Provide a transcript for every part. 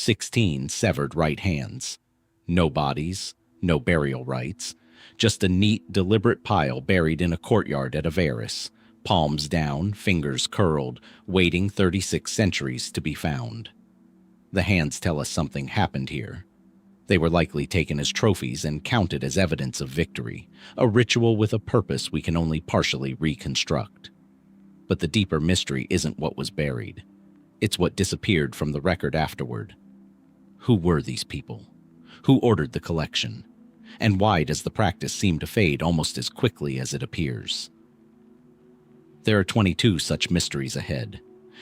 16 severed right hands. No bodies, no burial rites, just a neat, deliberate pile buried in a courtyard at Avaris, palms down, fingers curled, waiting 36 centuries to be found. The hands tell us something happened here. They were likely taken as trophies and counted as evidence of victory, a ritual with a purpose we can only partially reconstruct. But the deeper mystery isn't what was buried. It's what disappeared from the record afterward. Who were these people? Who ordered the collection? And why does the practice seem to fade almost as quickly as it appears? There are 22 such mysteries ahead,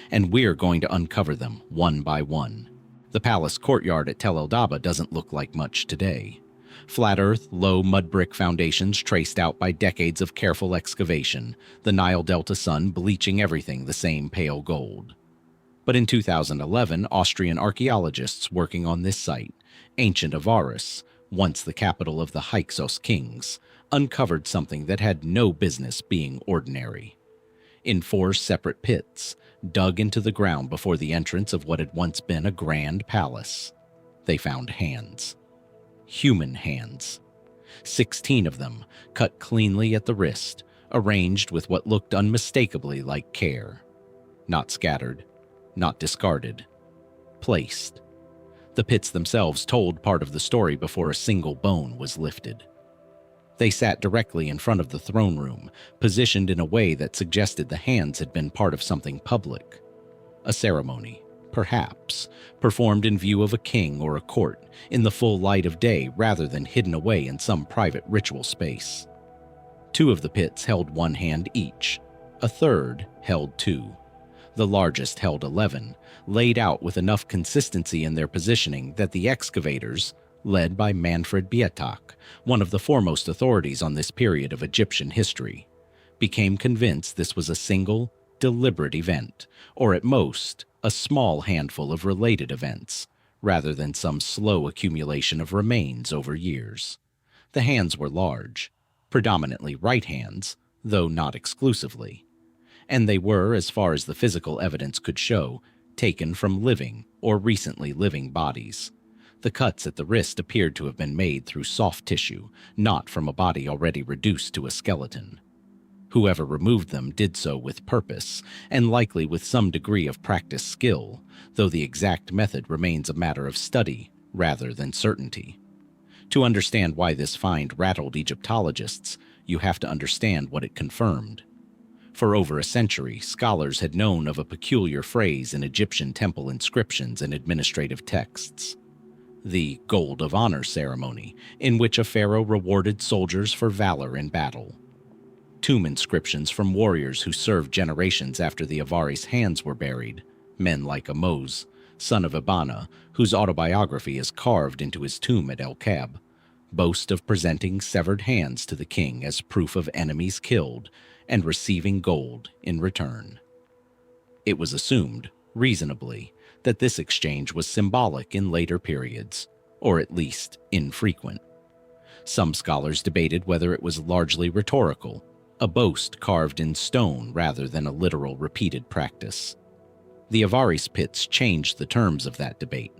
and we're going to uncover them one by one. The palace courtyard at Tel el-Daba doesn't look like much today. Flat earth, low mud brick foundations traced out by decades of careful excavation, the Nile Delta sun bleaching everything the same pale gold. But in 2011, Austrian archaeologists working on this site, ancient Avaris, once the capital of the Hyksos kings, uncovered something that had no business being ordinary. In 4 separate pits, dug into the ground before the entrance of what had once been a grand palace, they found hands. Human hands. 16 of them, cut cleanly at the wrist, arranged with what looked unmistakably like care. Not scattered, not discarded. Placed. The pits themselves told part of the story before a single bone was lifted. They sat directly in front of the throne room, positioned in a way that suggested the hands had been part of something public. A ceremony, perhaps, performed in view of a king or a court, in the full light of day rather than hidden away in some private ritual space. 2 of the pits held 1 hand each. A third held 2. The largest held 11, laid out with enough consistency in their positioning that the excavators, led by Manfred Bietak, one of the foremost authorities on this period of Egyptian history, became convinced this was a single, deliberate event, or at most, a small handful of related events, rather than some slow accumulation of remains over years. The hands were large, predominantly right hands, though not exclusively, and they were, as far as the physical evidence could show, taken from living or recently living bodies. The cuts at the wrist appeared to have been made through soft tissue, not from a body already reduced to a skeleton. Whoever removed them did so with purpose, and likely with some degree of practiced skill, though the exact method remains a matter of study rather than certainty. To understand why this find rattled Egyptologists, you have to understand what it confirmed. For over a century, scholars had known of a peculiar phrase in Egyptian temple inscriptions and administrative texts. The Gold of Honor ceremony, in which a pharaoh rewarded soldiers for valor in battle. Tomb inscriptions from warriors who served generations after the Avaris hands were buried, men like Amos, son of Abana, whose autobiography is carved into his tomb at El Kab, boast of presenting severed hands to the king as proof of enemies killed and receiving gold in return. It was assumed, reasonably, that this exchange was symbolic in later periods, or at least infrequent. Some scholars debated whether it was largely rhetorical, a boast carved in stone rather than a literal repeated practice. The Avaris pits changed the terms of that debate.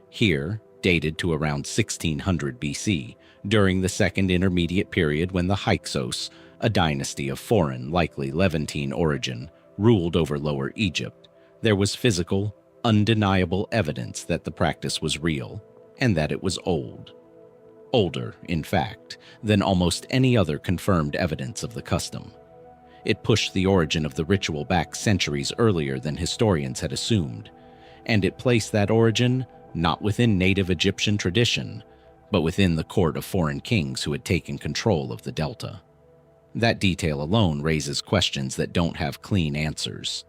Here, dated to around 1600 BC, during the Second Intermediate Period when the Hyksos, a dynasty of foreign, likely Levantine origin, ruled over Lower Egypt, there was physical, undeniable evidence that the practice was real, and that it was old. Older, in fact, than almost any other confirmed evidence of the custom. It pushed the origin of the ritual back centuries earlier than historians had assumed, and it placed that origin not within native Egyptian tradition, but within the court of foreign kings who had taken control of the Delta. That detail alone raises questions that don't have clean answers.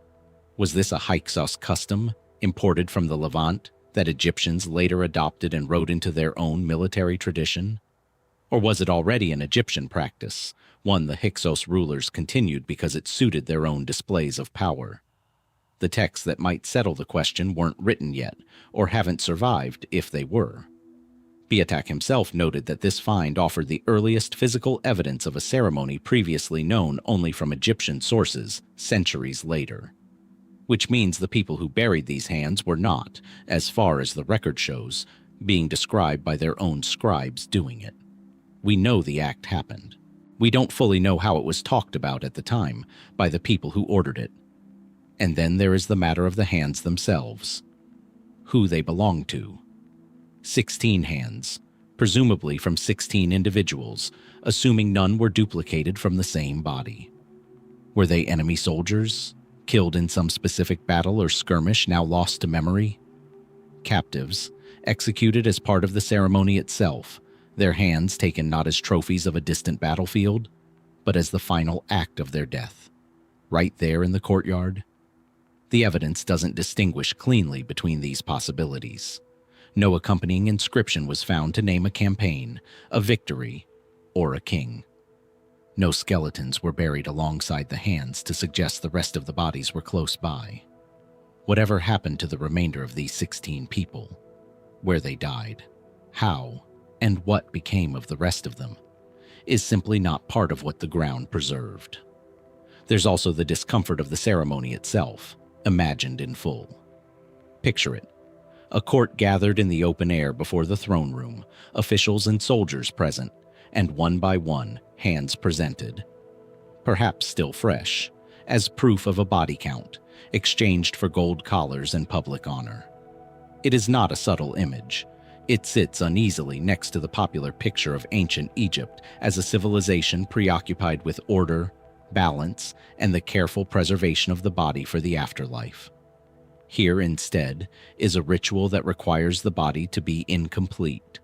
Was this a Hyksos custom, imported from the Levant, that Egyptians later adopted and wrote into their own military tradition? Or was it already an Egyptian practice, one the Hyksos rulers continued because it suited their own displays of power? The texts that might settle the question weren't written yet, or haven't survived if they were. Bietak himself noted that this find offered the earliest physical evidence of a ceremony previously known only from Egyptian sources centuries later. which means the people who buried these hands were not, as far as the record shows, being described by their own scribes doing it. We know the act happened. We don't fully know how it was talked about at the time by the people who ordered it. And then there is the matter of the hands themselves, who they belong to. 16 hands, presumably from 16 individuals, assuming none were duplicated from the same body. Were they enemy soldiers, killed in some specific battle or skirmish now lost to memory? Captives, executed as part of the ceremony itself, their hands taken not as trophies of a distant battlefield, but as the final act of their death, right there in the courtyard? The evidence doesn't distinguish cleanly between these possibilities. No accompanying inscription was found to name a campaign, a victory, or a king. No skeletons were buried alongside the hands to suggest the rest of the bodies were close by. Whatever happened to the remainder of these 16 people, where they died, how, and what became of the rest of them, is simply not part of what the ground preserved. There's also the discomfort of the ceremony itself, imagined in full. Picture it. A court gathered in the open air before the throne room, officials and soldiers present, and one by one, hands presented. Perhaps still fresh, as proof of a body count, exchanged for gold collars and public honor. It is not a subtle image. It sits uneasily next to the popular picture of ancient Egypt as a civilization preoccupied with order, balance, and the careful preservation of the body for the afterlife. Here, instead, is a ritual that requires the body to be incomplete.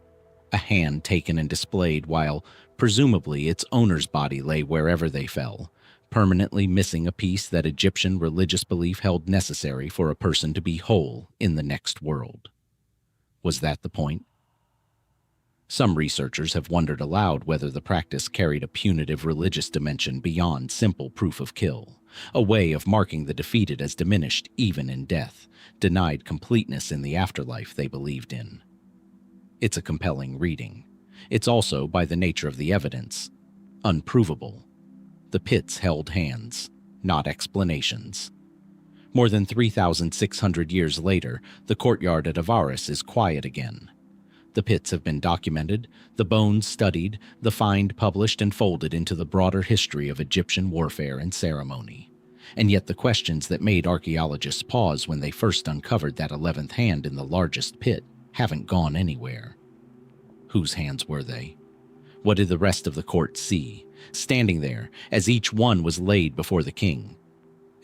A hand taken and displayed while, presumably, its owner's body lay wherever they fell, permanently missing a piece that Egyptian religious belief held necessary for a person to be whole in the next world. Was that the point? Some researchers have wondered aloud whether the practice carried a punitive religious dimension beyond simple proof of kill, a way of marking the defeated as diminished even in death, denied completeness in the afterlife they believed in. It's a compelling reading. It's also, by the nature of the evidence, unprovable. The pits held hands, not explanations. More than 3,600 years later, the courtyard at Avaris is quiet again. The pits have been documented, the bones studied, the find published and folded into the broader history of Egyptian warfare and ceremony. And yet the questions that made archaeologists pause when they first uncovered that 11th hand in the largest pit haven't gone anywhere. Whose hands were they? What did the rest of the court see, standing there as each one was laid before the king?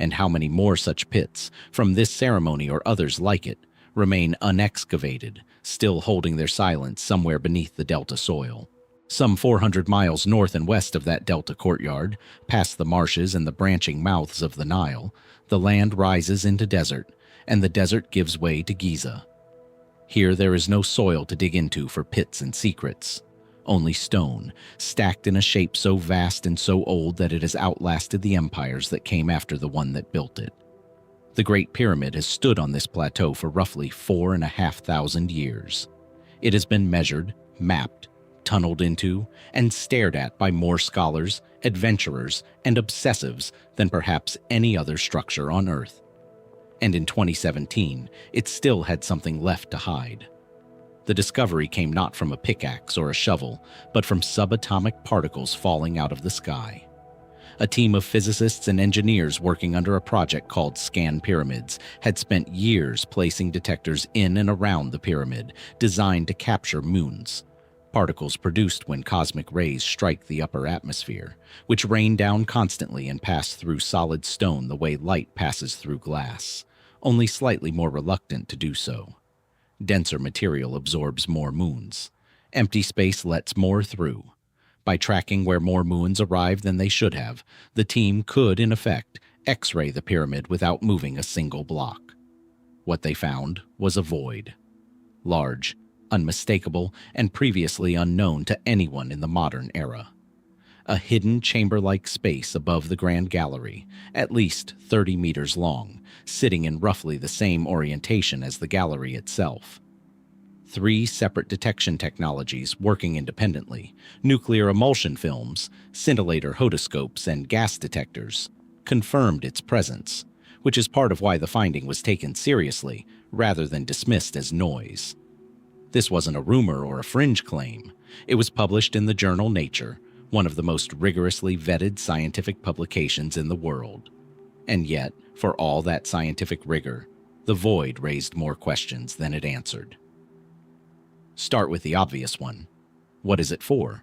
And how many more such pits, from this ceremony or others like it, remain unexcavated, still holding their silence somewhere beneath the delta soil? Some 400 miles north and west of that delta courtyard, past the marshes and the branching mouths of the Nile, the land rises into desert, and the desert gives way to Giza. Here there is no soil to dig into for pits and secrets. Only stone, stacked in a shape so vast and so old that it has outlasted the empires that came after the one that built it. The Great Pyramid has stood on this plateau for roughly 4,500 years. It has been measured, mapped, tunneled into, and stared at by more scholars, adventurers, and obsessives than perhaps any other structure on Earth. And in 2017, it still had something left to hide. The discovery came not from a pickaxe or a shovel, but from subatomic particles falling out of the sky. A team of physicists and engineers working under a project called Scan Pyramids had spent years placing detectors in and around the pyramid, designed to capture moons, particles produced when cosmic rays strike the upper atmosphere, which rain down constantly and pass through solid stone the way light passes through glass, only slightly more reluctant to do so. Denser material absorbs more moons. Empty space lets more through. By tracking where more moons arrive than they should have, the team could, in effect, X-ray the pyramid without moving a single block. What they found was a void. Large, unmistakable, and previously unknown to anyone in the modern era. A hidden chamber-like space above the Grand Gallery, at least 30 meters long, sitting in roughly the same orientation as the gallery itself. 3 separate detection technologies working independently, nuclear emulsion films, scintillator hodoscopes, and gas detectors, confirmed its presence, which is part of why the finding was taken seriously rather than dismissed as noise. This wasn't a rumor or a fringe claim. It was published in the journal Nature, one of the most rigorously vetted scientific publications in the world. And yet, for all that scientific rigor, the void raised more questions than it answered. Start with the obvious one. What is it for?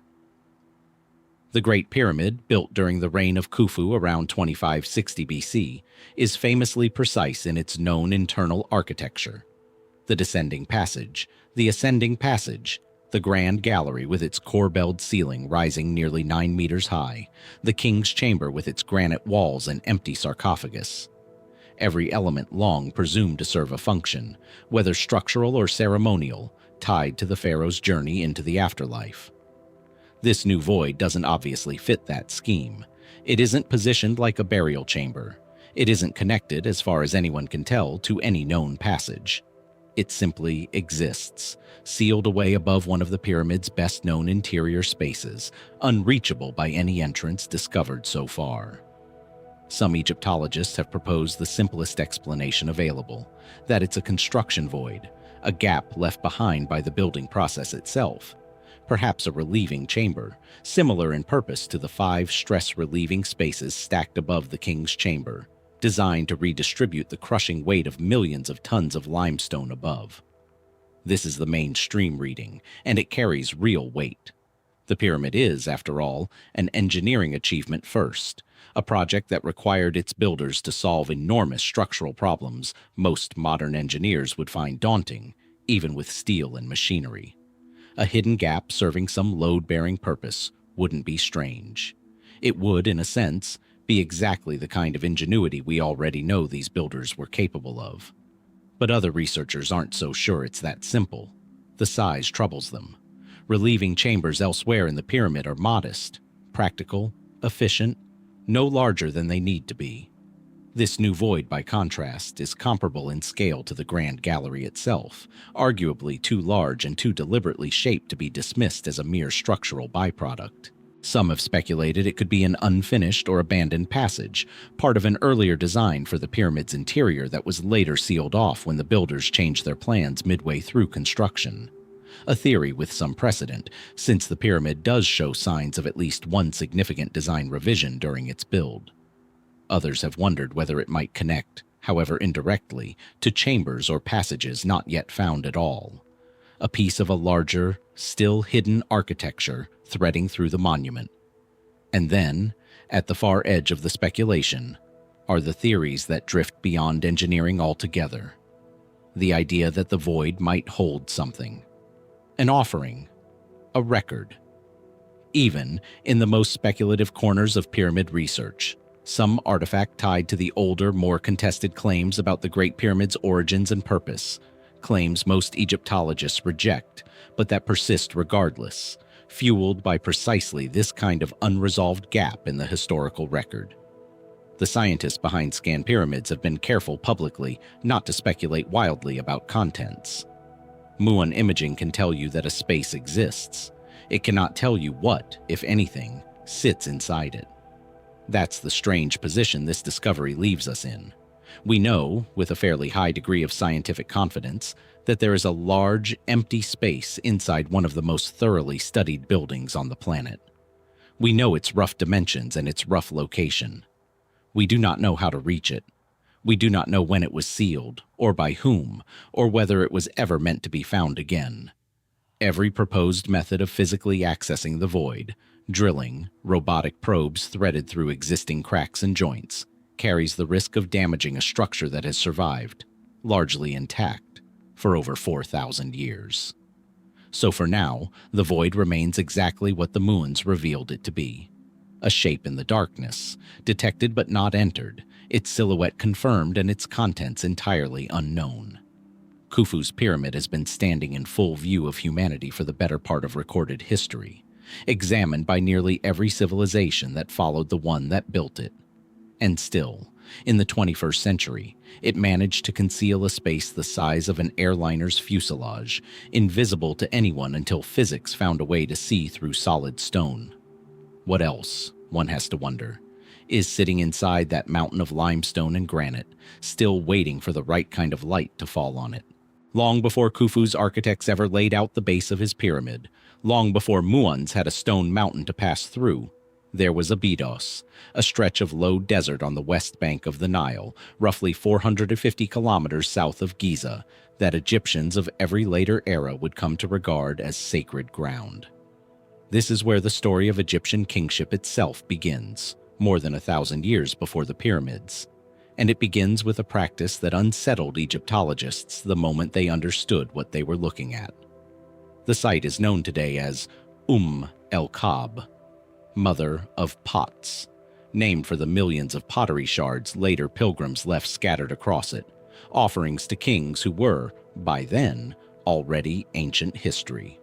The Great Pyramid, built during the reign of Khufu around 2560 BC, is famously precise in its known internal architecture. The descending passage, the ascending passage, the grand gallery with its corbelled ceiling rising nearly 9 meters high, the king's chamber with its granite walls and empty sarcophagus. Every element long presumed to serve a function, whether structural or ceremonial, tied to the pharaoh's journey into the afterlife. This new void doesn't obviously fit that scheme. It isn't positioned like a burial chamber. It isn't connected, as far as anyone can tell, to any known passage. It simply exists, sealed away above one of the pyramid's best-known interior spaces, unreachable by any entrance discovered so far. Some Egyptologists have proposed the simplest explanation available, that it's a construction void, a gap left behind by the building process itself. Perhaps a relieving chamber, similar in purpose to the 5 stress-relieving spaces stacked above the king's chamber, designed to redistribute the crushing weight of millions of tons of limestone above. This is the mainstream reading, and it carries real weight. The pyramid is, after all, an engineering achievement first, a project that required its builders to solve enormous structural problems most modern engineers would find daunting, even with steel and machinery. A hidden gap serving some load-bearing purpose wouldn't be strange. It would, in a sense, be exactly the kind of ingenuity we already know these builders were capable of. But other researchers aren't so sure it's that simple. The size troubles them. Relieving chambers elsewhere in the pyramid are modest, practical, efficient, no larger than they need to be. This new void, by contrast, is comparable in scale to the Grand Gallery itself, arguably too large and too deliberately shaped to be dismissed as a mere structural byproduct. Some have speculated it could be an unfinished or abandoned passage, part of an earlier design for the pyramid's interior that was later sealed off when the builders changed their plans midway through construction. A theory with some precedent, since the pyramid does show signs of at least one significant design revision during its build. Others have wondered whether it might connect, however indirectly, to chambers or passages not yet found at all. A piece of a larger, still hidden architecture threading through the monument. And then, at the far edge of the speculation, are the theories that drift beyond engineering altogether. The idea that the void might hold something. An offering. A record. Even, in the most speculative corners of pyramid research, some artifact tied to the older, more contested claims about the Great Pyramid's origins and purpose, claims most Egyptologists reject, but that persist regardless, fueled by precisely this kind of unresolved gap in the historical record. The scientists behind Scan Pyramids have been careful publicly not to speculate wildly about contents. Muon imaging can tell you that a space exists. It cannot tell you what, if anything, sits inside it. That's the strange position this discovery leaves us in. We know, with a fairly high degree of scientific confidence, that there is a large, empty space inside one of the most thoroughly studied buildings on the planet. We know its rough dimensions and its rough location. We do not know how to reach it. We do not know when it was sealed, or by whom, or whether it was ever meant to be found again. Every proposed method of physically accessing the void, drilling, robotic probes threaded through existing cracks and joints, carries the risk of damaging a structure that has survived, largely intact, for over 4,000 years. So for now, the void remains exactly what the Muons revealed it to be. A shape in the darkness, detected but not entered, its silhouette confirmed and its contents entirely unknown. Khufu's pyramid has been standing in full view of humanity for the better part of recorded history, examined by nearly every civilization that followed the one that built it. And still, in the 21st century, it managed to conceal a space the size of an airliner's fuselage, invisible to anyone until physics found a way to see through solid stone. What else, one has to wonder, is sitting inside that mountain of limestone and granite, still waiting for the right kind of light to fall on it. Long before Khufu's architects ever laid out the base of his pyramid, long before Muon's had a stone mountain to pass through, there was Abydos, a stretch of low desert on the west bank of the Nile, roughly 450 kilometers south of Giza, that Egyptians of every later era would come to regard as sacred ground. This is where the story of Egyptian kingship itself begins, more than 1,000 years before the pyramids. And it begins with a practice that unsettled Egyptologists the moment they understood what they were looking at. The site is known today as el-Kab, Mother of Pots, named for the millions of pottery shards later pilgrims left scattered across it, offerings to kings who were, by then, already ancient history.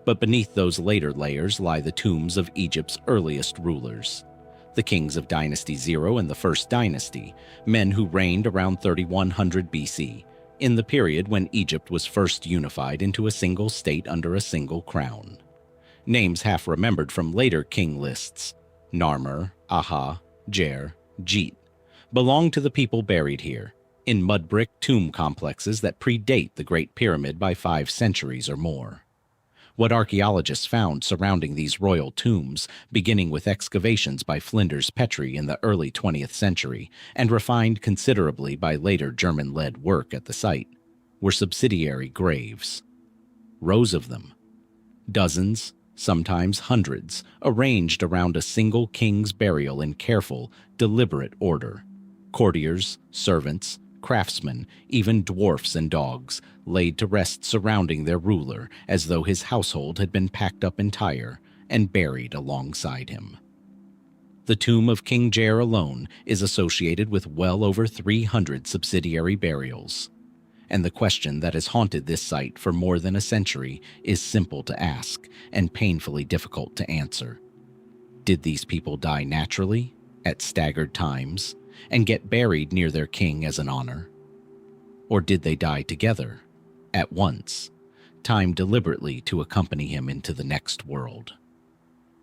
But beneath those later layers lie the tombs of Egypt's earliest rulers, the kings of Dynasty 0 and the First Dynasty, men who reigned around 3100 BC, in the period when Egypt was first unified into a single state under a single crown. Names half remembered from later king lists, Narmer, Aha, Jer, Jit, belong to the people buried here, in mud brick tomb complexes that predate the Great Pyramid by 5 centuries or more. What archaeologists found surrounding these royal tombs, beginning with excavations by Flinders Petrie in the early 20th century and refined considerably by later German-led work at the site, were subsidiary graves. Rows of them. Dozens, sometimes hundreds, arranged around a single king's burial in careful, deliberate order. Courtiers, servants, craftsmen, even dwarfs and dogs, laid to rest surrounding their ruler as though his household had been packed up entire and buried alongside him. The tomb of King Jer alone is associated with well over 300 subsidiary burials, and the question that has haunted this site for more than a century is simple to ask and painfully difficult to answer. Did these people die naturally, at staggered times, and get buried near their king as an honor? Or did they die together, at once, timed deliberately to accompany him into the next world?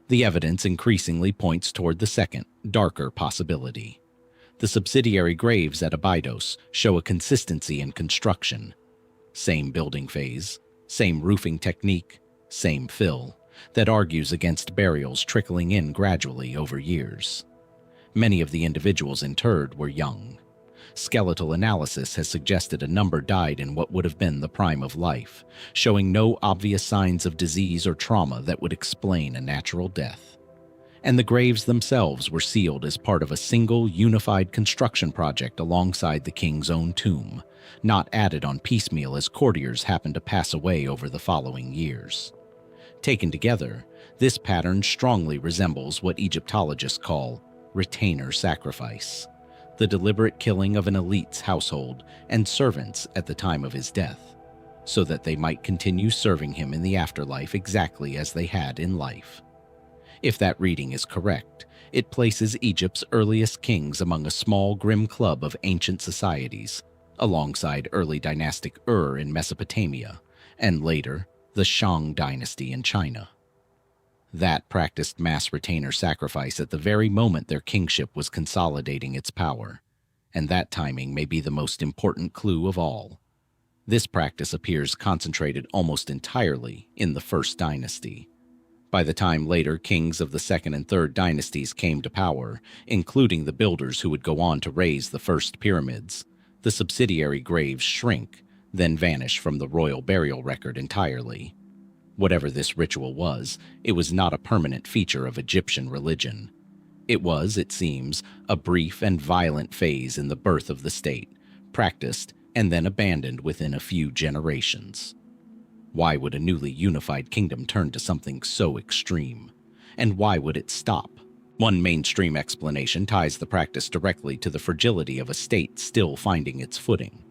The evidence increasingly points toward the second, darker possibility. The subsidiary graves at Abydos show a consistency in construction. Same building phase, same roofing technique, same fill, that argues against burials trickling in gradually over years. Many of the individuals interred were young. Skeletal analysis has suggested a number died in what would have been the prime of life, showing no obvious signs of disease or trauma that would explain a natural death. And the graves themselves were sealed as part of a single unified construction project alongside the king's own tomb, not added on piecemeal as courtiers happened to pass away over the following years. Taken together, this pattern strongly resembles what Egyptologists call retainer sacrifice, the deliberate killing of an elite's household and servants at the time of his death, so that they might continue serving him in the afterlife exactly as they had in life. If that reading is correct, it places Egypt's earliest kings among a small, grim club of ancient societies, alongside early dynastic Ur in Mesopotamia, and later, the Shang dynasty in China. That practiced mass retainer sacrifice at the very moment their kingship was consolidating its power, and that timing may be the most important clue of all. This practice appears concentrated almost entirely in the First Dynasty. By the time later kings of the Second and Third Dynasties came to power, including the builders who would go on to raise the first pyramids, the subsidiary graves shrink, then vanish from the royal burial record entirely. Whatever this ritual was, it was not a permanent feature of Egyptian religion. It was, it seems, a brief and violent phase in the birth of the state, practiced and then abandoned within a few generations. Why would a newly unified kingdom turn to something so extreme? And why would it stop? One mainstream explanation ties the practice directly to the fragility of a state still finding its footing.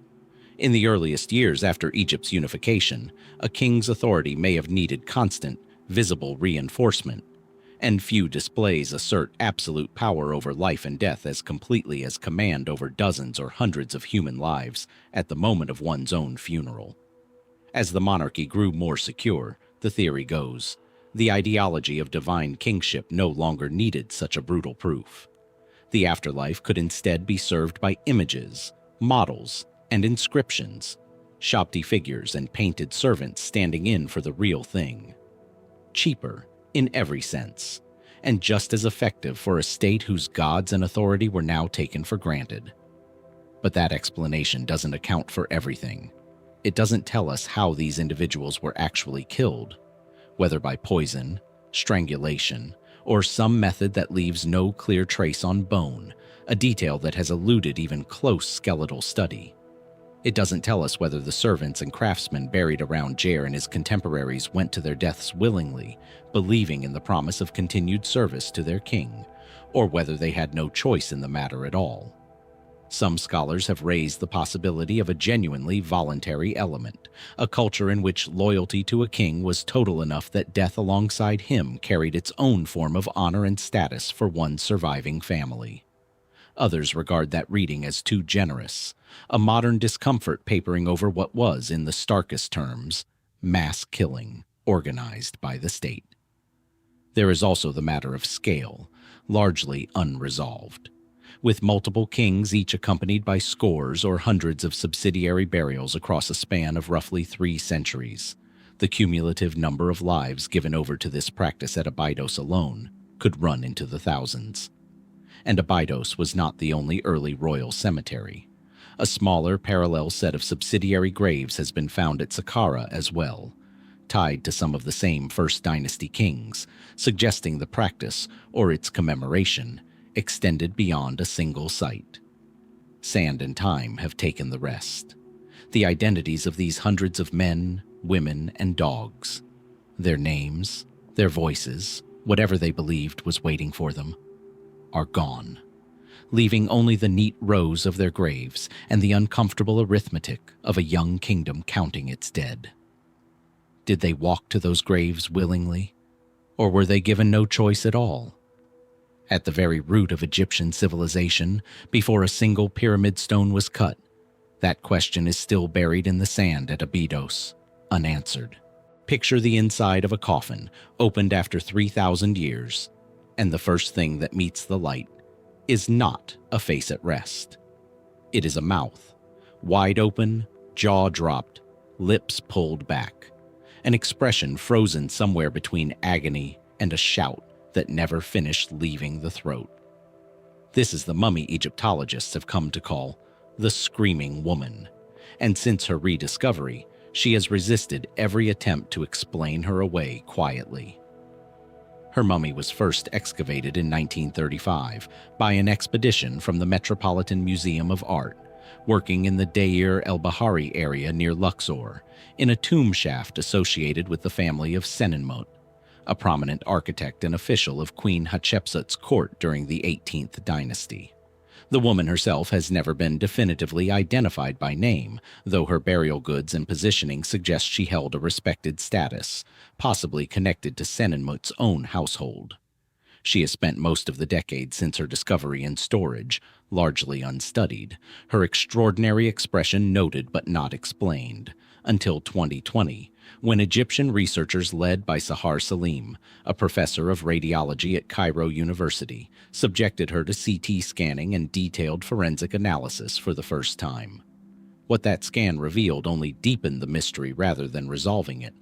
In the earliest years after Egypt's unification, a king's authority may have needed constant, visible reinforcement, and few displays assert absolute power over life and death as completely as command over dozens or hundreds of human lives at the moment of one's own funeral. As the monarchy grew more secure, the theory goes, the ideology of divine kingship no longer needed such a brutal proof. The afterlife could instead be served by images, models, and inscriptions, Shabti figures and painted servants standing in for the real thing. Cheaper, in every sense, and just as effective for a state whose gods and authority were now taken for granted. But that explanation doesn't account for everything. It doesn't tell us how these individuals were actually killed, whether by poison, strangulation, or some method that leaves no clear trace on bone, a detail that has eluded even close skeletal study. It doesn't tell us whether the servants and craftsmen buried around Deir and his contemporaries went to their deaths willingly, believing in the promise of continued service to their king, or whether they had no choice in the matter at all. Some scholars have raised the possibility of a genuinely voluntary element, a culture in which loyalty to a king was total enough that death alongside him carried its own form of honor and status for one surviving family. Others regard that reading as too generous, a modern discomfort papering over what was, in the starkest terms, mass killing organized by the state. There is also the matter of scale, largely unresolved. With multiple kings each accompanied by scores or hundreds of subsidiary burials across a span of roughly 3 centuries, the cumulative number of lives given over to this practice at Abydos alone could run into the thousands. And Abydos was not the only early royal cemetery. A smaller parallel set of subsidiary graves has been found at Saqqara as well, tied to some of the same First Dynasty kings, suggesting the practice, or its commemoration, extended beyond a single site. Sand and time have taken the rest. The identities of these hundreds of men, women, and dogs, their names, their voices, whatever they believed was waiting for them, are gone, leaving only the neat rows of their graves and the uncomfortable arithmetic of a young kingdom counting its dead. Did they walk to those graves willingly, or were they given no choice at all? At the very root of Egyptian civilization, before a single pyramid stone was cut, that question is still buried in the sand at Abydos, unanswered. Picture the inside of a coffin, opened after 3,000 years, and the first thing that meets the light is not a face at rest. It is a mouth, wide open, jaw dropped, lips pulled back, an expression frozen somewhere between agony and a shout that never finished leaving the throat. This is the mummy Egyptologists have come to call the Screaming Woman, and since her rediscovery, she has resisted every attempt to explain her away quietly. Her mummy was first excavated in 1935 by an expedition from the Metropolitan Museum of Art, working in the Deir el-Bahari area near Luxor, in a tomb shaft associated with the family of Senenmut, a prominent architect and official of Queen Hatshepsut's court during the 18th dynasty. The woman herself has never been definitively identified by name, though her burial goods and positioning suggest she held a respected status, possibly connected to Senenmut's own household. She has spent most of the decade since her discovery in storage, largely unstudied, her extraordinary expression noted but not explained, until 2020, when Egyptian researchers led by Sahar Salim, a professor of radiology at Cairo University, subjected her to CT scanning and detailed forensic analysis for the first time. What that scan revealed only deepened the mystery rather than resolving it.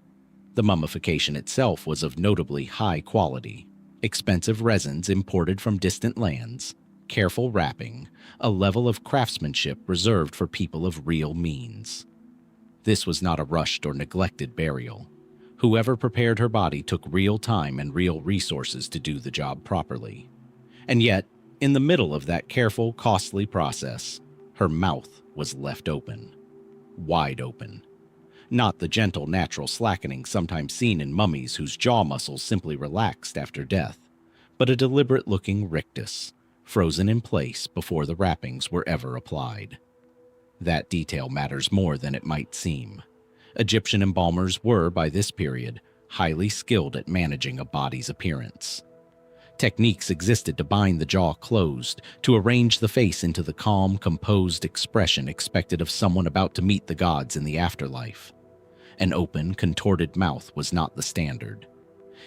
The mummification itself was of notably high quality, expensive resins imported from distant lands, careful wrapping, a level of craftsmanship reserved for people of real means. This was not a rushed or neglected burial. Whoever prepared her body took real time and real resources to do the job properly. And yet, in the middle of that careful, costly process, her mouth was left open. Wide open. Not the gentle, natural slackening sometimes seen in mummies whose jaw muscles simply relaxed after death, but a deliberate-looking rictus, frozen in place before the wrappings were ever applied. That detail matters more than it might seem. Egyptian embalmers were, by this period, highly skilled at managing a body's appearance. Techniques existed to bind the jaw closed, to arrange the face into the calm, composed expression expected of someone about to meet the gods in the afterlife. An open, contorted mouth was not the standard.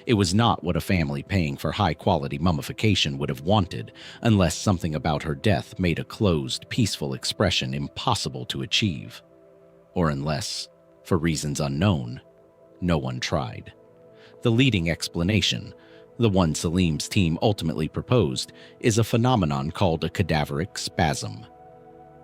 It was not what a family paying for high-quality mummification would have wanted, unless something about her death made a closed, peaceful expression impossible to achieve. Or unless, for reasons unknown, no one tried. The leading explanation, the one Salim's team ultimately proposed, is a phenomenon called a cadaveric spasm.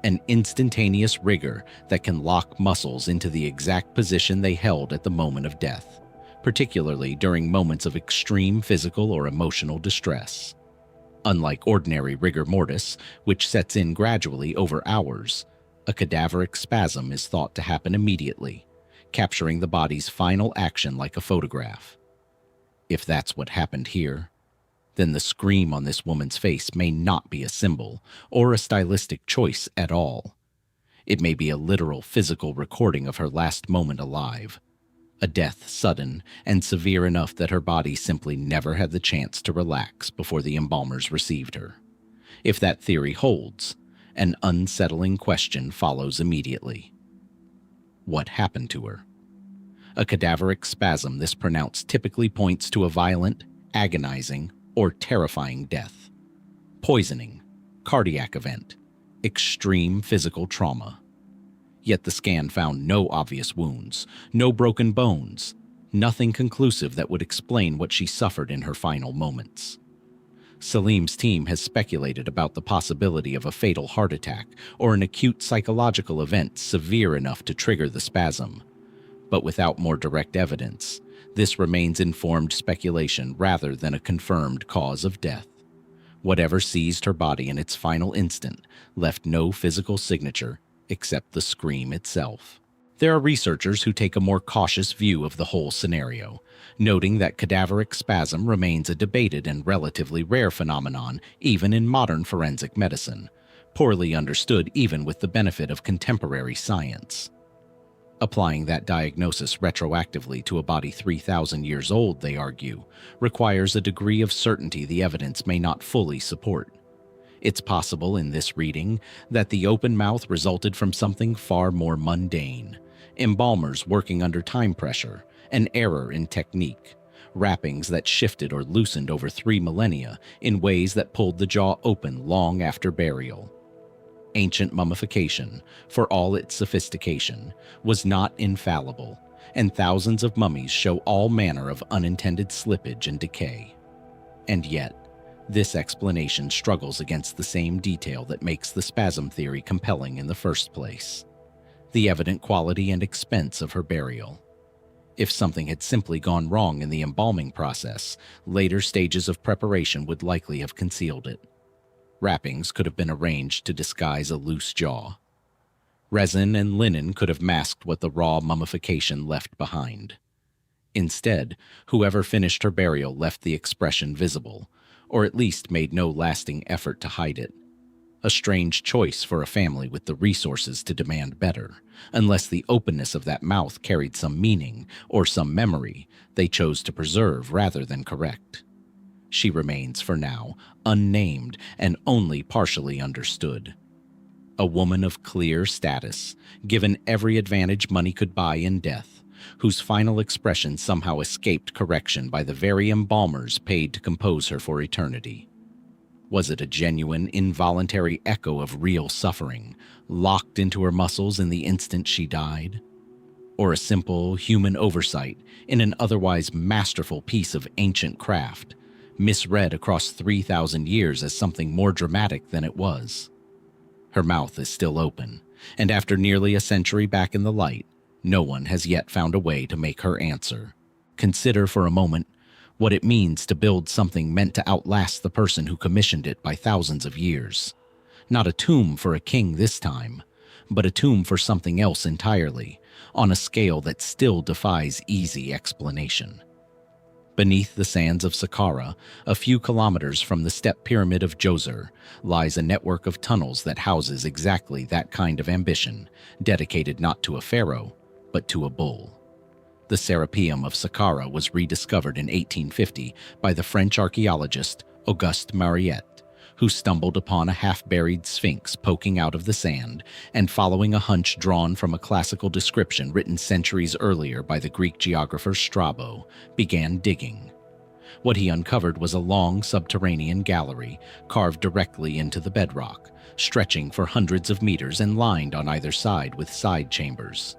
An instantaneous rigor that can lock muscles into the exact position they held at the moment of death, particularly during moments of extreme physical or emotional distress. Unlike ordinary rigor mortis, which sets in gradually over hours, a cadaveric spasm is thought to happen immediately, capturing the body's final action like a photograph. If that's what happened here, then the scream on this woman's face may not be a symbol or a stylistic choice at all. It may be a literal physical recording of her last moment alive, a death sudden and severe enough that her body simply never had the chance to relax before the embalmers received her. If that theory holds, an unsettling question follows immediately. What happened to her? A cadaveric spasm this pronounced typically points to a violent, agonizing, or terrifying death. Poisoning, cardiac event, extreme physical trauma. Yet the scan found no obvious wounds, no broken bones, nothing conclusive that would explain what she suffered in her final moments. Salim's team has speculated about the possibility of a fatal heart attack or an acute psychological event severe enough to trigger the spasm. But without more direct evidence, this remains informed speculation rather than a confirmed cause of death. Whatever seized her body in its final instant left no physical signature except the scream itself. There are researchers who take a more cautious view of the whole scenario, noting that cadaveric spasm remains a debated and relatively rare phenomenon even in modern forensic medicine, poorly understood even with the benefit of contemporary science. Applying that diagnosis retroactively to a body 3,000 years old, they argue, requires a degree of certainty the evidence may not fully support. It's possible in this reading that the open mouth resulted from something far more mundane: embalmers working under time pressure, an error in technique, wrappings that shifted or loosened over 3 millennia in ways that pulled the jaw open long after burial. Ancient mummification, for all its sophistication, was not infallible, and thousands of mummies show all manner of unintended slippage and decay. And yet, this explanation struggles against the same detail that makes the spasm theory compelling in the first place: the evident quality and expense of her burial. If something had simply gone wrong in the embalming process, later stages of preparation would likely have concealed it. Wrappings could have been arranged to disguise a loose jaw. Resin and linen could have masked what the raw mummification left behind. Instead, whoever finished her burial left the expression visible, or at least made no lasting effort to hide it. A strange choice for a family with the resources to demand better, unless the openness of that mouth carried some meaning or some memory they chose to preserve rather than correct. She remains, for now, unnamed and only partially understood. A woman of clear status, given every advantage money could buy in death, whose final expression somehow escaped correction by the very embalmers paid to compose her for eternity. Was it a genuine, involuntary echo of real suffering, locked into her muscles in the instant she died? Or a simple, human oversight in an otherwise masterful piece of ancient craft, misread across 3,000 years as something more dramatic than it was? Her mouth is still open, and after nearly a century back in the light, no one has yet found a way to make her answer. Consider for a moment what it means to build something meant to outlast the person who commissioned it by thousands of years. Not a tomb for a king this time, but a tomb for something else entirely, on a scale that still defies easy explanation. Beneath the sands of Saqqara, a few kilometers from the step pyramid of Djoser, lies a network of tunnels that houses exactly that kind of ambition, dedicated not to a pharaoh, but to a bull. The Serapeum of Saqqara was rediscovered in 1850 by the French archaeologist Auguste Mariette, who stumbled upon a half-buried sphinx poking out of the sand and, following a hunch drawn from a classical description written centuries earlier by the Greek geographer Strabo, began digging, What he uncovered was a long subterranean gallery carved directly into the bedrock, stretching for hundreds of meters and lined on either side with side chambers.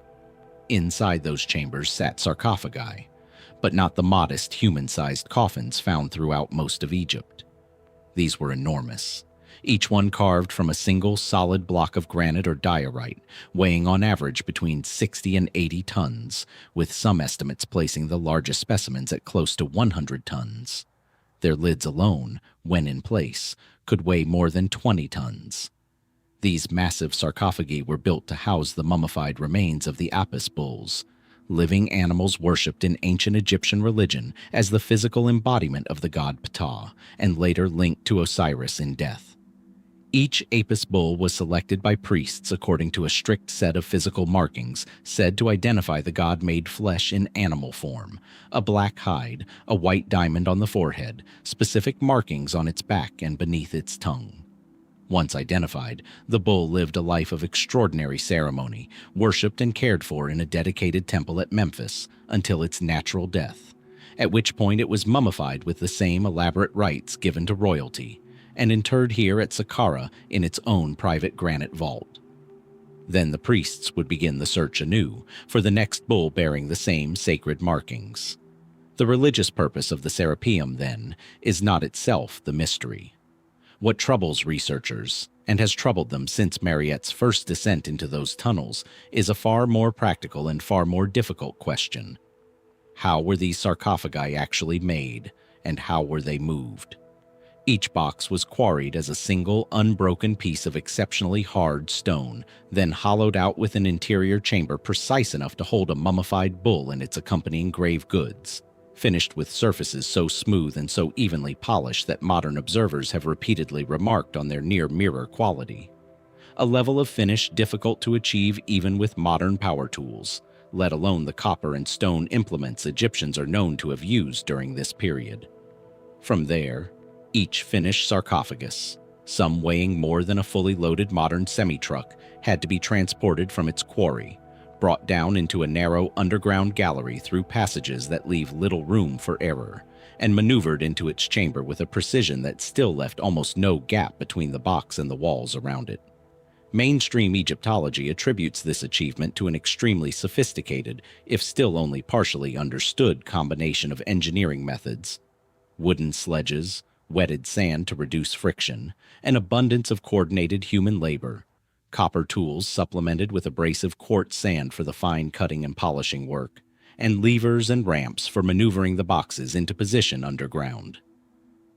Inside those chambers sat sarcophagi, but not the modest human-sized coffins found throughout most of Egypt. These were enormous, each one carved from a single solid block of granite or diorite, weighing on average between 60 and 80 tons, with some estimates placing the largest specimens at close to 100 tons. Their lids alone, when in place, could weigh more than 20 tons. These massive sarcophagi were built to house the mummified remains of the Apis bulls, living animals worshipped in ancient Egyptian religion as the physical embodiment of the god Ptah, and later linked to Osiris in death. Each Apis bull was selected by priests according to a strict set of physical markings said to identify the god-made flesh in animal form: a black hide, a white diamond on the forehead, specific markings on its back and beneath its tongue. Once identified, the bull lived a life of extraordinary ceremony, worshipped and cared for in a dedicated temple at Memphis until its natural death, at which point it was mummified with the same elaborate rites given to royalty, and interred here at Saqqara in its own private granite vault. Then the priests would begin the search anew for the next bull bearing the same sacred markings. The religious purpose of the Serapeum, then, is not itself the mystery. What troubles researchers, and has troubled them since Mariette's first descent into those tunnels, is a far more practical and far more difficult question. How were these sarcophagi actually made, and how were they moved? Each box was quarried as a single, unbroken piece of exceptionally hard stone, then hollowed out with an interior chamber precise enough to hold a mummified bull and its accompanying grave goods, finished with surfaces so smooth and so evenly polished that modern observers have repeatedly remarked on their near-mirror quality. A level of finish difficult to achieve even with modern power tools, let alone the copper and stone implements Egyptians are known to have used during this period. From there, each finished sarcophagus, some weighing more than a fully loaded modern semi-truck, had to be transported from its quarry, brought down into a narrow underground gallery through passages that leave little room for error, and maneuvered into its chamber with a precision that still left almost no gap between the box and the walls around it. Mainstream Egyptology attributes this achievement to an extremely sophisticated, if still only partially understood, combination of engineering methods: wooden sledges, wetted sand to reduce friction, an abundance of coordinated human labor, copper tools supplemented with abrasive quartz sand for the fine cutting and polishing work, and levers and ramps for maneuvering the boxes into position underground.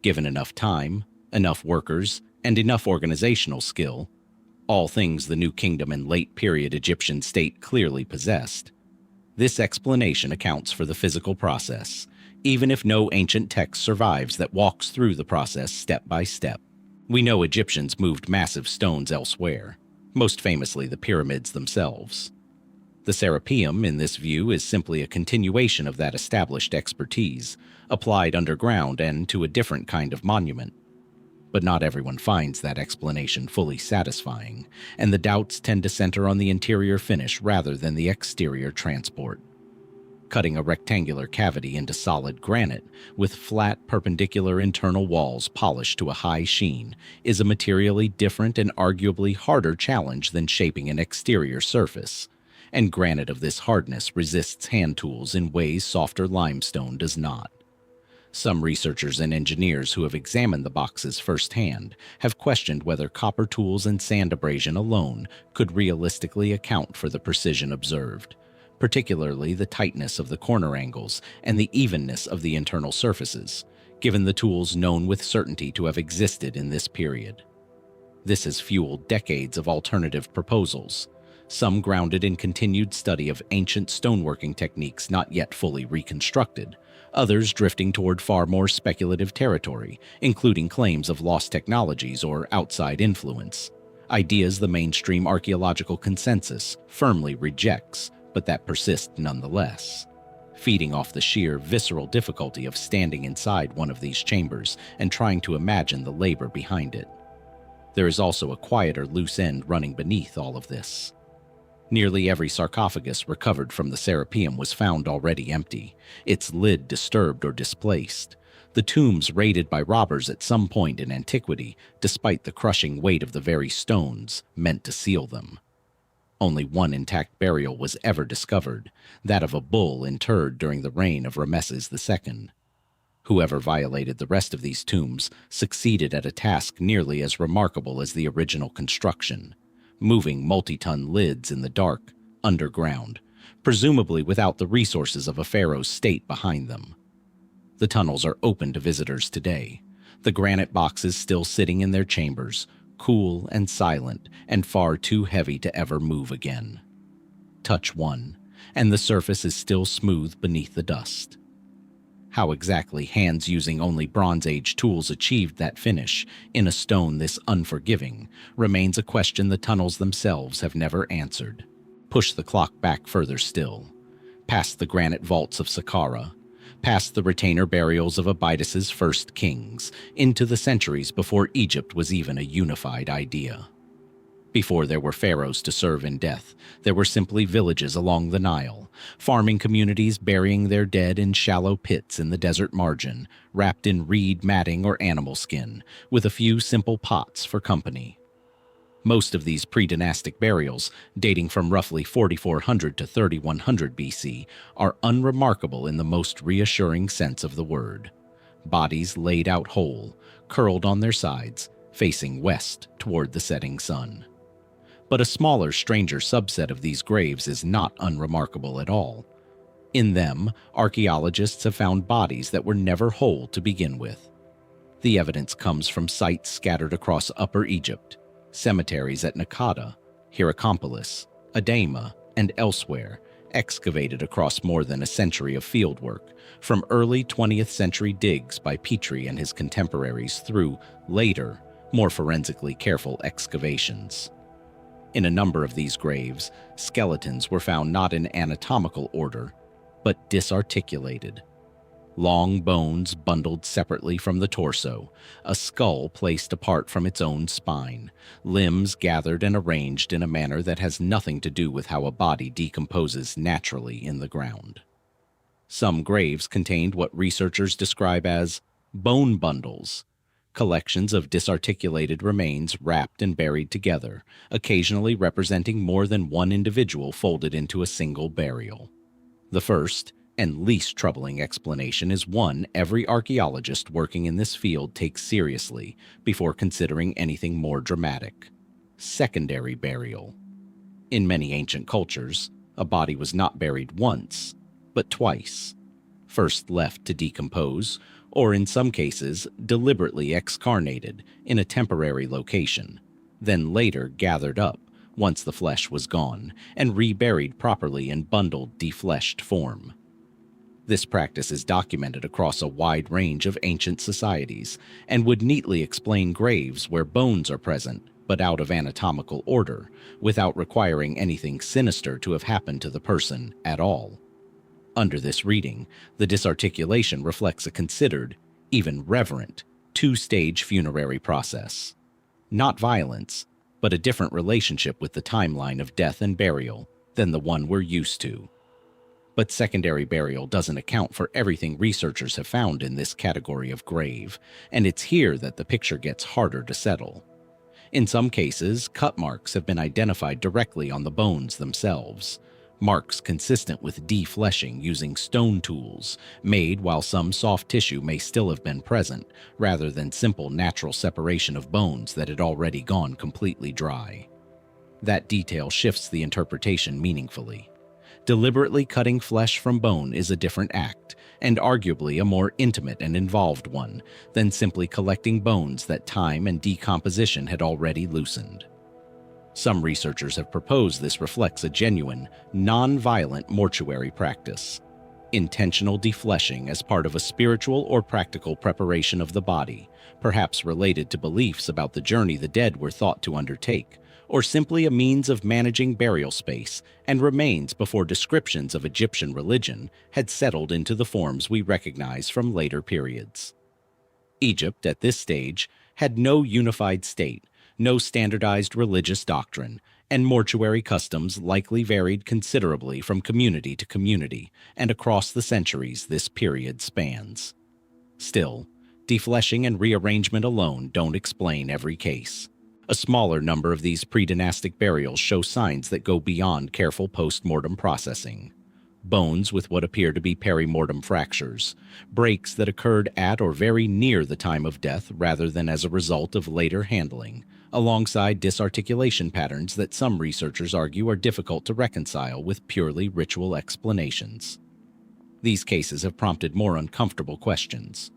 Given enough time, enough workers, and enough organizational skill, all things the New Kingdom and late-period Egyptian state clearly possessed, this explanation accounts for the physical process, even if no ancient text survives that walks through the process step by step. We know Egyptians moved massive stones elsewhere, most famously the pyramids themselves. The Serapeum, in this view, is simply a continuation of that established expertise, applied underground and to a different kind of monument. But not everyone finds that explanation fully satisfying, and the doubts tend to center on the interior finish rather than the exterior transport. Cutting a rectangular cavity into solid granite, with flat perpendicular internal walls polished to a high sheen, is a materially different and arguably harder challenge than shaping an exterior surface, and granite of this hardness resists hand tools in ways softer limestone does not. Some researchers and engineers who have examined the boxes firsthand have questioned whether copper tools and sand abrasion alone could realistically account for the precision observed, particularly the tightness of the corner angles and the evenness of the internal surfaces, given the tools known with certainty to have existed in this period. This has fueled decades of alternative proposals, some grounded in continued study of ancient stoneworking techniques not yet fully reconstructed, others drifting toward far more speculative territory, including claims of lost technologies or outside influence, ideas the mainstream archaeological consensus firmly rejects, but that persist nonetheless, feeding off the sheer visceral difficulty of standing inside one of these chambers and trying to imagine the labor behind it. There is also a quieter loose end running beneath all of this. Nearly every sarcophagus recovered from the Serapeum was found already empty, its lid disturbed or displaced, the tombs raided by robbers at some point in antiquity, despite the crushing weight of the very stones meant to seal them. Only one intact burial was ever discovered, that of a bull interred during the reign of Ramesses II. Whoever violated the rest of these tombs succeeded at a task nearly as remarkable as the original construction, moving multi-ton lids in the dark, underground, presumably without the resources of a pharaoh's state behind them. The tunnels are open to visitors today, the granite boxes still sitting in their chambers, cool and silent and far too heavy to ever move again. Touch one, and the surface is still smooth beneath the dust. How exactly hands using only Bronze Age tools achieved that finish in a stone this unforgiving remains a question the tunnels themselves have never answered. Push the clock back further still, past the granite vaults of Saqqara, past the retainer burials of Abydos' first kings, into the centuries before Egypt was even a unified idea. Before there were pharaohs to serve in death, there were simply villages along the Nile, farming communities burying their dead in shallow pits in the desert margin, wrapped in reed matting or animal skin, with a few simple pots for company. Most of these predynastic burials, dating from roughly 4400 to 3100 BC, are unremarkable in the most reassuring sense of the word. Bodies laid out whole, curled on their sides, facing west toward the setting sun. But a smaller, stranger subset of these graves is not unremarkable at all. In them, archaeologists have found bodies that were never whole to begin with. The evidence comes from sites scattered across Upper Egypt, cemeteries at Nakada, Hierakonpolis, Adama, and elsewhere, excavated across more than a century of fieldwork, from early 20th century digs by Petrie and his contemporaries through later, more forensically careful excavations. In a number of these graves, skeletons were found not in anatomical order, but disarticulated. Long bones bundled separately from the torso, a skull placed apart from its own spine, limbs gathered and arranged in a manner that has nothing to do with how a body decomposes naturally in the ground. Some graves contained what researchers describe as bone bundles, collections of disarticulated remains wrapped and buried together, occasionally representing more than one individual folded into a single burial. The first and least troubling explanation is one every archaeologist working in this field takes seriously before considering anything more dramatic: secondary burial. In many ancient cultures, a body was not buried once, but twice. First left to decompose, or in some cases, deliberately excarnated in a temporary location, then later gathered up once the flesh was gone, and reburied properly in bundled, defleshed form. This practice is documented across a wide range of ancient societies, and would neatly explain graves where bones are present, but out of anatomical order, without requiring anything sinister to have happened to the person at all. Under this reading, the disarticulation reflects a considered, even reverent, two-stage funerary process. Not violence, but a different relationship with the timeline of death and burial than the one we're used to. But secondary burial doesn't account for everything researchers have found in this category of grave, and it's here that the picture gets harder to settle. In some cases, cut marks have been identified directly on the bones themselves, marks consistent with defleshing using stone tools, made while some soft tissue may still have been present, rather than simple natural separation of bones that had already gone completely dry. That detail shifts the interpretation meaningfully. Deliberately cutting flesh from bone is a different act, and arguably a more intimate and involved one, than simply collecting bones that time and decomposition had already loosened. Some researchers have proposed this reflects a genuine, non-violent mortuary practice. Intentional defleshing as part of a spiritual or practical preparation of the body, perhaps related to beliefs about the journey the dead were thought to undertake, or simply a means of managing burial space and remains before descriptions of Egyptian religion had settled into the forms we recognize from later periods. Egypt, at this stage, had no unified state, no standardized religious doctrine, and mortuary customs likely varied considerably from community to community and across the centuries this period spans. Still, defleshing and rearrangement alone don't explain every case. A smaller number of these predynastic burials show signs that go beyond careful post-mortem processing. Bones with what appear to be perimortem fractures, breaks that occurred at or very near the time of death rather than as a result of later handling, alongside disarticulation patterns that some researchers argue are difficult to reconcile with purely ritual explanations. These cases have prompted more uncomfortable questions.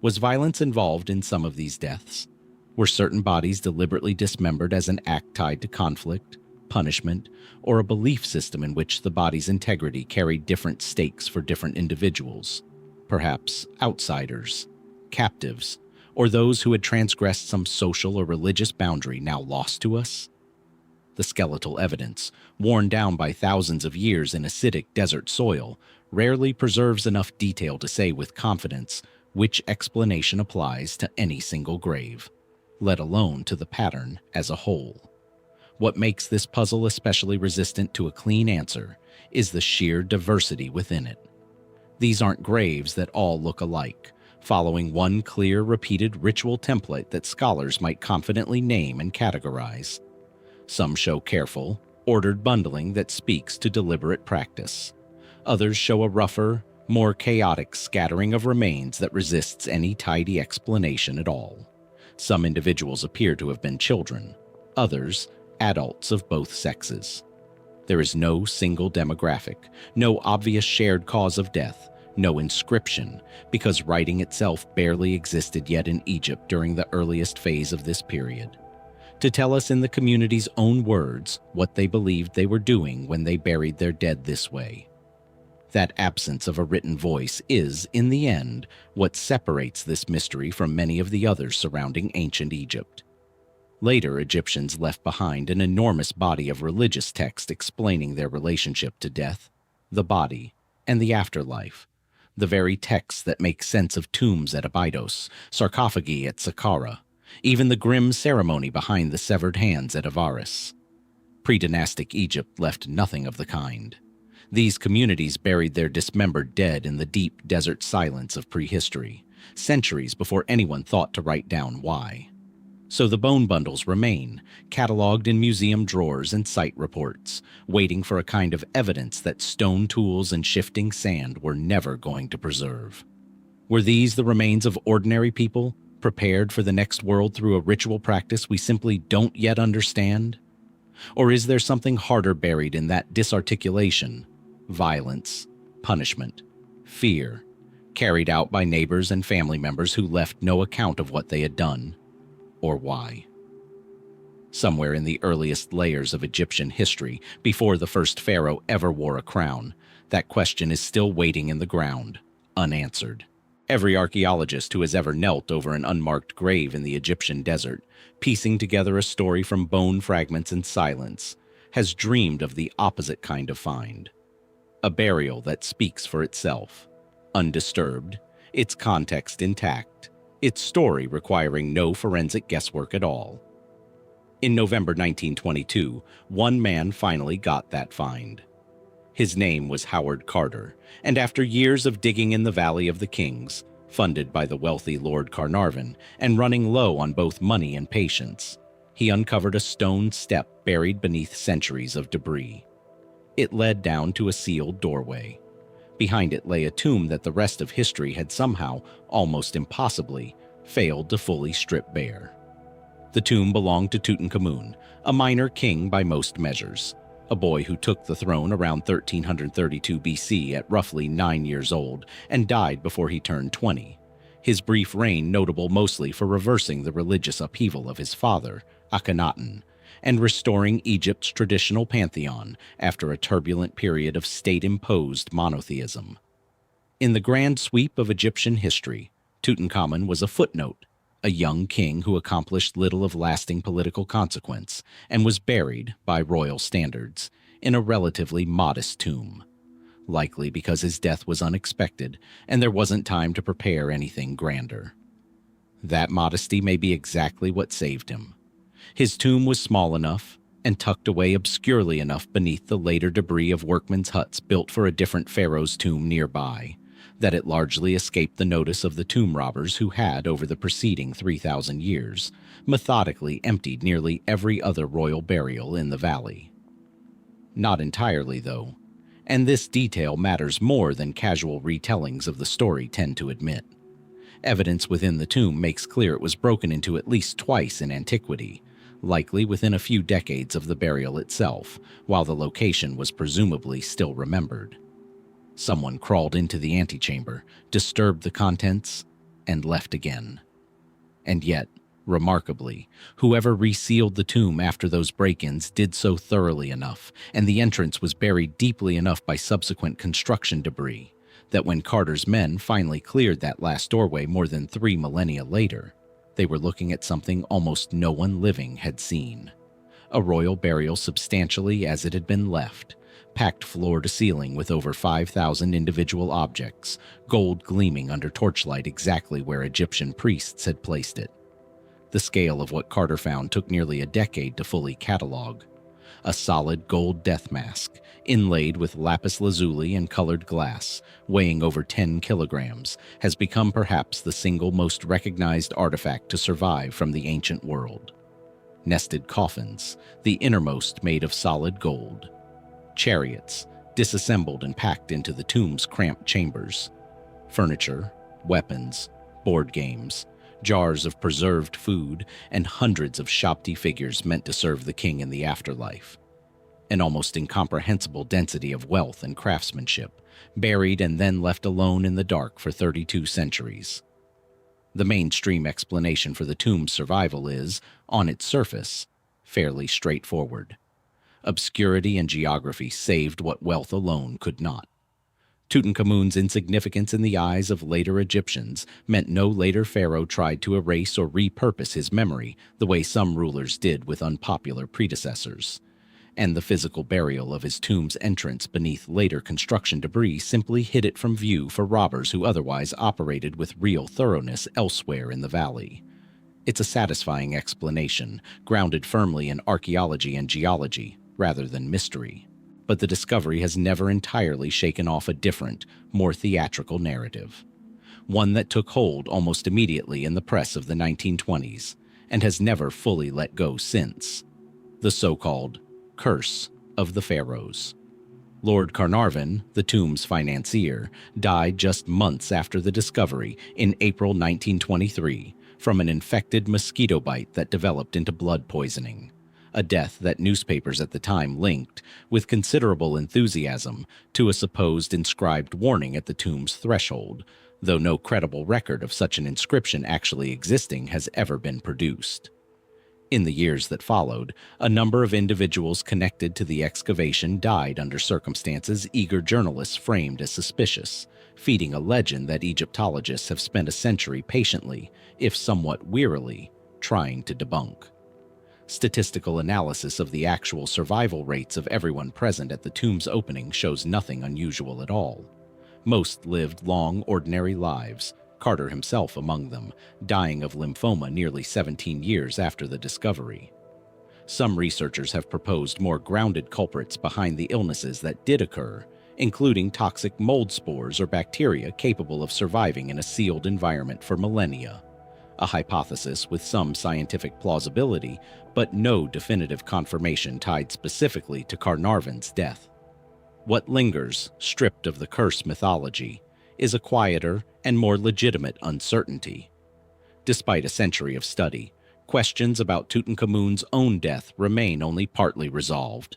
Was violence involved in some of these deaths? Were certain bodies deliberately dismembered as an act tied to conflict, punishment, or a belief system in which the body's integrity carried different stakes for different individuals? Perhaps outsiders, captives, or those who had transgressed some social or religious boundary now lost to us? The skeletal evidence, worn down by thousands of years in acidic desert soil, rarely preserves enough detail to say with confidence which explanation applies to any single grave, let alone to the pattern as a whole. What makes this puzzle especially resistant to a clean answer is the sheer diversity within it. These aren't graves that all look alike, following one clear, repeated ritual template that scholars might confidently name and categorize. Some show careful, ordered bundling that speaks to deliberate practice. Others show a rougher, more chaotic scattering of remains that resists any tidy explanation at all. Some individuals appear to have been children, others adults of both sexes. There is no single demographic, no obvious shared cause of death, no inscription, because writing itself barely existed yet in Egypt during the earliest phase of this period. To tell us in the community's own words what they believed they were doing when they buried their dead this way. That absence of a written voice is, in the end, what separates this mystery from many of the others surrounding ancient Egypt. Later Egyptians left behind an enormous body of religious text explaining their relationship to death, the body, and the afterlife, the very texts that make sense of tombs at Abydos, sarcophagi at Saqqara, even the grim ceremony behind the severed hands at Avaris. Predynastic Egypt left nothing of the kind. These communities buried their dismembered dead in the deep desert silence of prehistory, centuries before anyone thought to write down why. So the bone bundles remain, cataloged in museum drawers and site reports, waiting for a kind of evidence that stone tools and shifting sand were never going to preserve. Were these the remains of ordinary people, prepared for the next world through a ritual practice we simply don't yet understand? Or is there something harder buried in that disarticulation? Violence, punishment, fear, carried out by neighbors and family members who left no account of what they had done, or why. Somewhere in the earliest layers of Egyptian history, before the first pharaoh ever wore a crown, that question is still waiting in the ground, unanswered. Every archaeologist who has ever knelt over an unmarked grave in the Egyptian desert, piecing together a story from bone fragments and silence, has dreamed of the opposite kind of find. A burial that speaks for itself, undisturbed, its context intact, its story requiring no forensic guesswork at all. In November 1922, one man finally got that find. His name was Howard Carter, and after years of digging in the Valley of the Kings, funded by the wealthy Lord Carnarvon and running low on both money and patience, he uncovered a stone step buried beneath centuries of debris. It led down to a sealed doorway. Behind it lay a tomb that the rest of history had somehow, almost impossibly, failed to fully strip bare. The tomb belonged to Tutankhamun, a minor king by most measures, a boy who took the throne around 1332 BC at roughly 9 years old and died before he turned 20, his brief reign notable mostly for reversing the religious upheaval of his father, Akhenaten, and restoring Egypt's traditional pantheon after a turbulent period of state-imposed monotheism. In the grand sweep of Egyptian history, Tutankhamun was a footnote, a young king who accomplished little of lasting political consequence and was buried, by royal standards, in a relatively modest tomb, likely because his death was unexpected and there wasn't time to prepare anything grander. That modesty may be exactly what saved him. His tomb was small enough and tucked away obscurely enough beneath the later debris of workmen's huts built for a different pharaoh's tomb nearby, that it largely escaped the notice of the tomb robbers who had, over the preceding 3,000 years, methodically emptied nearly every other royal burial in the valley. Not entirely, though, and this detail matters more than casual retellings of the story tend to admit. Evidence within the tomb makes clear it was broken into at least twice in antiquity, likely within a few decades of the burial itself, while the location was presumably still remembered. Someone crawled into the antechamber, disturbed the contents, and left again. And yet, remarkably, whoever resealed the tomb after those break-ins did so thoroughly enough, and the entrance was buried deeply enough by subsequent construction debris, that when Carter's men finally cleared that last doorway more than 3 millennia later, they were looking at something almost no one living had seen. A royal burial substantially as it had been left, packed floor to ceiling with over 5,000 individual objects, gold gleaming under torchlight exactly where Egyptian priests had placed it. The scale of what Carter found took nearly a decade to fully catalog. A solid gold death mask, inlaid with lapis lazuli and colored glass, weighing over 10 kilograms, has become perhaps the single most recognized artifact to survive from the ancient world. Nested coffins, the innermost made of solid gold. Chariots, disassembled and packed into the tomb's cramped chambers. Furniture, weapons, board games, jars of preserved food, and hundreds of Shabti figures meant to serve the king in the afterlife. An almost incomprehensible density of wealth and craftsmanship, buried and then left alone in the dark for 32 centuries. The mainstream explanation for the tomb's survival is, on its surface, fairly straightforward. Obscurity and geography saved what wealth alone could not. Tutankhamun's insignificance in the eyes of later Egyptians meant no later pharaoh tried to erase or repurpose his memory the way some rulers did with unpopular predecessors. And the physical burial of his tomb's entrance beneath later construction debris simply hid it from view for robbers who otherwise operated with real thoroughness elsewhere in the valley. It's a satisfying explanation, grounded firmly in archaeology and geology, rather than mystery. But the discovery has never entirely shaken off a different, more theatrical narrative. One that took hold almost immediately in the press of the 1920s, and has never fully let go since. The so-called Curse of the Pharaohs. Lord Carnarvon, the tomb's financier, died just months after the discovery in April 1923 from an infected mosquito bite that developed into blood poisoning. A death that newspapers at the time linked, with considerable enthusiasm, to a supposed inscribed warning at the tomb's threshold, though no credible record of such an inscription actually existing has ever been produced. In the years that followed, a number of individuals connected to the excavation died under circumstances eager journalists framed as suspicious, feeding a legend that Egyptologists have spent a century patiently, if somewhat wearily, trying to debunk. Statistical analysis of the actual survival rates of everyone present at the tomb's opening shows nothing unusual at all. Most lived long, ordinary lives, Carter himself among them, dying of lymphoma nearly 17 years after the discovery. Some researchers have proposed more grounded culprits behind the illnesses that did occur, including toxic mold spores or bacteria capable of surviving in a sealed environment for millennia. A hypothesis with some scientific plausibility, but no definitive confirmation tied specifically to Carnarvon's death. What lingers, stripped of the curse mythology, is a quieter and more legitimate uncertainty. Despite a century of study, questions about Tutankhamun's own death remain only partly resolved.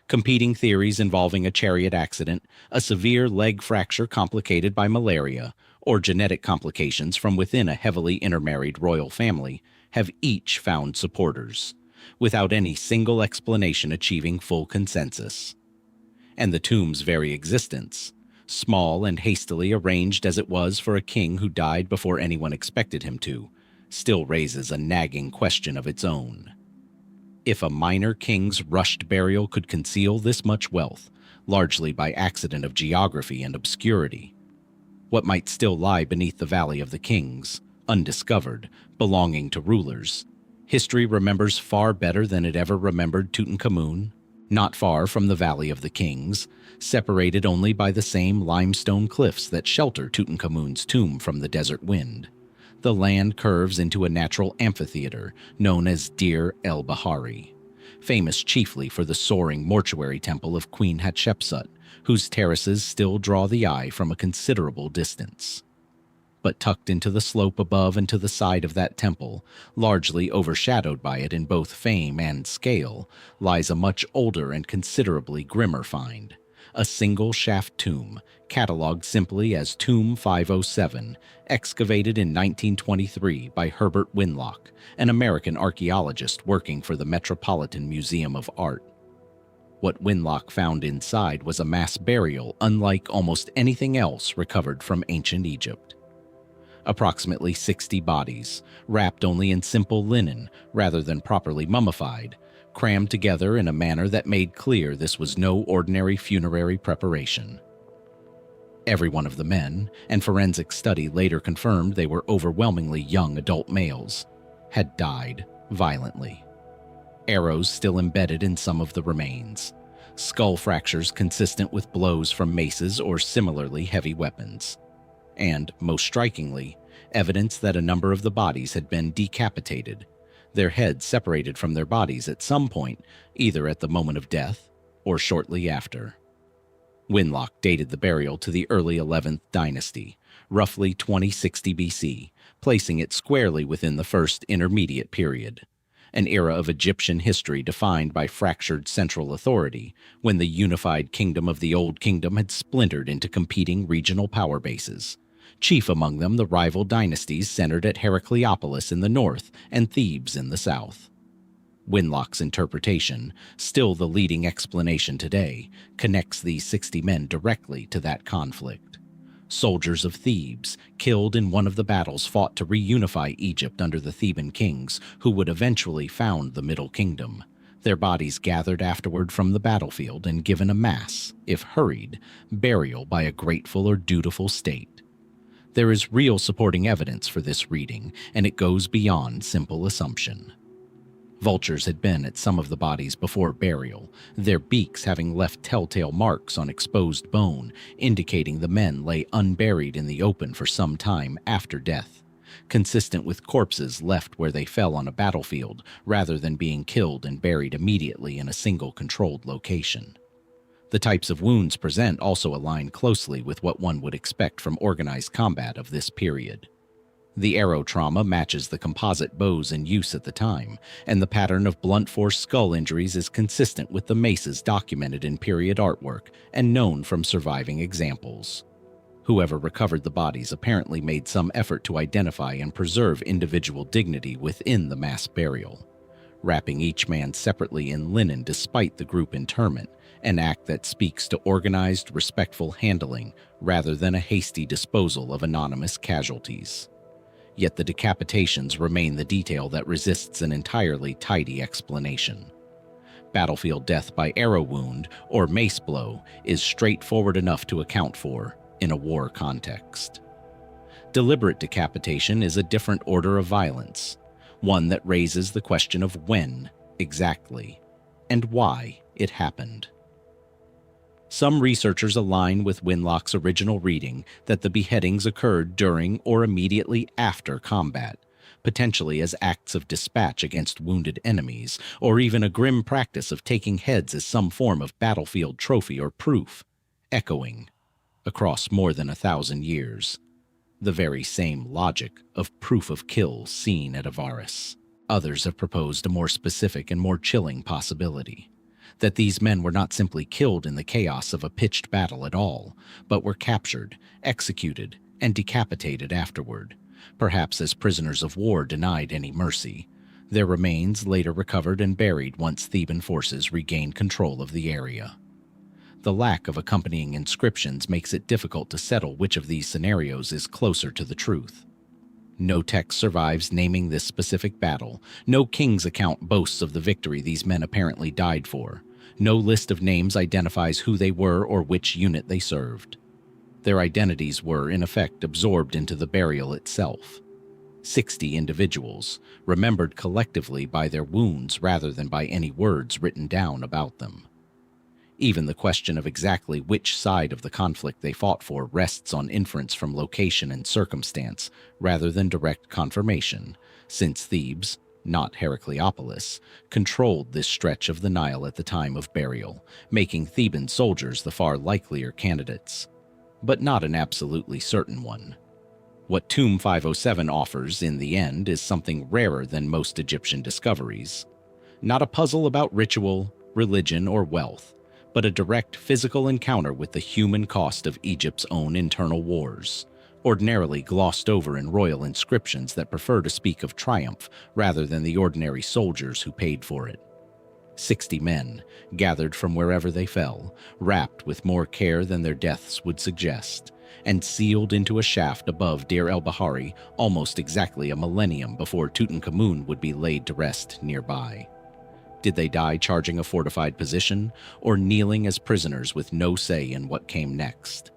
Competing theories involving a chariot accident, a severe leg fracture complicated by malaria, or genetic complications from within a heavily intermarried royal family have each found supporters, without any single explanation achieving full consensus. And the tomb's very existence, small and hastily arranged as it was for a king who died before anyone expected him to, still raises a nagging question of its own. If a minor king's rushed burial could conceal this much wealth, largely by accident of geography and obscurity, what might still lie beneath the Valley of the Kings, undiscovered, belonging to rulers, history remembers far better than it ever remembered Tutankhamun? Not far from the Valley of the Kings, separated only by the same limestone cliffs that shelter Tutankhamun's tomb from the desert wind, the land curves into a natural amphitheater known as Deir el-Bahari, famous chiefly for the soaring mortuary temple of Queen Hatshepsut, whose terraces still draw the eye from a considerable distance. But tucked into the slope above and to the side of that temple, largely overshadowed by it in both fame and scale, lies a much older and considerably grimmer find, a single-shaft tomb, catalogued simply as Tomb 507, excavated in 1923 by Herbert Winlock, an American archaeologist working for the Metropolitan Museum of Art. What Winlock found inside was a mass burial unlike almost anything else recovered from ancient Egypt. Approximately 60 bodies, wrapped only in simple linen rather than properly mummified, crammed together in a manner that made clear this was no ordinary funerary preparation. Every one of the men, and forensic study later confirmed they were overwhelmingly young adult males, had died violently. Arrows still embedded in some of the remains, skull fractures consistent with blows from maces or similarly heavy weapons, and, most strikingly, evidence that a number of the bodies had been decapitated, their heads separated from their bodies at some point, either at the moment of death or shortly after. Winlock dated the burial to the early 11th dynasty, roughly 2060 BC, placing it squarely within the first intermediate period, an era of Egyptian history defined by fractured central authority, when the unified kingdom of the Old Kingdom had splintered into competing regional power bases, chief among them the rival dynasties centered at Hierakonpolis in the north and Thebes in the south. Winlock's interpretation, still the leading explanation today, connects these 60 men directly to that conflict. Soldiers of Thebes, killed in one of the battles fought to reunify Egypt under the Theban kings who would eventually found the Middle Kingdom, their bodies gathered afterward from the battlefield and given a mass, if hurried, burial by a grateful or dutiful state. There is real supporting evidence for this reading, and it goes beyond simple assumption. Vultures had been at some of the bodies before burial, their beaks having left telltale marks on exposed bone, indicating the men lay unburied in the open for some time after death, consistent with corpses left where they fell on a battlefield rather than being killed and buried immediately in a single controlled location. The types of wounds present also align closely with what one would expect from organized combat of this period. The arrow trauma matches the composite bows in use at the time, and the pattern of blunt force skull injuries is consistent with the maces documented in period artwork and known from surviving examples. Whoever recovered the bodies apparently made some effort to identify and preserve individual dignity within the mass burial, wrapping each man separately in linen despite the group interment, an act that speaks to organized, respectful handling rather than a hasty disposal of anonymous casualties. Yet the decapitations remain the detail that resists an entirely tidy explanation. Battlefield death by arrow wound or mace blow is straightforward enough to account for in a war context. Deliberate decapitation is a different order of violence, one that raises the question of when, exactly, and why it happened. Some researchers align with Winlock's original reading that the beheadings occurred during or immediately after combat, potentially as acts of dispatch against wounded enemies, or even a grim practice of taking heads as some form of battlefield trophy or proof, echoing, across more than 1,000 years, the very same logic of proof of kill seen at Avaris. Others have proposed a more specific and more chilling possibility, that these men were not simply killed in the chaos of a pitched battle at all, but were captured, executed, and decapitated afterward, perhaps as prisoners of war denied any mercy, their remains later recovered and buried once Theban forces regained control of the area. The lack of accompanying inscriptions makes it difficult to settle which of these scenarios is closer to the truth. No text survives naming this specific battle, no king's account boasts of the victory these men apparently died for, no list of names identifies who they were or which unit they served. Their identities were, in effect, absorbed into the burial itself. 60 individuals, remembered collectively by their wounds rather than by any words written down about them. Even the question of exactly which side of the conflict they fought for rests on inference from location and circumstance rather than direct confirmation, since Thebes, not Hierakonpolis, controlled this stretch of the Nile at the time of burial, making Theban soldiers the far likelier candidates, but not an absolutely certain one. What Tomb 507 offers in the end is something rarer than most Egyptian discoveries. Not a puzzle about ritual, religion, or wealth, but a direct physical encounter with the human cost of Egypt's own internal wars, ordinarily glossed over in royal inscriptions that prefer to speak of triumph rather than the ordinary soldiers who paid for it. 60 men, gathered from wherever they fell, wrapped with more care than their deaths would suggest, and sealed into a shaft above Deir el-Bahari almost exactly a millennium before Tutankhamun would be laid to rest nearby. Did they die charging a fortified position, or kneeling as prisoners with no say in what came next?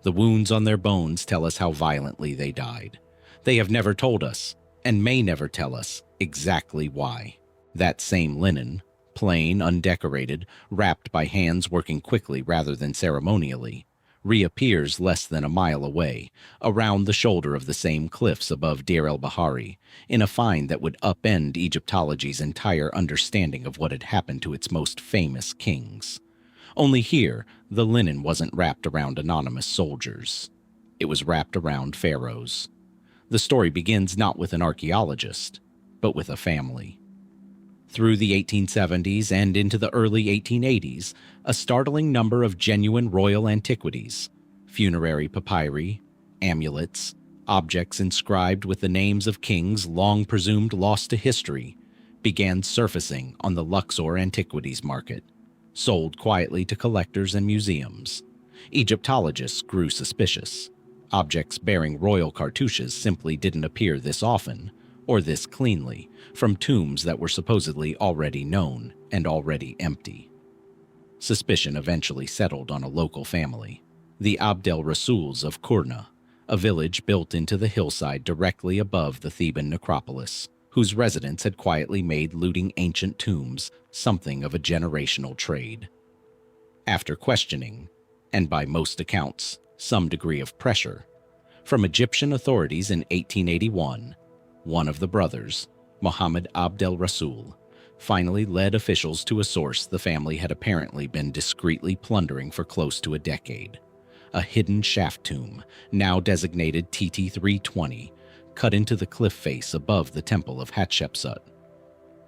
The wounds on their bones tell us how violently they died. They have never told us, and may never tell us, exactly why. That same linen, plain, undecorated, wrapped by hands working quickly rather than ceremonially, reappears less than a mile away, around the shoulder of the same cliffs above Deir el-Bahari, in a find that would upend Egyptology's entire understanding of what had happened to its most famous kings. Only here, the linen wasn't wrapped around anonymous soldiers. It was wrapped around pharaohs. The story begins not with an archaeologist, but with a family. Through the 1870s and into the early 1880s, a startling number of genuine royal antiquities, funerary papyri, amulets, objects inscribed with the names of kings long presumed lost to history, began surfacing on the Luxor antiquities market, sold quietly to collectors and museums. Egyptologists grew suspicious. Objects bearing royal cartouches simply didn't appear this often, or this cleanly, from tombs that were supposedly already known and already empty. Suspicion eventually settled on a local family, the Abd el-Rasuls of Kurna, a village built into the hillside directly above the Theban necropolis, whose residents had quietly made looting ancient tombs something of a generational trade. After questioning, and by most accounts, some degree of pressure, from Egyptian authorities in 1881, one of the brothers, Muhammad Abd el-Rasul, finally led officials to a source the family had apparently been discreetly plundering for close to a decade. A hidden shaft tomb, now designated TT-320, cut into the cliff face above the temple of Hatshepsut.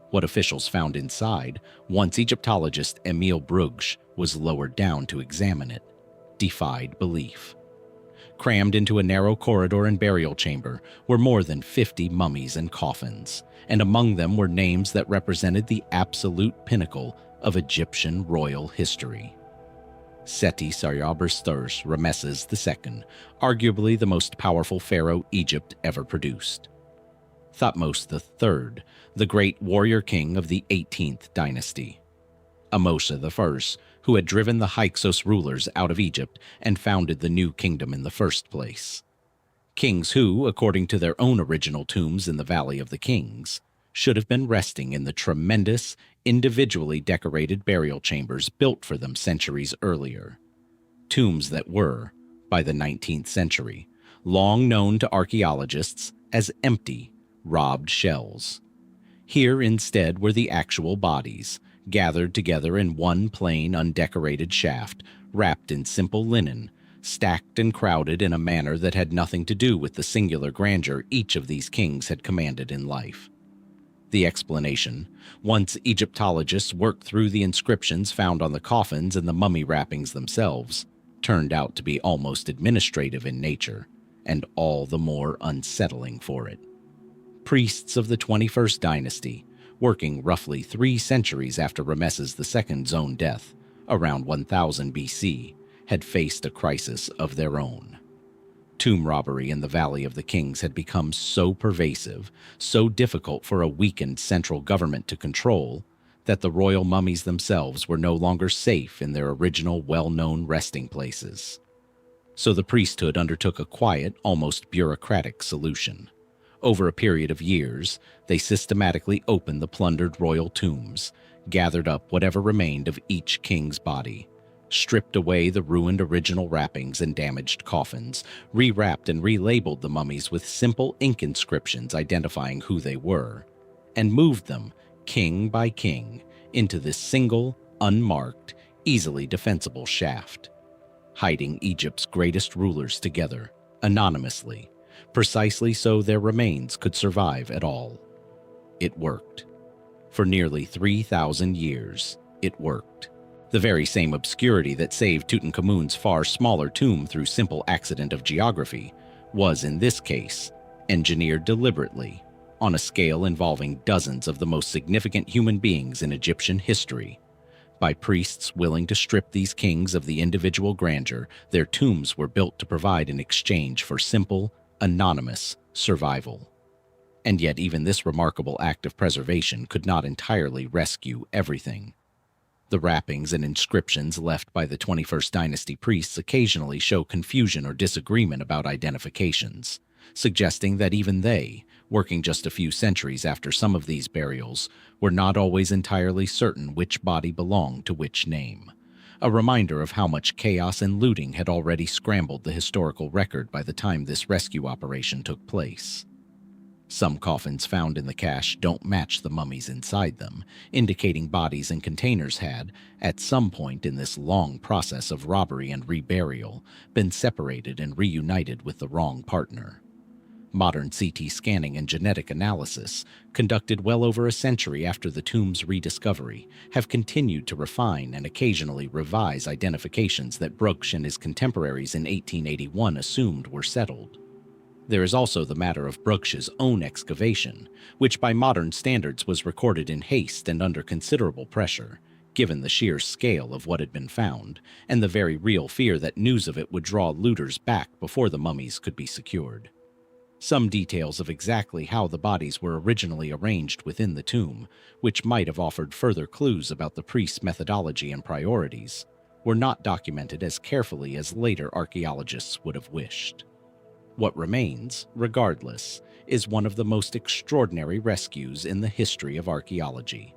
What officials found inside, once Egyptologist Emil Brugsch was lowered down to examine it, defied belief. Crammed into a narrow corridor and burial chamber were more than 50 mummies and coffins, and among them were names that represented the absolute pinnacle of Egyptian royal history. Seti Sarcophagi Ramesses II, arguably the most powerful pharaoh Egypt ever produced. Thutmose III, the great warrior king of the 18th dynasty. Amosha I, who had driven the Hyksos rulers out of Egypt and founded the new kingdom in the first place. Kings who, according to their own original tombs in the Valley of the Kings, should have been resting in the tremendous, individually decorated burial chambers built for them centuries earlier. Tombs that were, by the 19th century, long known to archaeologists as empty, robbed shells. Here instead were the actual bodies, gathered together in one plain, undecorated shaft, wrapped in simple linen, stacked and crowded in a manner that had nothing to do with the singular grandeur each of these kings had commanded in life. The explanation, once Egyptologists worked through the inscriptions found on the coffins and the mummy wrappings themselves, turned out to be almost administrative in nature, and all the more unsettling for it. Priests of the 21st dynasty, working roughly 3 centuries after Ramesses II's own death, around 1000 BC, had faced a crisis of their own. Tomb robbery in the Valley of the Kings had become so pervasive, so difficult for a weakened central government to control, that the royal mummies themselves were no longer safe in their original well-known resting places. So the priesthood undertook a quiet, almost bureaucratic solution. Over a period of years, they systematically opened the plundered royal tombs, gathered up whatever remained of each king's body, stripped away the ruined original wrappings and damaged coffins, rewrapped and relabeled the mummies with simple ink inscriptions identifying who they were, and moved them, king by king, into this single, unmarked, easily defensible shaft, hiding Egypt's greatest rulers together, anonymously, precisely so their remains could survive at all. It worked. For nearly 3,000 years, it worked. The very same obscurity that saved Tutankhamun's far smaller tomb through simple accident of geography was, in this case, engineered deliberately, on a scale involving dozens of the most significant human beings in Egyptian history. By priests willing to strip these kings of the individual grandeur, their tombs were built to provide in exchange for simple, anonymous survival. And yet even this remarkable act of preservation could not entirely rescue everything. The wrappings and inscriptions left by the 21st dynasty priests occasionally show confusion or disagreement about identifications, suggesting that even they, working just a few centuries after some of these burials, were not always entirely certain which body belonged to which name. A reminder of how much chaos and looting had already scrambled the historical record by the time this rescue operation took place. Some coffins found in the cache don't match the mummies inside them, indicating bodies and containers had, at some point in this long process of robbery and reburial, been separated and reunited with the wrong partner. Modern CT scanning and genetic analysis, conducted well over a century after the tomb's rediscovery, have continued to refine and occasionally revise identifications that Brugsch and his contemporaries in 1881 assumed were settled. There is also the matter of Brugsch's own excavation, which by modern standards was recorded in haste and under considerable pressure, given the sheer scale of what had been found, and the very real fear that news of it would draw looters back before the mummies could be secured. Some details of exactly how the bodies were originally arranged within the tomb, which might have offered further clues about the priests' methodology and priorities, were not documented as carefully as later archaeologists would have wished. What remains, regardless, is one of the most extraordinary rescues in the history of archaeology.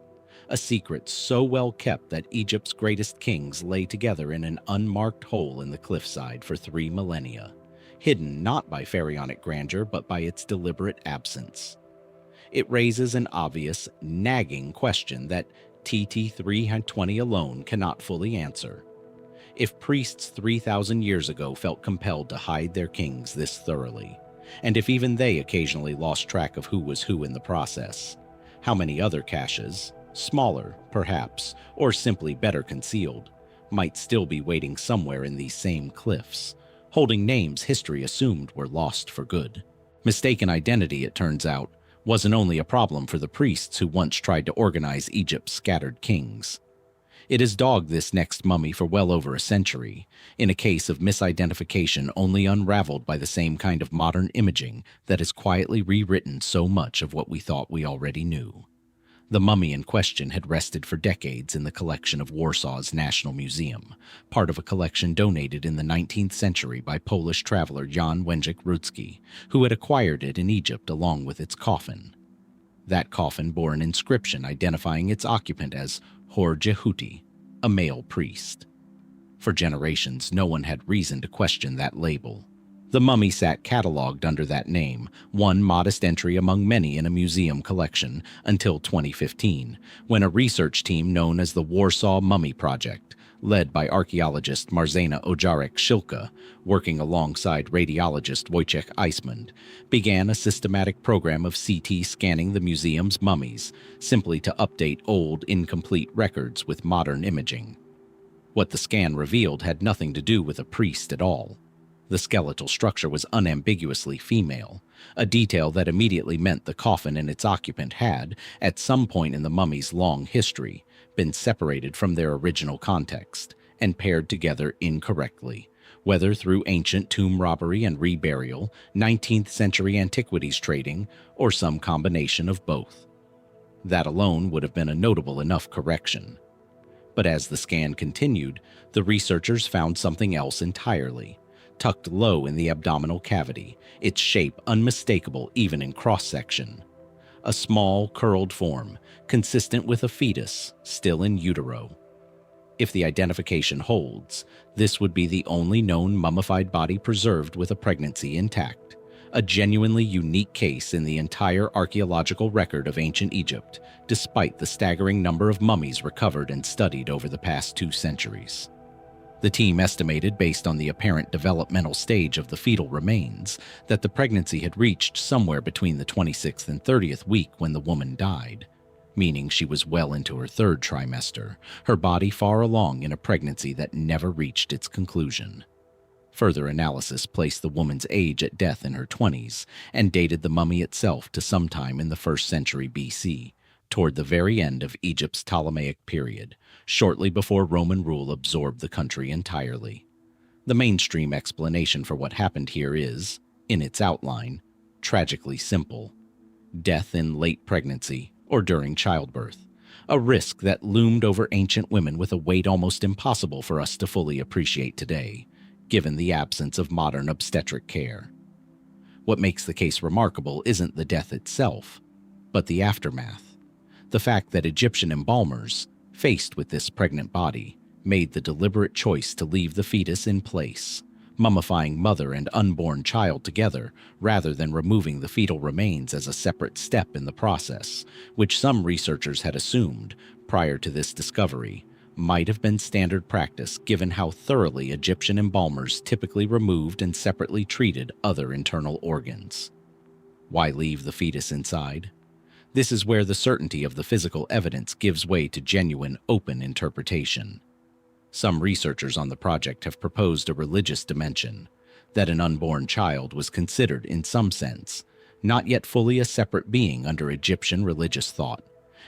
A secret so well kept that Egypt's greatest kings lay together in an unmarked hole in the cliffside for 3 millennia, hidden not by pharaonic grandeur but by its deliberate absence. It raises an obvious, nagging question that TT 320 alone cannot fully answer. If priests 3,000 years ago felt compelled to hide their kings this thoroughly, and if even they occasionally lost track of who was who in the process, how many other caches, smaller, perhaps, or simply better concealed, might still be waiting somewhere in these same cliffs, holding names history assumed were lost for good? Mistaken identity, it turns out, wasn't only a problem for the priests who once tried to organize Egypt's scattered kings. It has dogged this next mummy for well over a century, in a case of misidentification only unraveled by the same kind of modern imaging that has quietly rewritten so much of what we thought we already knew. The mummy in question had rested for decades in the collection of Warsaw's National Museum, part of a collection donated in the 19th century by Polish traveler Jan Węgrzech-Rudzki, who had acquired it in Egypt along with its coffin. That coffin bore an inscription identifying its occupant as Hor Jehuti, a male priest. For generations, no one had reason to question that label. The mummy sat catalogued under that name, one modest entry among many in a museum collection, until 2015, when a research team known as the Warsaw Mummy Project, led by archaeologist Marzena Ojarek-Szylka, working alongside radiologist Wojciech Eismund, began a systematic program of CT scanning the museum's mummies, simply to update old, incomplete records with modern imaging. What the scan revealed had nothing to do with a priest at all. The skeletal structure was unambiguously female, a detail that immediately meant the coffin and its occupant had, at some point in the mummy's long history, been separated from their original context and paired together incorrectly, whether through ancient tomb robbery and reburial, 19th century antiquities trading, or some combination of both. That alone would have been a notable enough correction. But as the scan continued, the researchers found something else entirely. Tucked low in the abdominal cavity, its shape unmistakable even in cross-section. a small, curled form, consistent with a fetus, still in utero. If the identification holds, this would be the only known mummified body preserved with a pregnancy intact, a genuinely unique case in the entire archaeological record of ancient Egypt, despite the staggering number of mummies recovered and studied over the past 2 centuries. The team estimated, based on the apparent developmental stage of the fetal remains, that the pregnancy had reached somewhere between the 26th and 30th week when the woman died, meaning she was well into her 3rd trimester, her body far along in a pregnancy that never reached its conclusion. Further analysis placed the woman's age at death in her 20s and dated the mummy itself to sometime in the 1st century BC, toward the very end of Egypt's Ptolemaic period, shortly before Roman rule absorbed the country entirely. The mainstream explanation for what happened here is, in its outline, tragically simple: death in late pregnancy or during childbirth, a risk that loomed over ancient women with a weight almost impossible for us to fully appreciate today, given the absence of modern obstetric care. What makes the case remarkable isn't the death itself, but the aftermath. The fact that Egyptian embalmers, faced with this pregnant body, made the deliberate choice to leave the fetus in place, mummifying mother and unborn child together rather than removing the fetal remains as a separate step in the process, which some researchers had assumed, prior to this discovery, might have been standard practice given how thoroughly Egyptian embalmers typically removed and separately treated other internal organs. Why leave the fetus inside? This is where the certainty of the physical evidence gives way to genuine, open interpretation. Some researchers on the project have proposed a religious dimension, that an unborn child was considered, in some sense, not yet fully a separate being under Egyptian religious thought,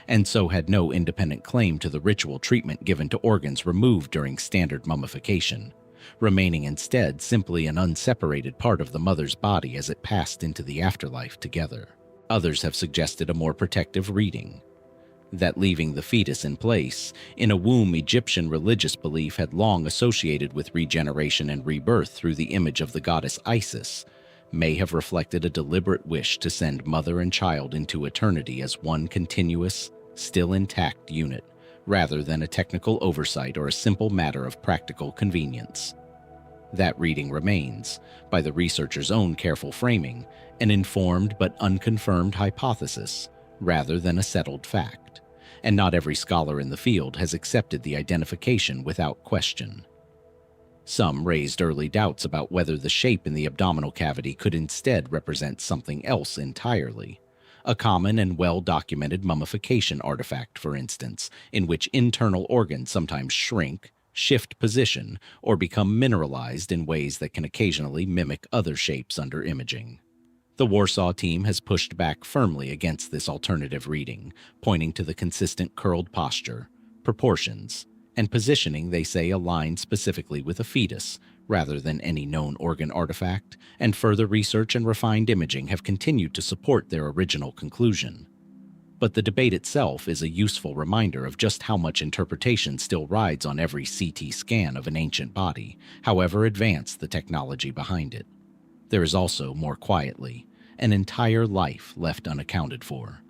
and so had no independent claim to the ritual treatment given to organs removed during standard mummification, remaining instead simply an unseparated part of the mother's body as it passed into the afterlife together. Others have suggested a more protective reading, that leaving the fetus in place, in a womb Egyptian religious belief had long associated with regeneration and rebirth through the image of the goddess Isis, may have reflected a deliberate wish to send mother and child into eternity as one continuous, still intact unit, rather than a technical oversight or a simple matter of practical convenience. That reading remains, by the researchers' own careful framing, an informed but unconfirmed hypothesis, rather than a settled fact, and not every scholar in the field has accepted the identification without question. Some raised early doubts about whether the shape in the abdominal cavity could instead represent something else entirely. A common and well-documented mummification artifact, for instance, in which internal organs sometimes shrink, shift position, or become mineralized in ways that can occasionally mimic other shapes under imaging. The Warsaw team has pushed back firmly against this alternative reading, pointing to the consistent curled posture, proportions, and positioning they say aligned specifically with a fetus, rather than any known organ artifact, and further research and refined imaging have continued to support their original conclusion. But the debate itself is a useful reminder of just how much interpretation still rides on every CT scan of an ancient body, however advanced the technology behind it. There is also, more quietly, an entire life left unaccounted for.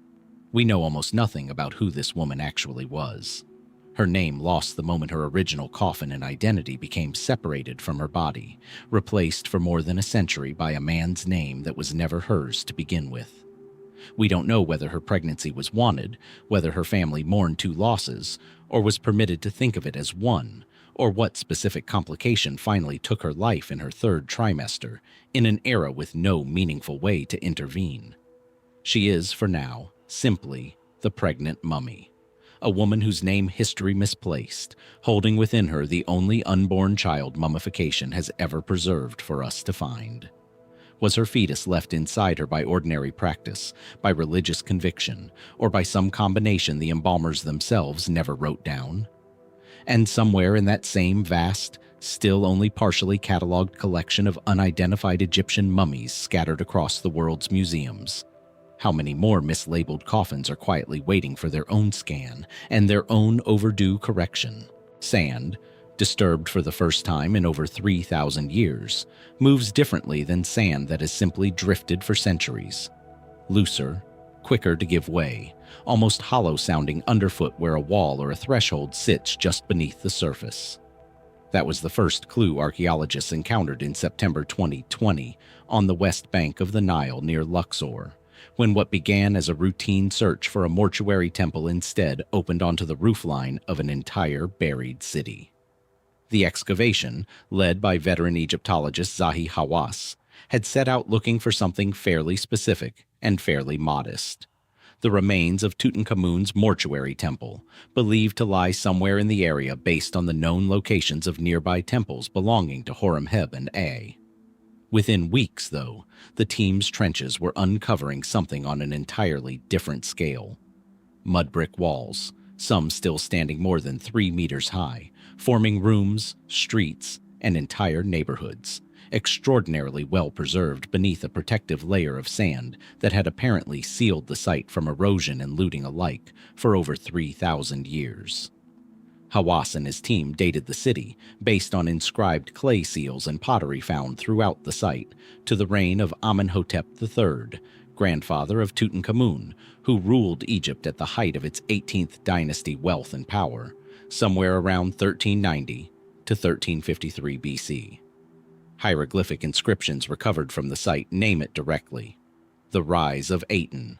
We know almost nothing about who this woman actually was. Her name lost the moment her original coffin and identity became separated from her body, replaced for more than a century by a man's name that was never hers to begin with. We don't know whether her pregnancy was wanted, whether her family mourned 2 losses, or was permitted to think of it as one, or what specific complication finally took her life in her 3rd trimester, in an era with no meaningful way to intervene. She is, for now, simply the pregnant mummy, a woman whose name history misplaced, holding within her the only unborn child mummification has ever preserved for us to find. Was her fetus left inside her by ordinary practice, by religious conviction, or by some combination the embalmers themselves never wrote down? And somewhere in that same vast, still only partially catalogued collection of unidentified Egyptian mummies scattered across the world's museums, how many more mislabeled coffins are quietly waiting for their own scan and their own overdue correction? Sand, disturbed for the first time in over 3,000 years, moves differently than sand that has simply drifted for centuries. Looser, quicker to give way, almost hollow-sounding underfoot where a wall or a threshold sits just beneath the surface. That was the first clue archaeologists encountered in September 2020 on the west bank of the Nile near Luxor, when what began as a routine search for a mortuary temple instead opened onto the roofline of an entire buried city. The excavation, led by veteran Egyptologist Zahi Hawass, had set out looking for something fairly specific and fairly modest: the remains of Tutankhamun's mortuary temple, believed to lie somewhere in the area based on the known locations of nearby temples belonging to Horemheb and A. Within weeks, though, the team's trenches were uncovering something on an entirely different scale. Mud brick walls, some still standing more than 3 meters high, forming rooms, streets, and entire neighborhoods, extraordinarily well preserved beneath a protective layer of sand that had apparently sealed the site from erosion and looting alike for over 3,000 years. Hawass and his team dated the city, based on inscribed clay seals and pottery found throughout the site, to the reign of Amenhotep III, grandfather of Tutankhamun, who ruled Egypt at the height of its 18th dynasty wealth and power, somewhere around 1390 to 1353 BC. Hieroglyphic inscriptions recovered from the site name it directly: the Rise of Aten,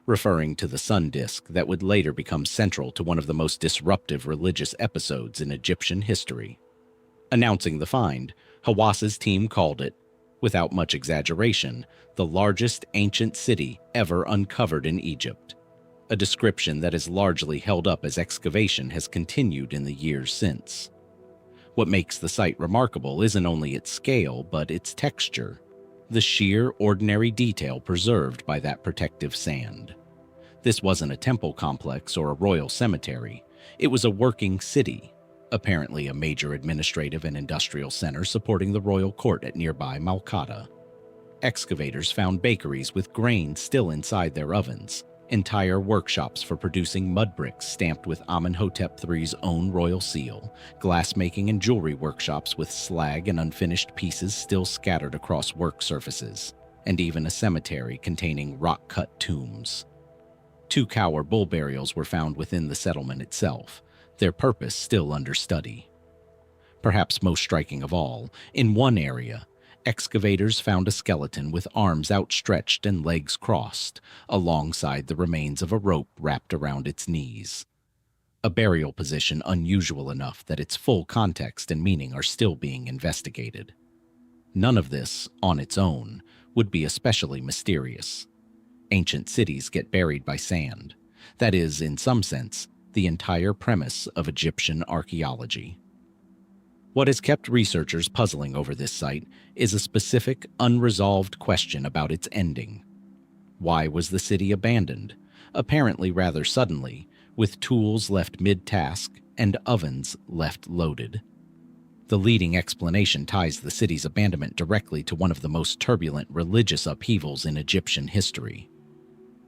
referring to the sun disk that would later become central to one of the most disruptive religious episodes in Egyptian history. Announcing the find, Hawass's team called it, without much exaggeration, the largest ancient city ever uncovered in Egypt, a description that is largely held up as excavation has continued in the years since. What makes the site remarkable isn't only its scale, but its texture, the sheer ordinary detail preserved by that protective sand. This wasn't a temple complex or a royal cemetery. It was a working city, apparently a major administrative and industrial center supporting the royal court at nearby Malkata. Excavators found bakeries with grain still inside their ovens, entire workshops for producing mud bricks stamped with Amenhotep III's own royal seal, glassmaking and jewelry workshops with slag and unfinished pieces still scattered across work surfaces, and even a cemetery containing rock-cut tombs. 2 cow or bull burials were found within the settlement itself, their purpose still under study. Perhaps most striking of all, in one area, excavators found a skeleton with arms outstretched and legs crossed, alongside the remains of a rope wrapped around its knees. A burial position unusual enough that its full context and meaning are still being investigated. None of this, on its own, would be especially mysterious. Ancient cities get buried by sand. That is, in some sense, the entire premise of Egyptian archaeology. What has kept researchers puzzling over this site is a specific, unresolved question about its ending. Why was the city abandoned, apparently rather suddenly, with tools left mid-task and ovens left loaded? The leading explanation ties the city's abandonment directly to one of the most turbulent religious upheavals in Egyptian history.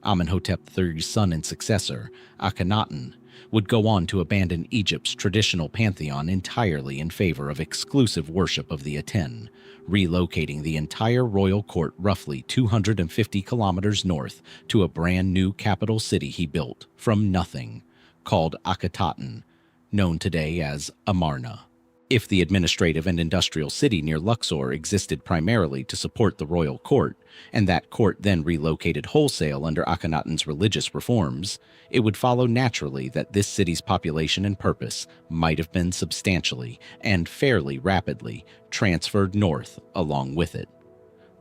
Amenhotep III's son and successor, Akhenaten, would go on to abandon Egypt's traditional pantheon entirely in favor of exclusive worship of the Aten, relocating the entire royal court roughly 250 kilometers north to a brand new capital city he built from nothing, called Akhetaten, known today as Amarna. If the administrative and industrial city near Luxor existed primarily to support the royal court, and that court then relocated wholesale under Akhenaten's religious reforms, it would follow naturally that this city's population and purpose might have been substantially, and fairly rapidly, transferred north along with it,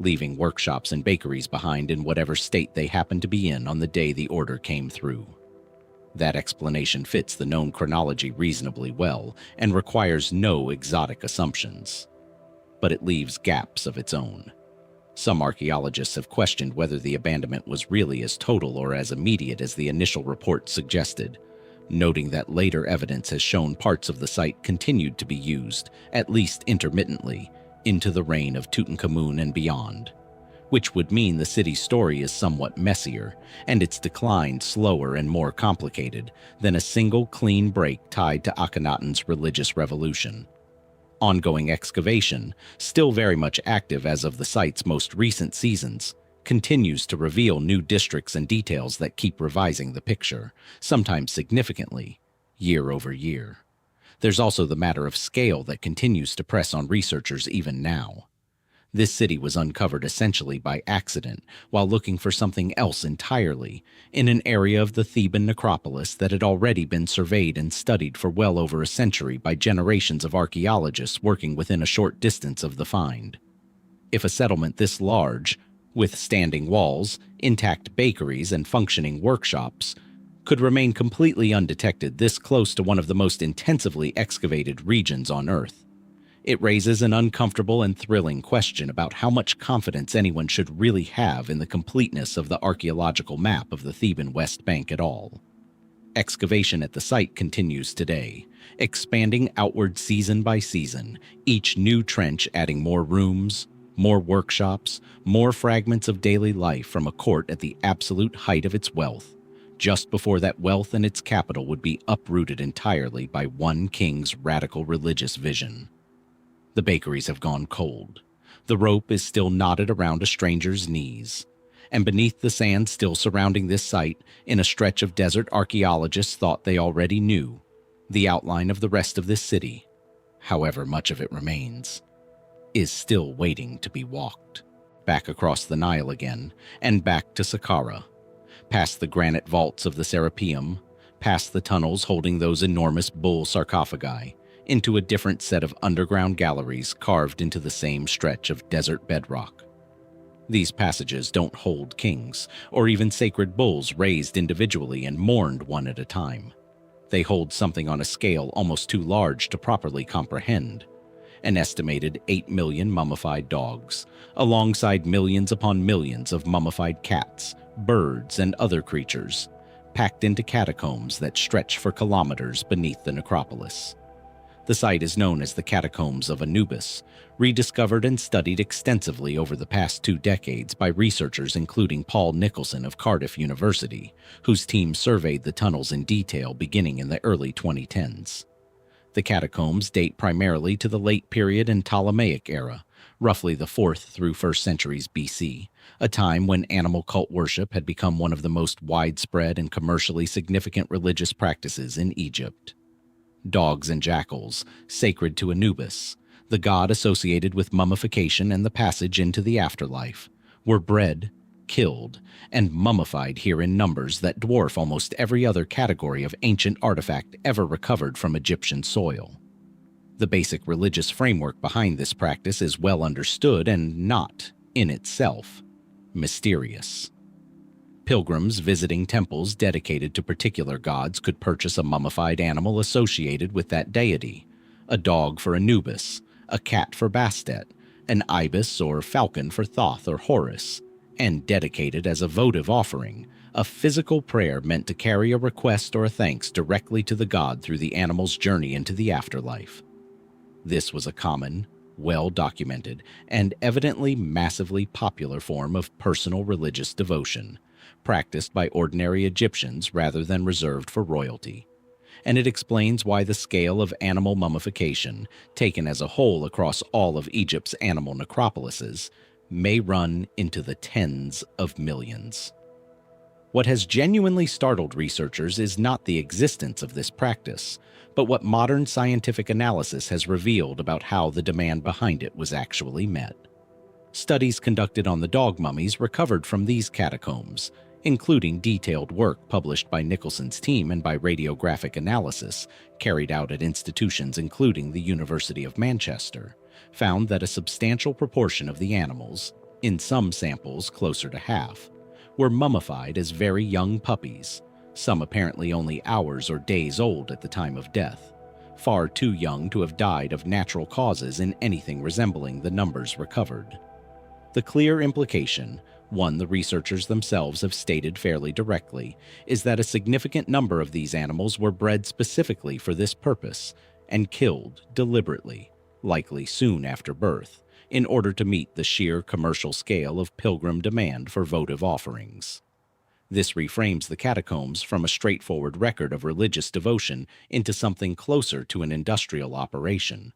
leaving workshops and bakeries behind in whatever state they happened to be in on the day the order came through. That explanation fits the known chronology reasonably well and requires no exotic assumptions. But it leaves gaps of its own. Some archaeologists have questioned whether the abandonment was really as total or as immediate as the initial report suggested, noting that later evidence has shown parts of the site continued to be used, at least intermittently, into the reign of Tutankhamun and beyond, which would mean the city's story is somewhat messier, and its decline slower and more complicated than a single clean break tied to Akhenaten's religious revolution. Ongoing excavation, still very much active as of the site's most recent seasons, continues to reveal new districts and details that keep revising the picture, sometimes significantly, year over year. There's also the matter of scale that continues to press on researchers even now. This city was uncovered essentially by accident while looking for something else entirely in an area of the Theban necropolis that had already been surveyed and studied for well over a century by generations of archaeologists working within a short distance of the find. If a settlement this large, with standing walls, intact bakeries, and functioning workshops, could remain completely undetected this close to one of the most intensively excavated regions on Earth, it raises an uncomfortable and thrilling question about how much confidence anyone should really have in the completeness of the archaeological map of the Theban West Bank at all. Excavation at the site continues today, expanding outward season by season, each new trench adding more rooms, more workshops, more fragments of daily life from a court at the absolute height of its wealth, just before that wealth and its capital would be uprooted entirely by one king's radical religious vision. The bakeries have gone cold. The rope is still knotted around a stranger's knees. And beneath the sand still surrounding this site, in a stretch of desert archaeologists thought they already knew, the outline of the rest of this city, however much of it remains, is still waiting to be walked. Back across the Nile again, and back to Saqqara, past the granite vaults of the Serapeum, past the tunnels holding those enormous bull sarcophagi, into a different set of underground galleries carved into the same stretch of desert bedrock. These passages don't hold kings, or even sacred bulls raised individually and mourned one at a time. They hold something on a scale almost too large to properly comprehend. An estimated 8 million mummified dogs, alongside millions upon millions of mummified cats, birds, and other creatures, packed into catacombs that stretch for kilometers beneath the necropolis. The site is known as the Catacombs of Anubis, rediscovered and studied extensively over the past 2 decades by researchers including Paul Nicholson of Cardiff University, whose team surveyed the tunnels in detail beginning in the early 2010s. The catacombs date primarily to the late period and Ptolemaic era, roughly the 4th through 1st centuries BC, a time when animal cult worship had become one of the most widespread and commercially significant religious practices in Egypt. Dogs and jackals, sacred to Anubis, the god associated with mummification and the passage into the afterlife, were bred, killed, and mummified here in numbers that dwarf almost every other category of ancient artifact ever recovered from Egyptian soil. The basic religious framework behind this practice is well understood and not, in itself, mysterious. Pilgrims visiting temples dedicated to particular gods could purchase a mummified animal associated with that deity, a dog for Anubis, a cat for Bastet, an ibis or falcon for Thoth or Horus, and dedicated as a votive offering, a physical prayer meant to carry a request or a thanks directly to the god through the animal's journey into the afterlife. This was a common, well-documented, and evidently massively popular form of personal religious devotion, practiced by ordinary Egyptians rather than reserved for royalty. And it explains why the scale of animal mummification, taken as a whole across all of Egypt's animal necropolises, may run into the tens of millions. What has genuinely startled researchers is not the existence of this practice, but what modern scientific analysis has revealed about how the demand behind it was actually met. Studies conducted on the dog mummies recovered from these catacombs, including detailed work published by Nicholson's team and by radiographic analysis carried out at institutions including the University of Manchester, found that a substantial proportion of the animals, in some samples closer to half, were mummified as very young puppies, some apparently only hours or days old at the time of death, far too young to have died of natural causes in anything resembling the numbers recovered. The clear implication, one the researchers themselves have stated fairly directly, is that a significant number of these animals were bred specifically for this purpose and killed deliberately, likely soon after birth, in order to meet the sheer commercial scale of pilgrim demand for votive offerings. This reframes the catacombs from a straightforward record of religious devotion into something closer to an industrial operation,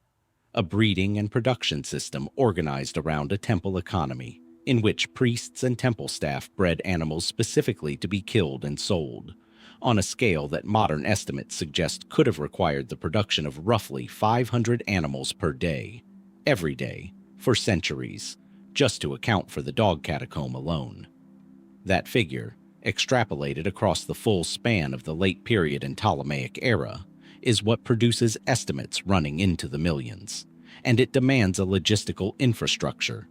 a breeding and production system organized around a temple economy, in which priests and temple staff bred animals specifically to be killed and sold, on a scale that modern estimates suggest could have required the production of roughly 500 animals per day, every day, for centuries, just to account for the dog catacomb alone. That figure, extrapolated across the full span of the late period and Ptolemaic era, is what produces estimates running into the millions, and it demands a logistical infrastructure,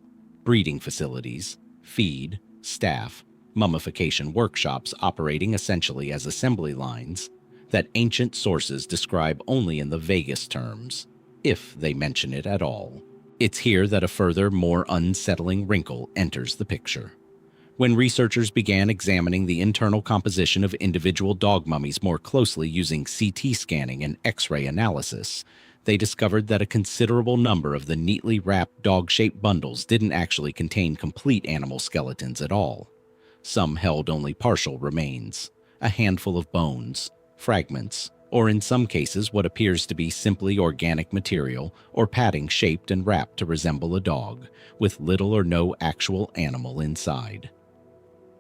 breeding facilities, feed, staff, mummification workshops operating essentially as assembly lines that ancient sources describe only in the vaguest terms, if they mention it at all. It's here that a further, more unsettling wrinkle enters the picture. When researchers began examining the internal composition of individual dog mummies more closely using CT scanning and X-ray analysis, they discovered that a considerable number of the neatly wrapped dog-shaped bundles didn't actually contain complete animal skeletons at all. Some held only partial remains, a handful of bones, fragments, or in some cases what appears to be simply organic material or padding shaped and wrapped to resemble a dog, with little or no actual animal inside.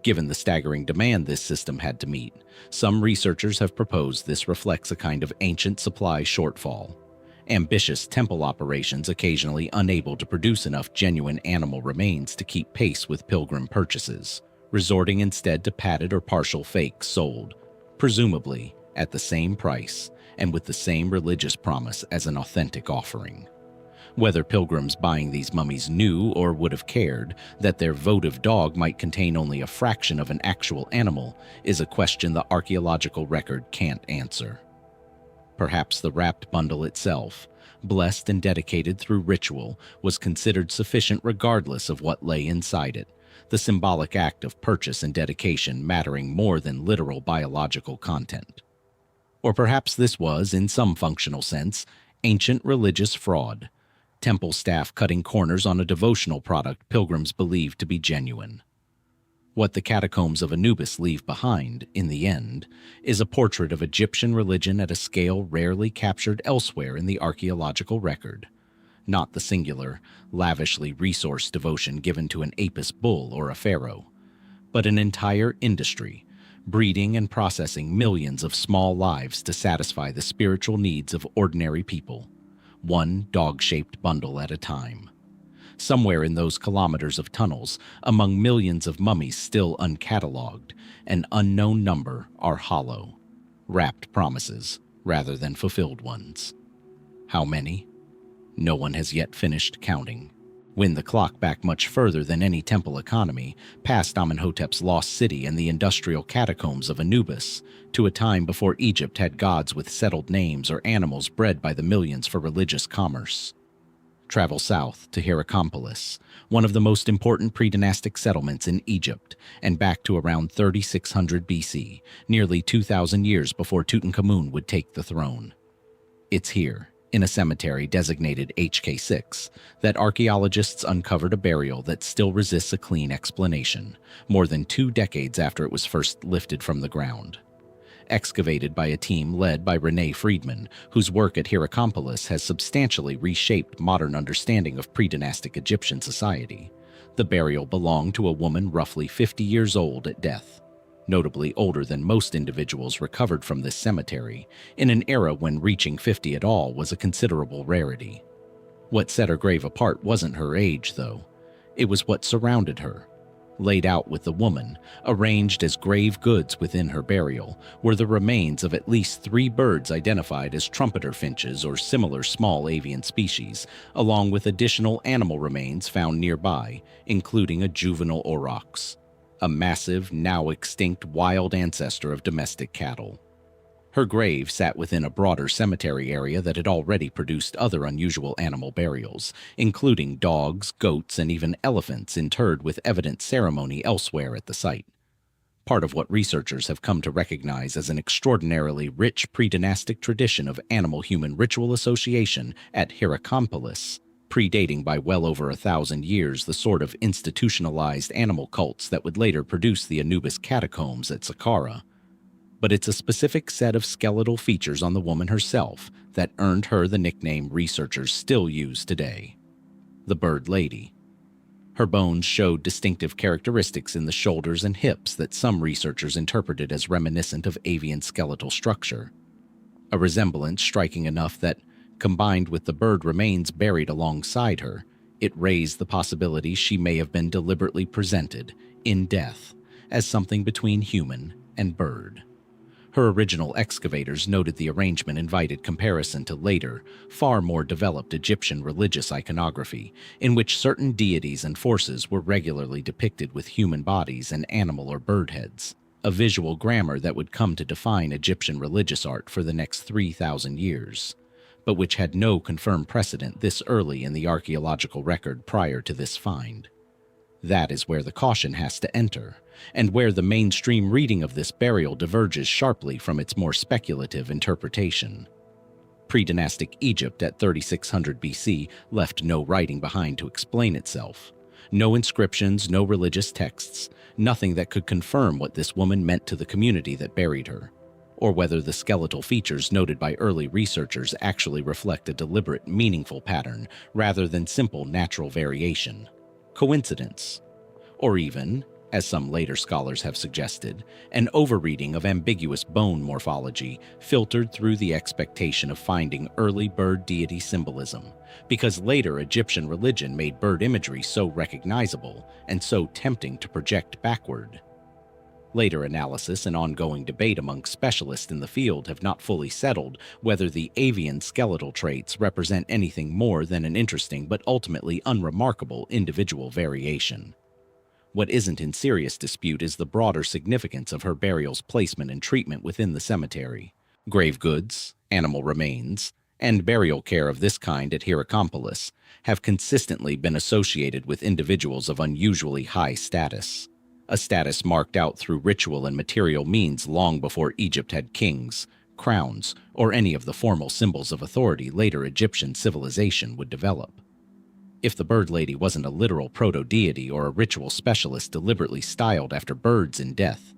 Given the staggering demand this system had to meet, some researchers have proposed this reflects a kind of ancient supply shortfall. Ambitious temple operations occasionally unable to produce enough genuine animal remains to keep pace with pilgrim purchases, resorting instead to padded or partial fakes sold, presumably at the same price and with the same religious promise as an authentic offering. Whether pilgrims buying these mummies knew or would have cared that their votive dog might contain only a fraction of an actual animal is a question the archaeological record can't answer. Perhaps the wrapped bundle itself, blessed and dedicated through ritual, was considered sufficient regardless of what lay inside it, the symbolic act of purchase and dedication mattering more than literal biological content. Or perhaps this was, in some functional sense, ancient religious fraud, temple staff cutting corners on a devotional product pilgrims believed to be genuine. What the catacombs of Anubis leave behind, in the end, is a portrait of Egyptian religion at a scale rarely captured elsewhere in the archaeological record. Not the singular, lavishly resourced devotion given to an Apis bull or a pharaoh, but an entire industry, breeding and processing millions of small lives to satisfy the spiritual needs of ordinary people, one dog-shaped bundle at a time. Somewhere in those kilometers of tunnels, among millions of mummies still uncatalogued, an unknown number are hollow, wrapped promises rather than fulfilled ones. How many? No one has yet finished counting. Wind the clock back much further than any temple economy, past Amenhotep's lost city and the industrial catacombs of Anubis, to a time before Egypt had gods with settled names or animals bred by the millions for religious commerce. Travel south to Hierakonpolis, one of the most important predynastic settlements in Egypt, and back to around 3600 BC, nearly 2,000 years before Tutankhamun would take the throne. It's here, in a cemetery designated HK6, that archaeologists uncovered a burial that still resists a clean explanation, more than 2 decades after it was first lifted from the ground. Excavated by a team led by Renee Friedman, whose work at Hierakonpolis has substantially reshaped modern understanding of predynastic Egyptian society. The burial belonged to a woman roughly 50 years old at death, notably older than most individuals recovered from this cemetery, in an era when reaching 50 at all was a considerable rarity. What set her grave apart wasn't her age, though. It was what surrounded her. Laid out with the woman, arranged as grave goods within her burial, were the remains of at least 3 birds identified as trumpeter finches or similar small avian species, along with additional animal remains found nearby, including a juvenile aurochs, a massive, now extinct wild ancestor of domestic cattle. Her grave sat within a broader cemetery area that had already produced other unusual animal burials, including dogs, goats, and even elephants interred with evident ceremony elsewhere at the site. Part of what researchers have come to recognize as an extraordinarily rich predynastic tradition of animal-human ritual association at Hierakonpolis, predating by well over 1,000 years the sort of institutionalized animal cults that would later produce the Anubis catacombs at Saqqara. But it's a specific set of skeletal features on the woman herself that earned her the nickname researchers still use today, the Bird Lady. Her bones showed distinctive characteristics in the shoulders and hips that some researchers interpreted as reminiscent of avian skeletal structure, a resemblance striking enough that, combined with the bird remains buried alongside her, it raised the possibility she may have been deliberately presented, in death, as something between human and bird. Her original excavators noted the arrangement invited comparison to later, far more developed Egyptian religious iconography, in which certain deities and forces were regularly depicted with human bodies and animal or bird heads, a visual grammar that would come to define Egyptian religious art for the next 3,000 years, but which had no confirmed precedent this early in the archaeological record prior to this find. That is where the caution has to enter, and where the mainstream reading of this burial diverges sharply from its more speculative interpretation. Predynastic Egypt at 3600 BC left no writing behind to explain itself. No inscriptions, no religious texts, nothing that could confirm what this woman meant to the community that buried her, or whether the skeletal features noted by early researchers actually reflect a deliberate, meaningful pattern rather than simple natural variation. Coincidence, or even, as some later scholars have suggested, an overreading of ambiguous bone morphology filtered through the expectation of finding early bird deity symbolism, because later Egyptian religion made bird imagery so recognizable and so tempting to project backward. Later analysis and ongoing debate among specialists in the field have not fully settled whether the avian skeletal traits represent anything more than an interesting but ultimately unremarkable individual variation. What isn't in serious dispute is the broader significance of her burial's placement and treatment within the cemetery. Grave goods, animal remains, and burial care of this kind at Hierakonpolis have consistently been associated with individuals of unusually high status, a status marked out through ritual and material means long before Egypt had kings, crowns, or any of the formal symbols of authority later Egyptian civilization would develop. If the bird lady wasn't a literal proto-deity or a ritual specialist deliberately styled after birds in death,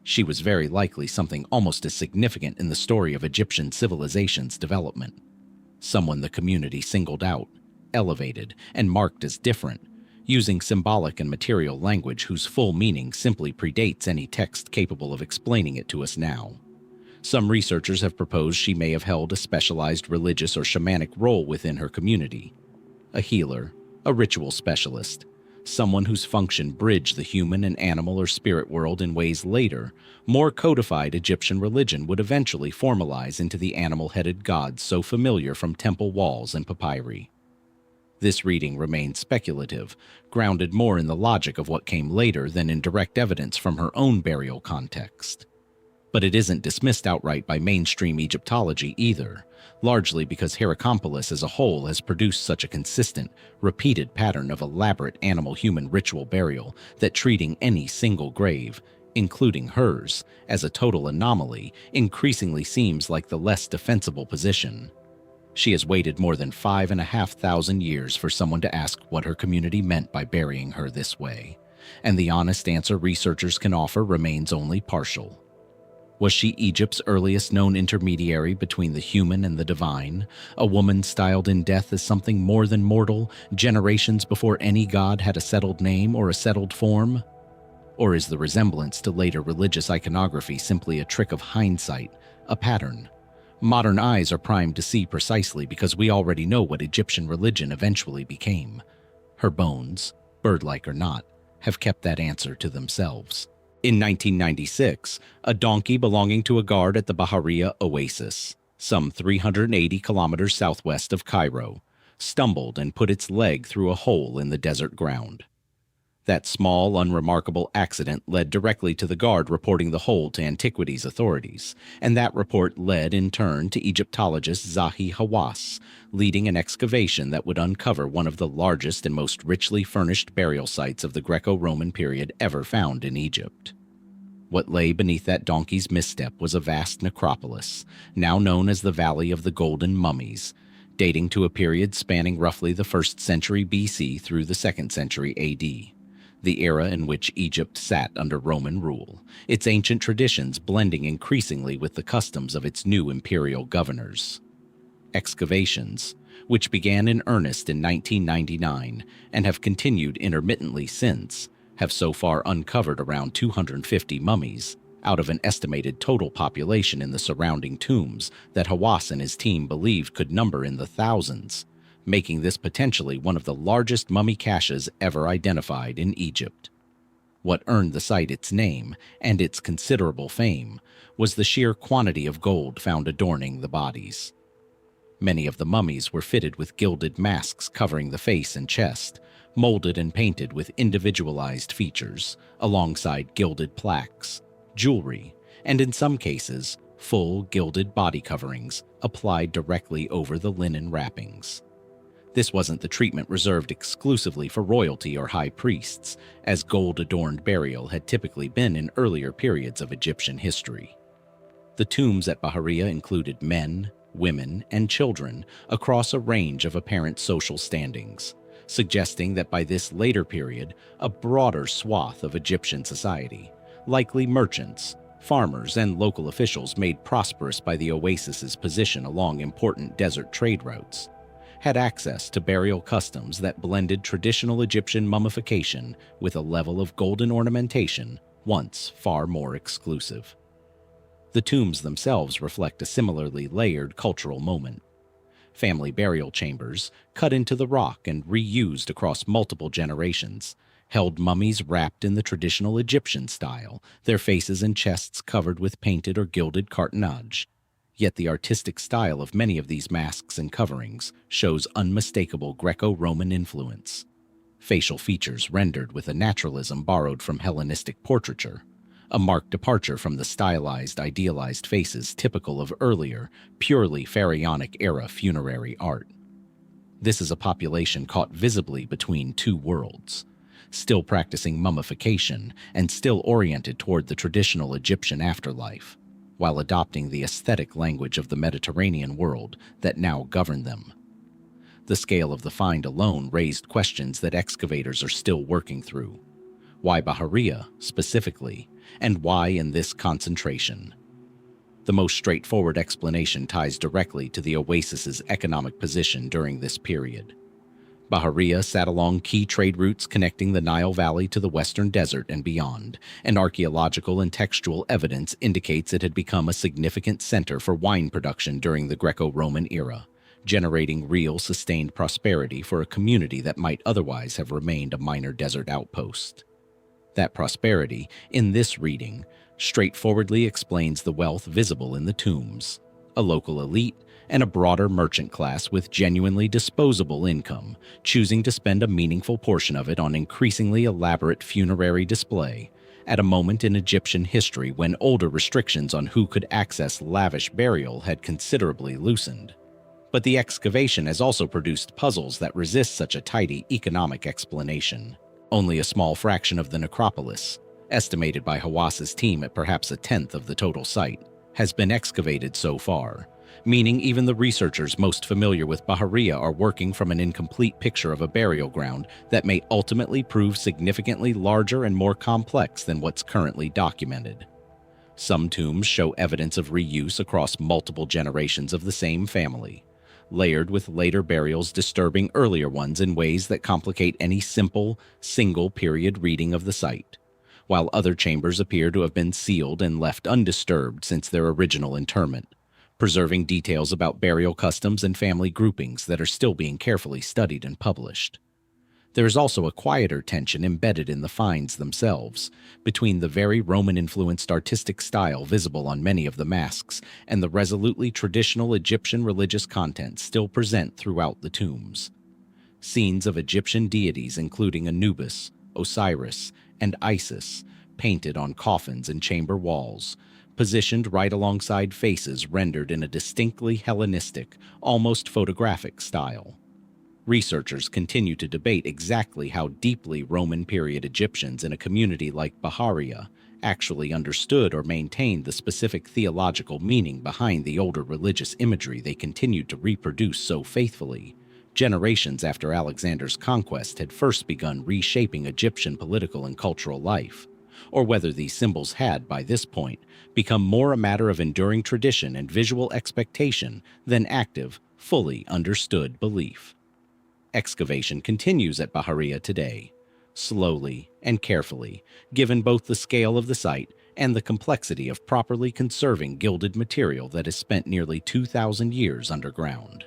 she was very likely something almost as significant in the story of Egyptian civilization's development. Someone the community singled out, elevated, and marked as different, using symbolic and material language whose full meaning simply predates any text capable of explaining it to us now. Some researchers have proposed she may have held a specialized religious or shamanic role within her community. A healer, a ritual specialist, someone whose function bridged the human and animal or spirit world in ways later, more codified Egyptian religion would eventually formalize into the animal-headed gods so familiar from temple walls and papyri. This reading remains speculative, grounded more in the logic of what came later than in direct evidence from her own burial context. But it isn't dismissed outright by mainstream Egyptology either, largely because Hierakonpolis as a whole has produced such a consistent, repeated pattern of elaborate animal-human ritual burial that treating any single grave, including hers, as a total anomaly increasingly seems like the less defensible position. She has waited more than 5,500 years for someone to ask what her community meant by burying her this way, and the honest answer researchers can offer remains only partial. Was she Egypt's earliest known intermediary between the human and the divine, a woman styled in death as something more than mortal, generations before any god had a settled name or a settled form? Or is the resemblance to later religious iconography simply a trick of hindsight, a pattern? Modern eyes are primed to see precisely because we already know what Egyptian religion eventually became. Her bones, bird-like or not, have kept that answer to themselves. In 1996, a donkey belonging to a guard at the Bahariya Oasis, some 380 kilometers southwest of Cairo, stumbled and put its leg through a hole in the desert ground. That small, unremarkable accident led directly to the guard reporting the hole to antiquities authorities, and that report led, in turn, to Egyptologist Zahi Hawass, leading an excavation that would uncover one of the largest and most richly furnished burial sites of the Greco-Roman period ever found in Egypt. What lay beneath that donkey's misstep was a vast necropolis, now known as the Valley of the Golden Mummies, dating to a period spanning roughly the 1st century BC through the 2nd century AD. The era in which Egypt sat under Roman rule, its ancient traditions blending increasingly with the customs of its new imperial governors. Excavations, which began in earnest in 1999 and have continued intermittently since, have so far uncovered around 250 mummies out of an estimated total population in the surrounding tombs that Hawass and his team believed could number in the thousands, making this potentially one of the largest mummy caches ever identified in Egypt. What earned the site its name and its considerable fame was the sheer quantity of gold found adorning the bodies. Many of the mummies were fitted with gilded masks covering the face and chest, molded and painted with individualized features, alongside gilded plaques, jewelry, and in some cases, full gilded body coverings applied directly over the linen wrappings. This wasn't the treatment reserved exclusively for royalty or high priests, as gold-adorned burial had typically been in earlier periods of Egyptian history. The tombs at Bahariya included men, women, and children across a range of apparent social standings, suggesting that by this later period, a broader swath of Egyptian society, likely merchants, farmers, and local officials made prosperous by the Oasis's position along important desert trade routes, had access to burial customs that blended traditional Egyptian mummification with a level of golden ornamentation once far more exclusive. The tombs themselves reflect a similarly layered cultural moment. Family burial chambers, cut into the rock and reused across multiple generations, held mummies wrapped in the traditional Egyptian style, their faces and chests covered with painted or gilded cartonnage. Yet the artistic style of many of these masks and coverings shows unmistakable Greco-Roman influence. Facial features rendered with a naturalism borrowed from Hellenistic portraiture, a marked departure from the stylized, idealized faces typical of earlier, purely Pharaonic-era funerary art. This is a population caught visibly between two worlds, still practicing mummification and still oriented toward the traditional Egyptian afterlife, while adopting the aesthetic language of the Mediterranean world that now governed them. The scale of the find alone raised questions that excavators are still working through. Why Bahariya, specifically, and why in this concentration? The most straightforward explanation ties directly to the Oasis's economic position during this period. Bahariya sat along key trade routes connecting the Nile Valley to the Western Desert and beyond, and archaeological and textual evidence indicates it had become a significant center for wine production during the Greco-Roman era, generating real sustained prosperity for a community that might otherwise have remained a minor desert outpost. That prosperity, in this reading, straightforwardly explains the wealth visible in the tombs, a local elite, and a broader merchant class with genuinely disposable income, choosing to spend a meaningful portion of it on increasingly elaborate funerary display, at a moment in Egyptian history when older restrictions on who could access lavish burial had considerably loosened. But the excavation has also produced puzzles that resist such a tidy economic explanation. Only a small fraction of the necropolis, estimated by Hawass's team at perhaps a tenth of the total site, has been excavated so far, meaning even the researchers most familiar with Bahariya are working from an incomplete picture of a burial ground that may ultimately prove significantly larger and more complex than what's currently documented. Some tombs show evidence of reuse across multiple generations of the same family, layered with later burials disturbing earlier ones in ways that complicate any simple, single-period reading of the site, while other chambers appear to have been sealed and left undisturbed since their original interment, preserving details about burial customs and family groupings that are still being carefully studied and published. There is also a quieter tension embedded in the finds themselves, between the very Roman-influenced artistic style visible on many of the masks and the resolutely traditional Egyptian religious content still present throughout the tombs. Scenes of Egyptian deities including Anubis, Osiris, and Isis, painted on coffins and chamber walls, positioned right alongside faces rendered in a distinctly Hellenistic, almost photographic style. Researchers continue to debate exactly how deeply Roman-period Egyptians in a community like Bahariya actually understood or maintained the specific theological meaning behind the older religious imagery they continued to reproduce so faithfully, generations after Alexander's conquest had first begun reshaping Egyptian political and cultural life, or whether these symbols had, by this point, become more a matter of enduring tradition and visual expectation than active, fully understood belief. Excavation continues at Bahariya today, slowly and carefully, given both the scale of the site and the complexity of properly conserving gilded material that has spent nearly 2,000 years underground.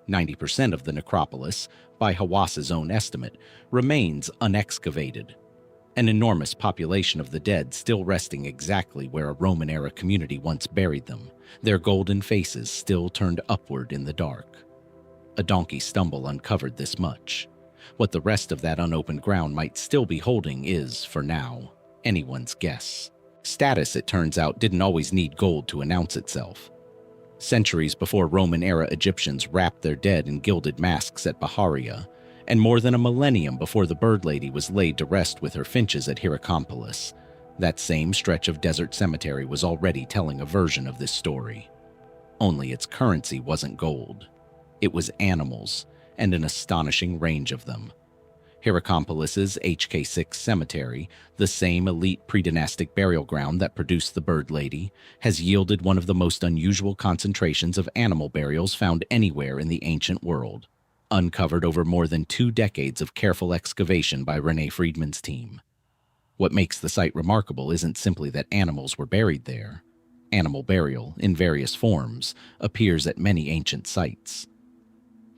90% of the necropolis, by Hawas's own estimate, remains unexcavated, an enormous population of the dead still resting exactly where a Roman-era community once buried them, their golden faces still turned upward in the dark. A donkey stumble uncovered this much. What the rest of that unopened ground might still be holding is, for now, anyone's guess. Status, it turns out, didn't always need gold to announce itself. Centuries before Roman-era Egyptians wrapped their dead in gilded masks at Bahariya, and more than a millennium before the Bird Lady was laid to rest with her finches at Hierakonpolis, that same stretch of desert cemetery was already telling a version of this story. Only its currency wasn't gold. It was animals, and an astonishing range of them. Hierakonpolis's HK6 cemetery, the same elite predynastic burial ground that produced the Bird Lady, has yielded one of the most unusual concentrations of animal burials found anywhere in the ancient world, uncovered over more than 2 decades of careful excavation by Rene Friedman's team. What makes the site remarkable isn't simply that animals were buried there. Animal burial, in various forms, appears at many ancient sites.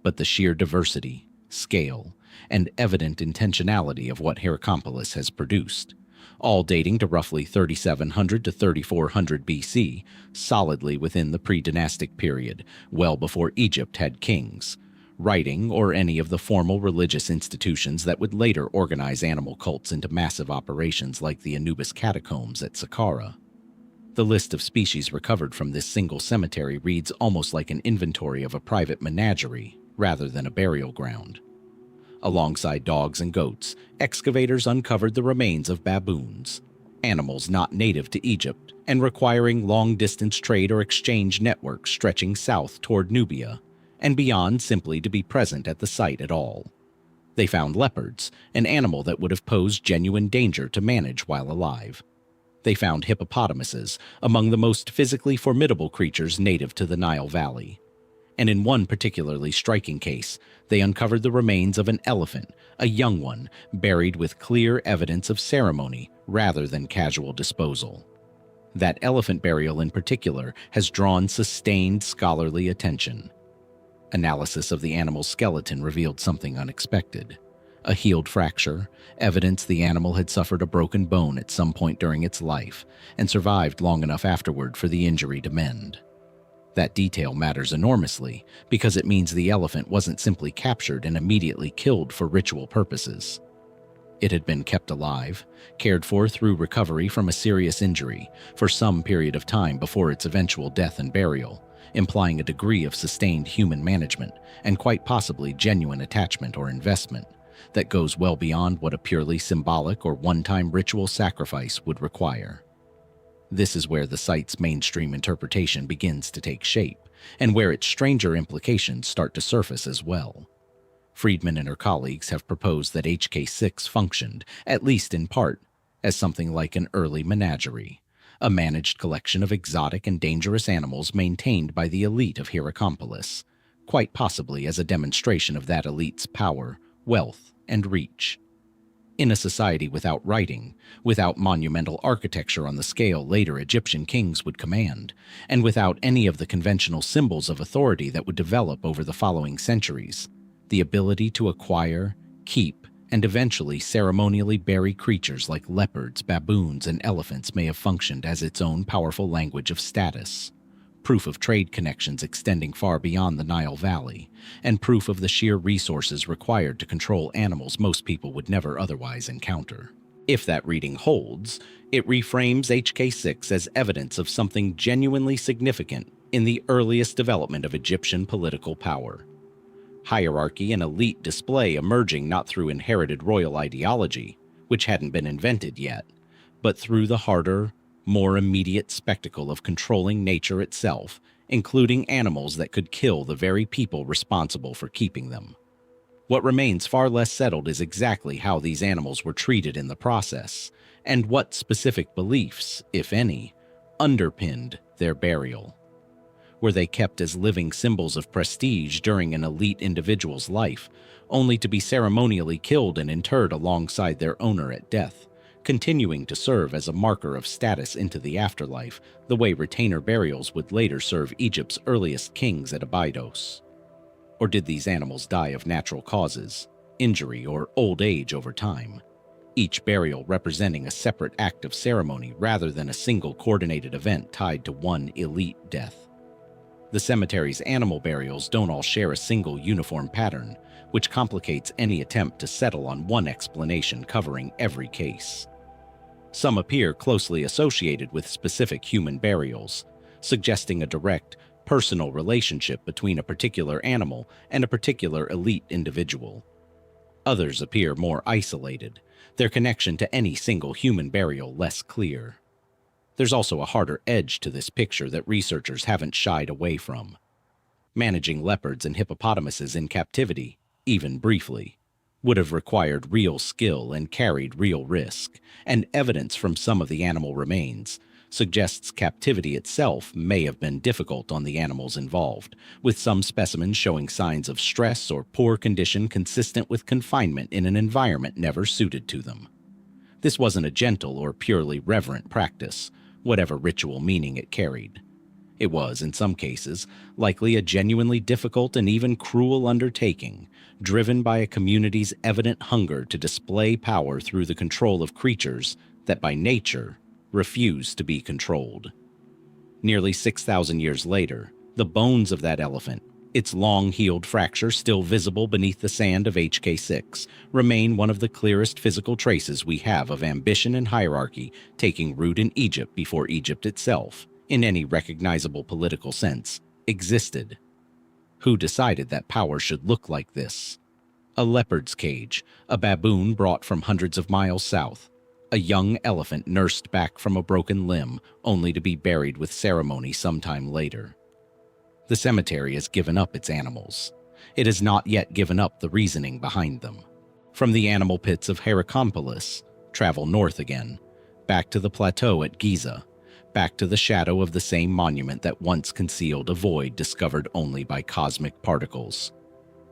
But the sheer diversity, scale, and evident intentionality of what Hierakonpolis has produced, all dating to roughly 3700 to 3400 BC, solidly within the pre-dynastic period, well before Egypt had kings, writing, or any of the formal religious institutions that would later organize animal cults into massive operations like the Anubis catacombs at Saqqara. The list of species recovered from this single cemetery reads almost like an inventory of a private menagerie rather than a burial ground. Alongside dogs and goats, excavators uncovered the remains of baboons, animals not native to Egypt and requiring long-distance trade or exchange networks stretching south toward Nubia, and beyond simply to be present at the site at all. They found leopards, an animal that would have posed genuine danger to manage while alive. They found hippopotamuses, among the most physically formidable creatures native to the Nile Valley. And in one particularly striking case, they uncovered the remains of an elephant, a young one, buried with clear evidence of ceremony rather than casual disposal. That elephant burial in particular has drawn sustained scholarly attention. Analysis of the animal's skeleton revealed something unexpected. A healed fracture, evidence the animal had suffered a broken bone at some point during its life and survived long enough afterward for the injury to mend. That detail matters enormously because it means the elephant wasn't simply captured and immediately killed for ritual purposes. It had been kept alive, cared for through recovery from a serious injury for some period of time before its eventual death and burial, implying a degree of sustained human management and quite possibly genuine attachment or investment that goes well beyond what a purely symbolic or one-time ritual sacrifice would require. This is where the site's mainstream interpretation begins to take shape, and where its stranger implications start to surface as well. Friedman and her colleagues have proposed that HK6 functioned, at least in part, as something like an early menagerie, a managed collection of exotic and dangerous animals maintained by the elite of Hierakonpolis, quite possibly as a demonstration of that elite's power, wealth, and reach. In a society without writing, without monumental architecture on the scale later Egyptian kings would command, and without any of the conventional symbols of authority that would develop over the following centuries, the ability to acquire, keep, and eventually ceremonially bury creatures like leopards, baboons, and elephants may have functioned as its own powerful language of status, proof of trade connections extending far beyond the Nile Valley, and proof of the sheer resources required to control animals most people would never otherwise encounter. If that reading holds, it reframes HK6 as evidence of something genuinely significant in the earliest development of Egyptian political power. Hierarchy and elite display emerging not through inherited royal ideology, which hadn't been invented yet, but through the harder, more immediate spectacle of controlling nature itself, including animals that could kill the very people responsible for keeping them. What remains far less settled is exactly how these animals were treated in the process, and what specific beliefs, if any, underpinned their burial. Were they kept as living symbols of prestige during an elite individual's life, only to be ceremonially killed and interred alongside their owner at death, continuing to serve as a marker of status into the afterlife, the way retainer burials would later serve Egypt's earliest kings at Abydos? Or did these animals die of natural causes, injury, or old age over time, each burial representing a separate act of ceremony rather than a single coordinated event tied to one elite death? The cemetery's animal burials don't all share a single uniform pattern, which complicates any attempt to settle on one explanation covering every case. Some appear closely associated with specific human burials, suggesting a direct, personal relationship between a particular animal and a particular elite individual. Others appear more isolated, their connection to any single human burial less clear. There's also a harder edge to this picture that researchers haven't shied away from. Managing leopards and hippopotamuses in captivity, even briefly, would have required real skill and carried real risk, and evidence from some of the animal remains suggests captivity itself may have been difficult on the animals involved, with some specimens showing signs of stress or poor condition consistent with confinement in an environment never suited to them. This wasn't a gentle or purely reverent practice, whatever ritual meaning it carried. It was, in some cases, likely a genuinely difficult and even cruel undertaking, driven by a community's evident hunger to display power through the control of creatures that by nature refused to be controlled. Nearly 6,000 years later, the bones of that elephant, its long-healed fracture still visible beneath the sand of HK6, remain one of the clearest physical traces we have of ambition and hierarchy taking root in Egypt before Egypt itself, in any recognizable political sense, existed. Who decided that power should look like this? A leopard's cage, a baboon brought from hundreds of miles south, a young elephant nursed back from a broken limb only to be buried with ceremony sometime later. The cemetery has given up its animals. It has not yet given up the reasoning behind them. From the animal pits of Hierakonpolis, travel north again, back to the plateau at Giza, back to the shadow of the same monument that once concealed a void discovered only by cosmic particles.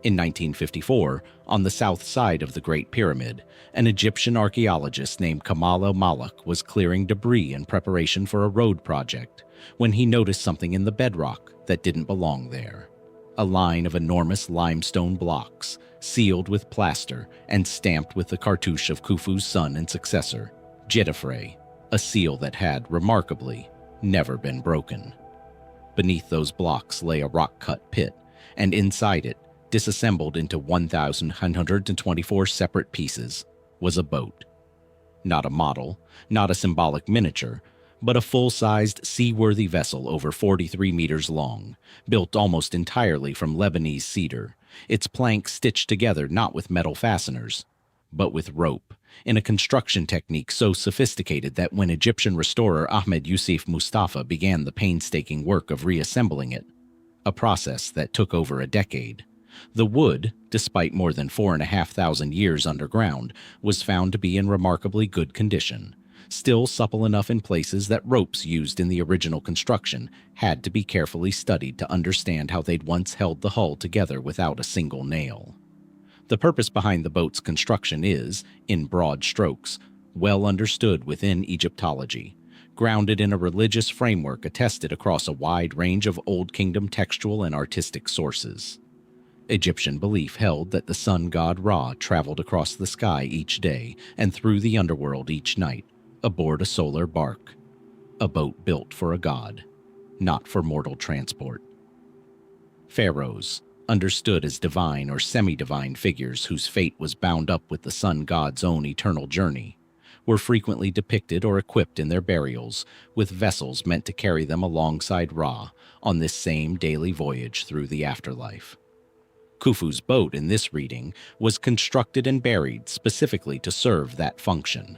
In 1954, on the south side of the Great Pyramid, an Egyptian archaeologist named Kamal el-Malak was clearing debris in preparation for a road project when he noticed something in the bedrock that didn't belong there. A line of enormous limestone blocks, sealed with plaster and stamped with the cartouche of Khufu's son and successor, Djedefre, a seal that had, remarkably, never been broken. Beneath those blocks lay a rock-cut pit, and inside it, disassembled into 1,124 separate pieces, was a boat. Not a model, not a symbolic miniature, but a full-sized, seaworthy vessel over 43 meters long, built almost entirely from Lebanese cedar, its planks stitched together not with metal fasteners, but with rope, in a construction technique so sophisticated that when Egyptian restorer Ahmed Yusuf Mustafa began the painstaking work of reassembling it, a process that took over a decade, the wood, despite more than 4,500 years underground, was found to be in remarkably good condition, still supple enough in places that ropes used in the original construction had to be carefully studied to understand how they'd once held the hull together without a single nail. The purpose behind the boat's construction is, in broad strokes, well understood within Egyptology, grounded in a religious framework attested across a wide range of Old Kingdom textual and artistic sources. Egyptian belief held that the sun god Ra traveled across the sky each day and through the underworld each night, aboard a solar bark, a boat built for a god, not for mortal transport. Pharaohs, understood as divine or semi-divine figures whose fate was bound up with the sun god's own eternal journey, were frequently depicted or equipped in their burials with vessels meant to carry them alongside Ra on this same daily voyage through the afterlife. Khufu's boat in this reading was constructed and buried specifically to serve that function.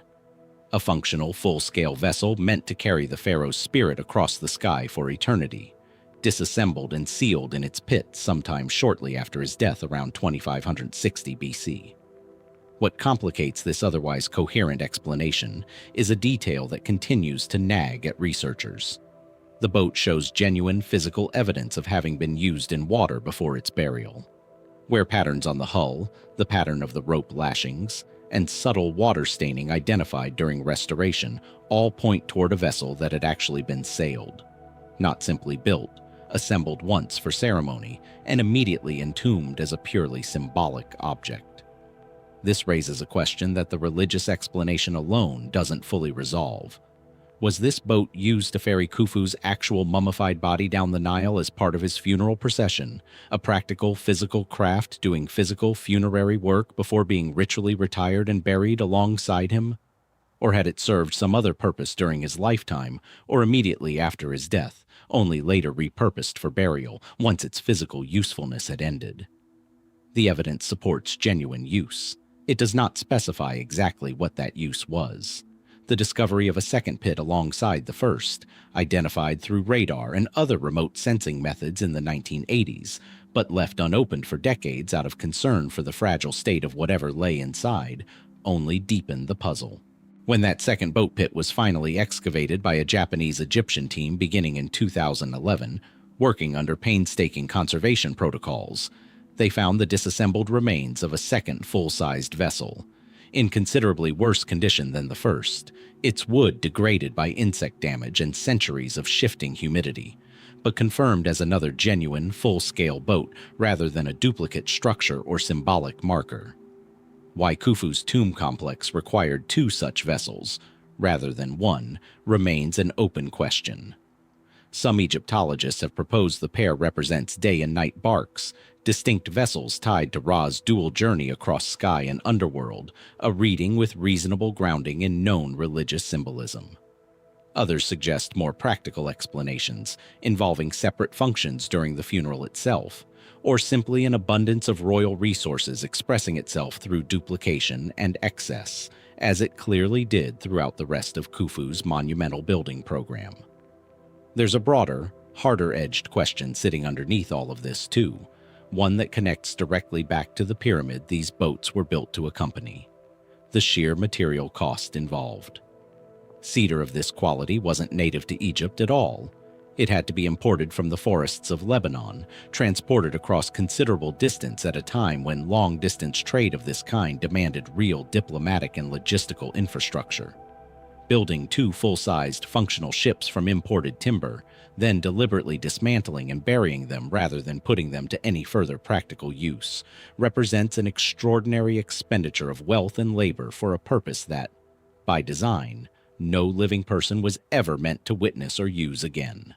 A functional, full-scale vessel meant to carry the pharaoh's spirit across the sky for eternity, disassembled and sealed in its pit sometime shortly after his death around 2560 BC. What complicates this otherwise coherent explanation is a detail that continues to nag at researchers: The boat shows genuine physical evidence of having been used in water before its burial. Wear patterns on the hull, the pattern of the rope lashings, and subtle water staining identified during restoration all point toward a vessel that had actually been sailed. Not simply built, assembled once for ceremony, and immediately entombed as a purely symbolic object. This raises a question that the religious explanation alone doesn't fully resolve. Was this boat used to ferry Khufu's actual mummified body down the Nile as part of his funeral procession, a practical, physical craft doing physical funerary work before being ritually retired and buried alongside him? Or had it served some other purpose during his lifetime, or immediately after his death, only later repurposed for burial once its physical usefulness had ended? The evidence supports genuine use. It does not specify exactly what that use was. The discovery of a second pit alongside the first, identified through radar and other remote sensing methods in the 1980s, but left unopened for decades out of concern for the fragile state of whatever lay inside, only deepened the puzzle. When that second boat pit was finally excavated by a Japanese-Egyptian team beginning in 2011, working under painstaking conservation protocols, they found the disassembled remains of a second full-sized vessel. In considerably worse condition than the first, its wood degraded by insect damage and centuries of shifting humidity, but confirmed as another genuine, full-scale boat rather than a duplicate structure or symbolic marker. Why Khufu's tomb complex required two such vessels, rather than one, remains an open question. Some Egyptologists have proposed the pair represents day and night barks, distinct vessels tied to Ra's dual journey across sky and underworld, a reading with reasonable grounding in known religious symbolism. Others suggest more practical explanations, involving separate functions during the funeral itself, or simply an abundance of royal resources expressing itself through duplication and excess, as it clearly did throughout the rest of Khufu's monumental building program. There's a broader, harder-edged question sitting underneath all of this too, one that connects directly back to the pyramid these boats were built to accompany: the sheer material cost involved. Cedar of this quality wasn't native to Egypt at all. It had to be imported from the forests of Lebanon, transported across considerable distance at a time when long-distance trade of this kind demanded real diplomatic and logistical infrastructure. Building two full-sized functional ships from imported timber, then deliberately dismantling and burying them rather than putting them to any further practical use, represents an extraordinary expenditure of wealth and labor for a purpose that, by design, no living person was ever meant to witness or use again.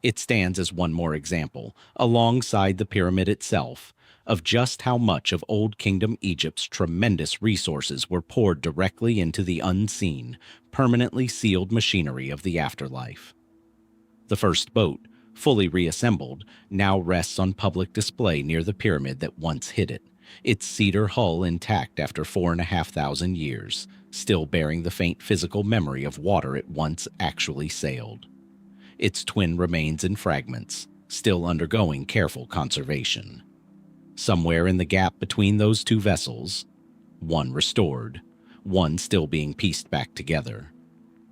It stands as one more example, alongside the pyramid itself, of just how much of Old Kingdom Egypt's tremendous resources were poured directly into the unseen, permanently sealed machinery of the afterlife. The first boat, fully reassembled, now rests on public display near the pyramid that once hid it, its cedar hull intact after 4,500 years, still bearing the faint physical memory of water it once actually sailed. Its twin remains in fragments, still undergoing careful conservation. Somewhere in the gap between those two vessels, one restored, one still being pieced back together,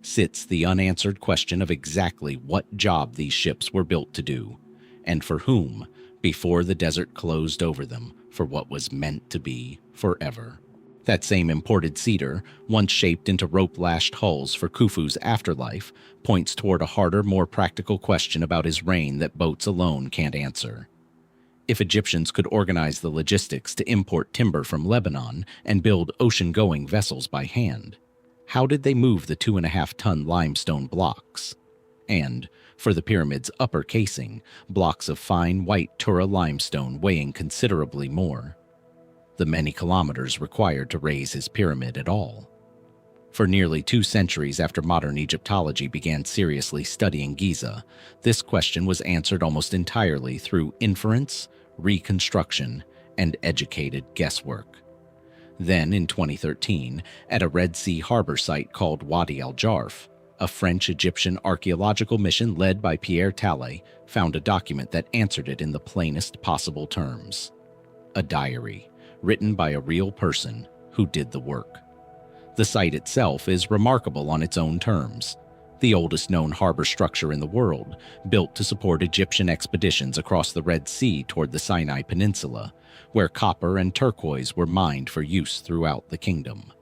sits the unanswered question of exactly what job these ships were built to do, and for whom, before the desert closed over them for what was meant to be forever. That same imported cedar, once shaped into rope-lashed hulls for Khufu's afterlife, points toward a harder, more practical question about his reign that boats alone can't answer. If Egyptians could organize the logistics to import timber from Lebanon and build ocean-going vessels by hand, how did they move the 2.5-ton limestone blocks? And, for the pyramid's upper casing, blocks of fine white Tura limestone weighing considerably more. The many kilometers required to raise his pyramid at all. For nearly 2 centuries after modern Egyptology began seriously studying Giza, this question was answered almost entirely through inference, reconstruction, and educated guesswork. Then, in 2013, at a Red Sea harbor site called Wadi al-Jarf, a French-Egyptian archaeological mission led by Pierre Tallet found a document that answered it in the plainest possible terms. A diary, written by a real person who did the work. The site itself is remarkable on its own terms. the oldest known harbor structure in the world, built to support Egyptian expeditions across the Red Sea toward the Sinai Peninsula, where copper and turquoise were mined for use throughout the kingdom.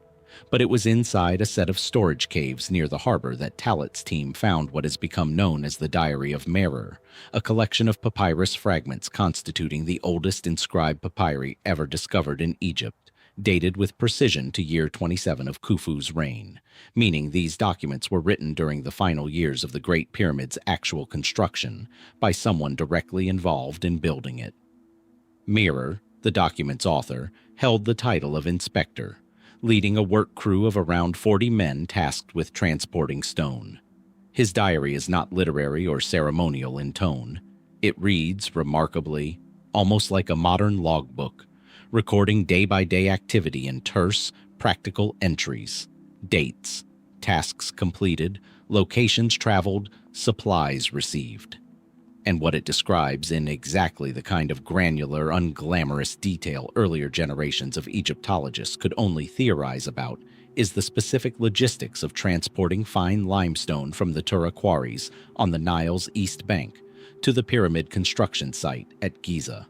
But it was inside a set of storage caves near the harbor that Talat's team found what has become known as the Diary of Merer, a collection of papyrus fragments constituting the oldest inscribed papyri ever discovered in Egypt, dated with precision to year 27 of Khufu's reign, meaning these documents were written during the final years of the Great Pyramid's actual construction by someone directly involved in building it. Merer, the document's author, held the title of inspector, leading a work crew of around 40 men tasked with transporting stone. His diary is not literary or ceremonial in tone. It reads, remarkably, almost like a modern logbook, recording day-by-day activity in terse, practical entries, dates, tasks completed, locations traveled, supplies received. And what it describes in exactly the kind of granular, unglamorous detail earlier generations of Egyptologists could only theorize about is the specific logistics of transporting fine limestone from the Tura quarries on the Nile's east bank to the pyramid construction site at Giza.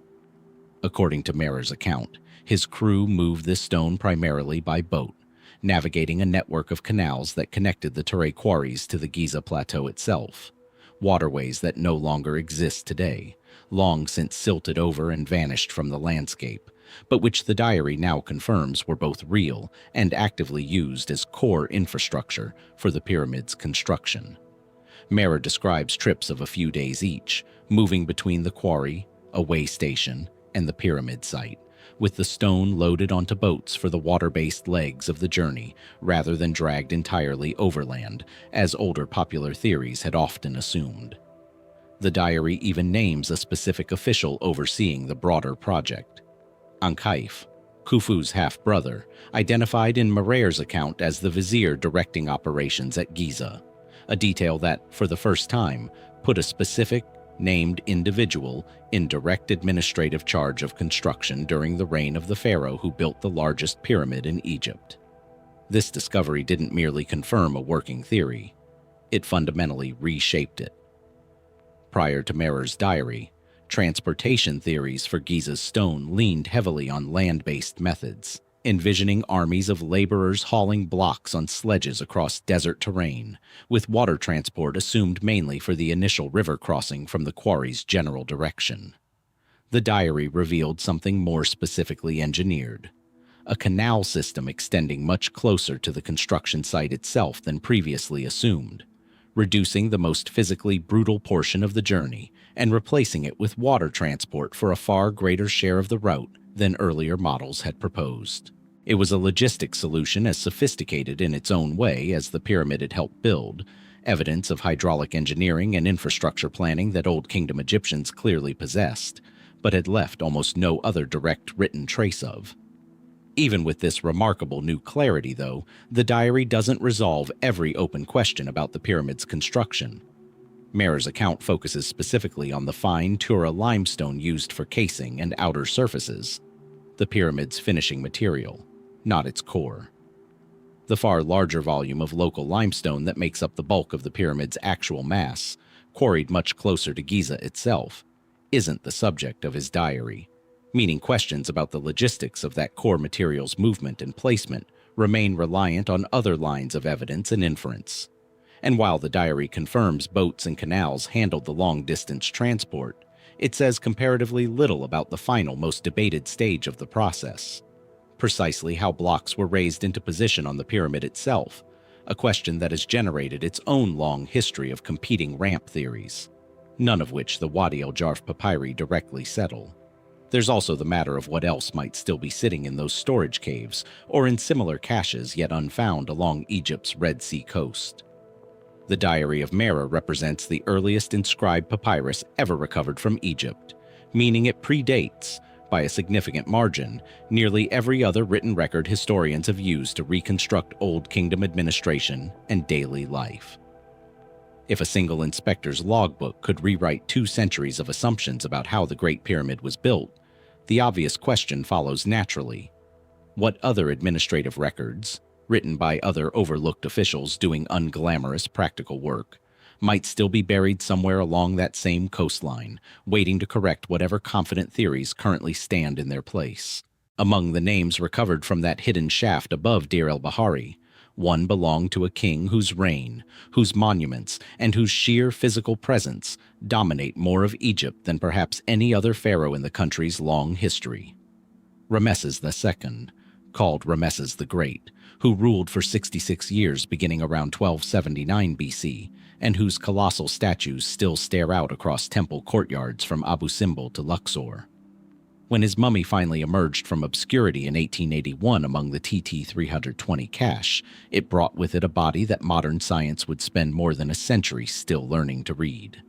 According to Merer's account, his crew moved this stone primarily by boat, navigating a network of canals that connected the Tura quarries to the Giza plateau itself. Waterways that no longer exist today, long since silted over and vanished from the landscape, but which the diary now confirms were both real and actively used as core infrastructure for the pyramid's construction. Merer describes trips of a few days each, moving between the quarry, a way station, and the pyramid site, with the stone loaded onto boats for the water-based legs of the journey rather than dragged entirely overland, as older popular theories had often assumed. The diary even names a specific official overseeing the broader project. Ankaif, Khufu's half-brother, identified in Merer's account as the vizier directing operations at Giza, a detail that, for the first time, put a specific, named individual in direct administrative charge of construction during the reign of the pharaoh who built the largest pyramid in Egypt. This discovery didn't merely confirm a working theory, it fundamentally reshaped it. Prior to Merer's diary, transportation theories for Giza's stone leaned heavily on land-based methods, envisioning armies of laborers hauling blocks on sledges across desert terrain, with water transport assumed mainly for the initial river crossing from the quarry's general direction. The diary revealed something more specifically engineered, a canal system extending much closer to the construction site itself than previously assumed, reducing the most physically brutal portion of the journey and replacing it with water transport for a far greater share of the route than earlier models had proposed. It was a logistics solution as sophisticated in its own way as the pyramid had helped build, evidence of hydraulic engineering and infrastructure planning that Old Kingdom Egyptians clearly possessed, but had left almost no other direct written trace of. Even with this remarkable new clarity, though, the diary doesn't resolve every open question about the pyramid's construction. Merer's account focuses specifically on the fine Tura limestone used for casing and outer surfaces, the pyramid's finishing material, not its core. The far larger volume of local limestone that makes up the bulk of the pyramid's actual mass, quarried much closer to Giza itself, isn't the subject of his diary, meaning questions about the logistics of that core material's movement and placement remain reliant on other lines of evidence and inference. And while the diary confirms boats and canals handled the long-distance transport, it says comparatively little about the final, most debated stage of the process, precisely how blocks were raised into position on the pyramid itself, a question that has generated its own long history of competing ramp theories, none of which the Wadi el-Jarf papyri directly settle. There's also the matter of what else might still be sitting in those storage caves or in similar caches yet unfound along Egypt's Red Sea coast. The Diary of Merer represents the earliest inscribed papyrus ever recovered from Egypt, meaning it predates, by a significant margin, nearly every other written record historians have used to reconstruct Old Kingdom administration and daily life. If a single inspector's logbook could rewrite 2 centuries of assumptions about how the Great Pyramid was built, the obvious question follows naturally. What other administrative records, written by other overlooked officials doing unglamorous practical work, might still be buried somewhere along that same coastline, waiting to correct whatever confident theories currently stand in their place. Among the names recovered from that hidden shaft above Deir el-Bahari, one belonged to a king whose reign, whose monuments, and whose sheer physical presence dominate more of Egypt than perhaps any other pharaoh in the country's long history. Ramesses II, called Ramesses the Great, who ruled for 66 years beginning around 1279 BC, and whose colossal statues still stare out across temple courtyards from Abu Simbel to Luxor. When his mummy finally emerged from obscurity in 1881 among the TT-320 cache, it brought with it a body that modern science would spend more than a century still learning to read.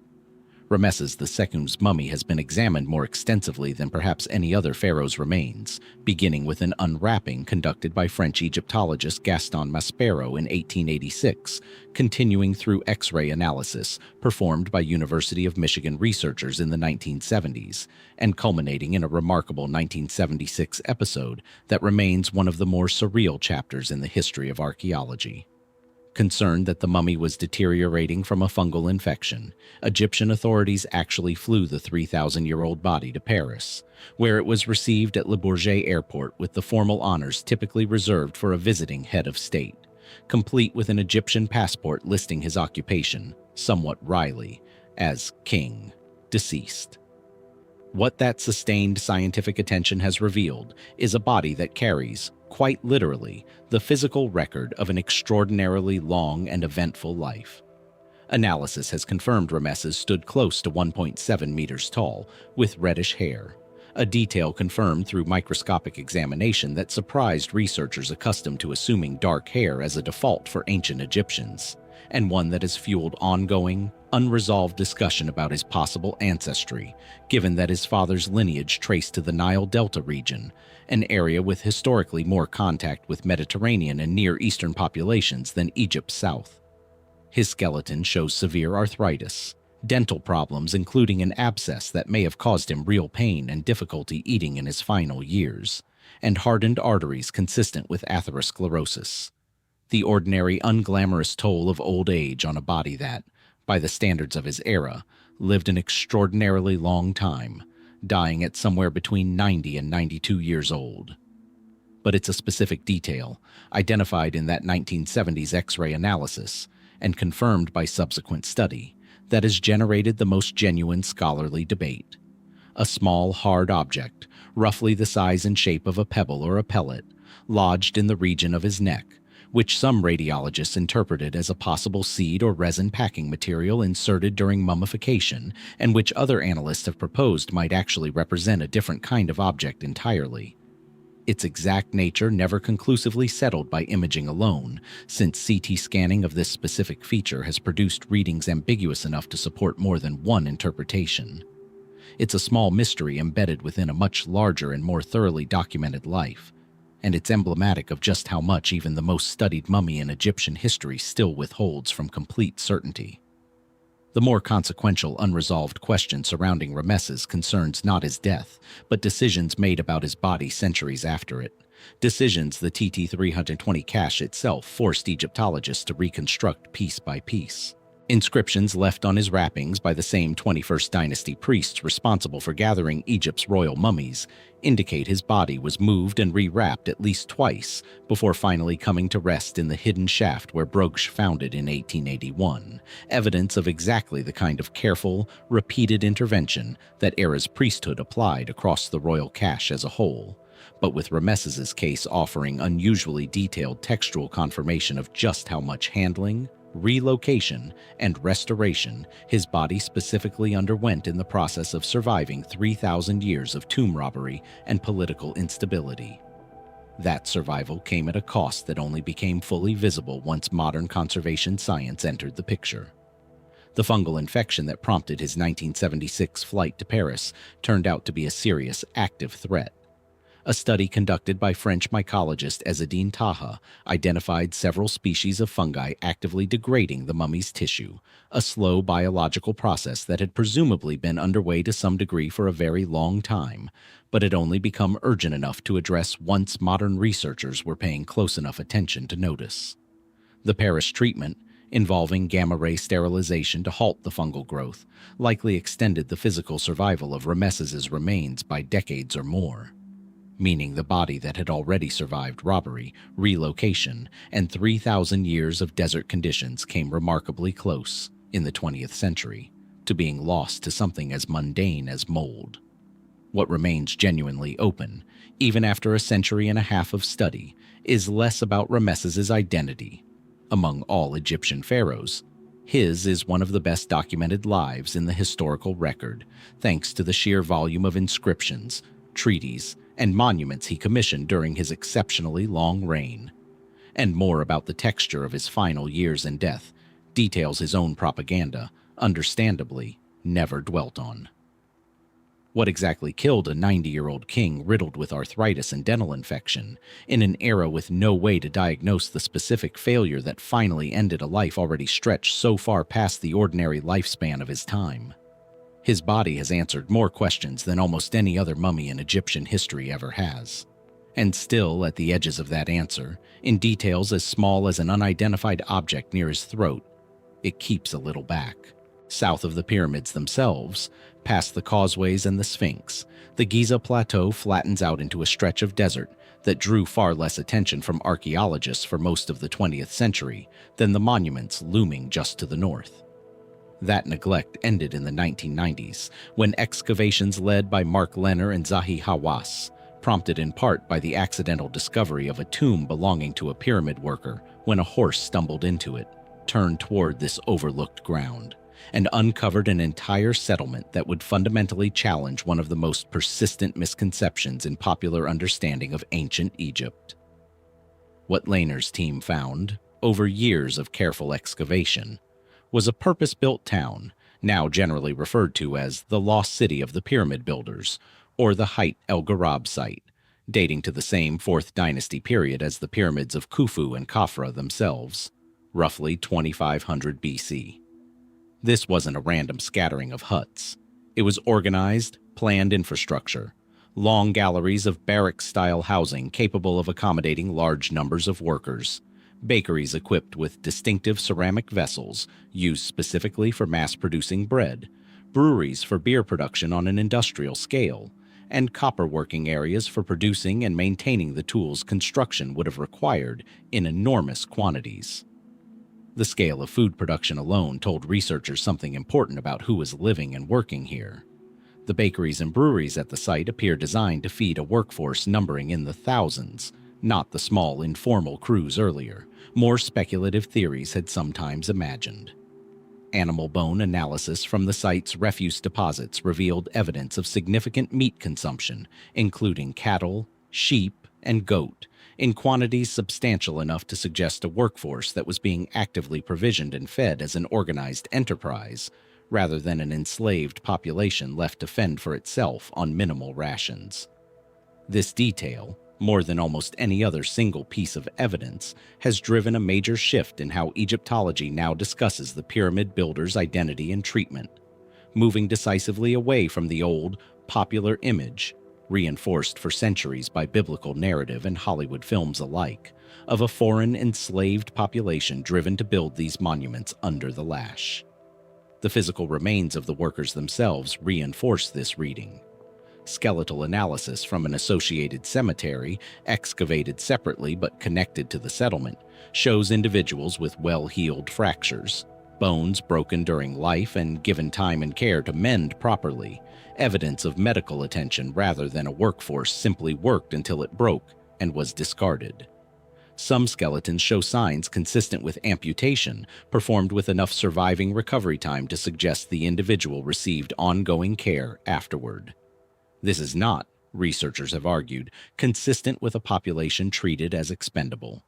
Ramesses II's mummy has been examined more extensively than perhaps any other pharaoh's remains, beginning with an unwrapping conducted by French Egyptologist Gaston Maspero in 1886, continuing through X-ray analysis performed by University of Michigan researchers in the 1970s, and culminating in a remarkable 1976 episode that remains one of the more surreal chapters in the history of archaeology. Concerned that the mummy was deteriorating from a fungal infection, Egyptian authorities actually flew the 3,000-year-old body to Paris, where it was received at Le Bourget Airport with the formal honors typically reserved for a visiting head of state, complete with an Egyptian passport listing his occupation, somewhat wryly, as king, deceased. What that sustained scientific attention has revealed is a body that carries, quite literally, the physical record of an extraordinarily long and eventful life. Analysis has confirmed Ramesses stood close to 1.7 meters tall, with reddish hair, a detail confirmed through microscopic examination that surprised researchers accustomed to assuming dark hair as a default for ancient Egyptians, and one that has fueled ongoing, unresolved discussion about his possible ancestry, given that his father's lineage traced to the Nile Delta region, an area with historically more contact with Mediterranean and Near Eastern populations than Egypt's south. His skeleton shows severe arthritis, dental problems including an abscess that may have caused him real pain and difficulty eating in his final years, and hardened arteries consistent with atherosclerosis. The ordinary unglamorous toll of old age on a body that, by the standards of his era, lived an extraordinarily long time, dying at somewhere between 90 and 92 years old. But it's a specific detail, identified in that 1970s X-ray analysis, and confirmed by subsequent study, that has generated the most genuine scholarly debate. A small, hard object, roughly the size and shape of a pebble or a pellet, lodged in the region of his neck, which some radiologists interpreted as a possible seed or resin packing material inserted during mummification, and which other analysts have proposed might actually represent a different kind of object entirely. Its exact nature never conclusively settled by imaging alone, since CT scanning of this specific feature has produced readings ambiguous enough to support more than one interpretation. It's a small mystery embedded within a much larger and more thoroughly documented life, and it's emblematic of just how much even the most studied mummy in Egyptian history still withholds from complete certainty. The more consequential unresolved question surrounding Ramesses concerns not his death, but decisions made about his body centuries after it, decisions the TT-320 cache itself forced Egyptologists to reconstruct piece by piece. Inscriptions left on his wrappings by the same 21st dynasty priests responsible for gathering Egypt's royal mummies indicate his body was moved and rewrapped at least twice before finally coming to rest in the hidden shaft where Brugsch found it in 1881, evidence of exactly the kind of careful, repeated intervention that era's priesthood applied across the royal cache as a whole, but with Ramesses's case offering unusually detailed textual confirmation of just how much handling, relocation, and restoration his body specifically underwent in the process of surviving 3,000 years of tomb robbery and political instability. That survival came at a cost that only became fully visible once modern conservation science entered the picture. The fungal infection that prompted his 1976 flight to Paris turned out to be a serious, active threat. A study conducted by French mycologist Ezzedine Taha identified several species of fungi actively degrading the mummy's tissue, a slow biological process that had presumably been underway to some degree for a very long time, but had only become urgent enough to address once modern researchers were paying close enough attention to notice. The Paris treatment, involving gamma-ray sterilization to halt the fungal growth, likely extended the physical survival of Ramesses' remains by decades or more, meaning the body that had already survived robbery, relocation, and 3,000 years of desert conditions came remarkably close, in the 20th century, to being lost to something as mundane as mold. What remains genuinely open, even after a century and a half of study, is less about Ramesses' identity. Among all Egyptian pharaohs, his is one of the best documented lives in the historical record, thanks to the sheer volume of inscriptions, treaties, and monuments he commissioned during his exceptionally long reign. And more about the texture of his final years and death, details his own propaganda, understandably, never dwelt on. What exactly killed a 90-year-old king riddled with arthritis and dental infection, in an era with no way to diagnose the specific failure that finally ended a life already stretched so far past the ordinary lifespan of his time? His body has answered more questions than almost any other mummy in Egyptian history ever has. And still, at the edges of that answer, in details as small as an unidentified object near his throat, it keeps a little back. South of the pyramids themselves, past the causeways and the Sphinx, the Giza plateau flattens out into a stretch of desert that drew far less attention from archaeologists for most of the 20th century than the monuments looming just to the north. That neglect ended in the 1990s, when excavations led by Mark Lenner and Zahi Hawass, prompted in part by the accidental discovery of a tomb belonging to a pyramid worker when a horse stumbled into it, turned toward this overlooked ground, and uncovered an entire settlement that would fundamentally challenge one of the most persistent misconceptions in popular understanding of ancient Egypt. What Lehner's team found, over years of careful excavation, was a purpose-built town, now generally referred to as the Lost City of the Pyramid Builders, or the Height el-Garab site, dating to the same 4th dynasty period as the pyramids of Khufu and Khafra themselves, roughly 2500 BC. This wasn't a random scattering of huts. It was organized, planned infrastructure, long galleries of barrack-style housing capable of accommodating large numbers of workers, bakeries equipped with distinctive ceramic vessels used specifically for mass-producing bread, breweries for beer production on an industrial scale, and copper working areas for producing and maintaining the tools construction would have required in enormous quantities. The scale of food production alone told researchers something important about who was living and working here. The bakeries and breweries at the site appear designed to feed a workforce numbering in the thousands, not the small, informal crews earlier, more speculative theories had sometimes imagined. Animal bone analysis from the site's refuse deposits revealed evidence of significant meat consumption, including cattle, sheep, and goat, in quantities substantial enough to suggest a workforce that was being actively provisioned and fed as an organized enterprise, rather than an enslaved population left to fend for itself on minimal rations. This detail, more than almost any other single piece of evidence, has driven a major shift in how Egyptology now discusses the pyramid builder's identity and treatment, moving decisively away from the old, popular image, reinforced for centuries by biblical narrative and Hollywood films alike, of a foreign enslaved population driven to build these monuments under the lash. The physical remains of the workers themselves reinforce this reading. Skeletal analysis from an associated cemetery, excavated separately but connected to the settlement, shows individuals with well-healed fractures, bones broken during life and given time and care to mend properly, evidence of medical attention rather than a workforce simply worked until it broke and was discarded. Some skeletons show signs consistent with amputation, performed with enough surviving recovery time to suggest the individual received ongoing care afterward. This is not, researchers have argued, consistent with a population treated as expendable.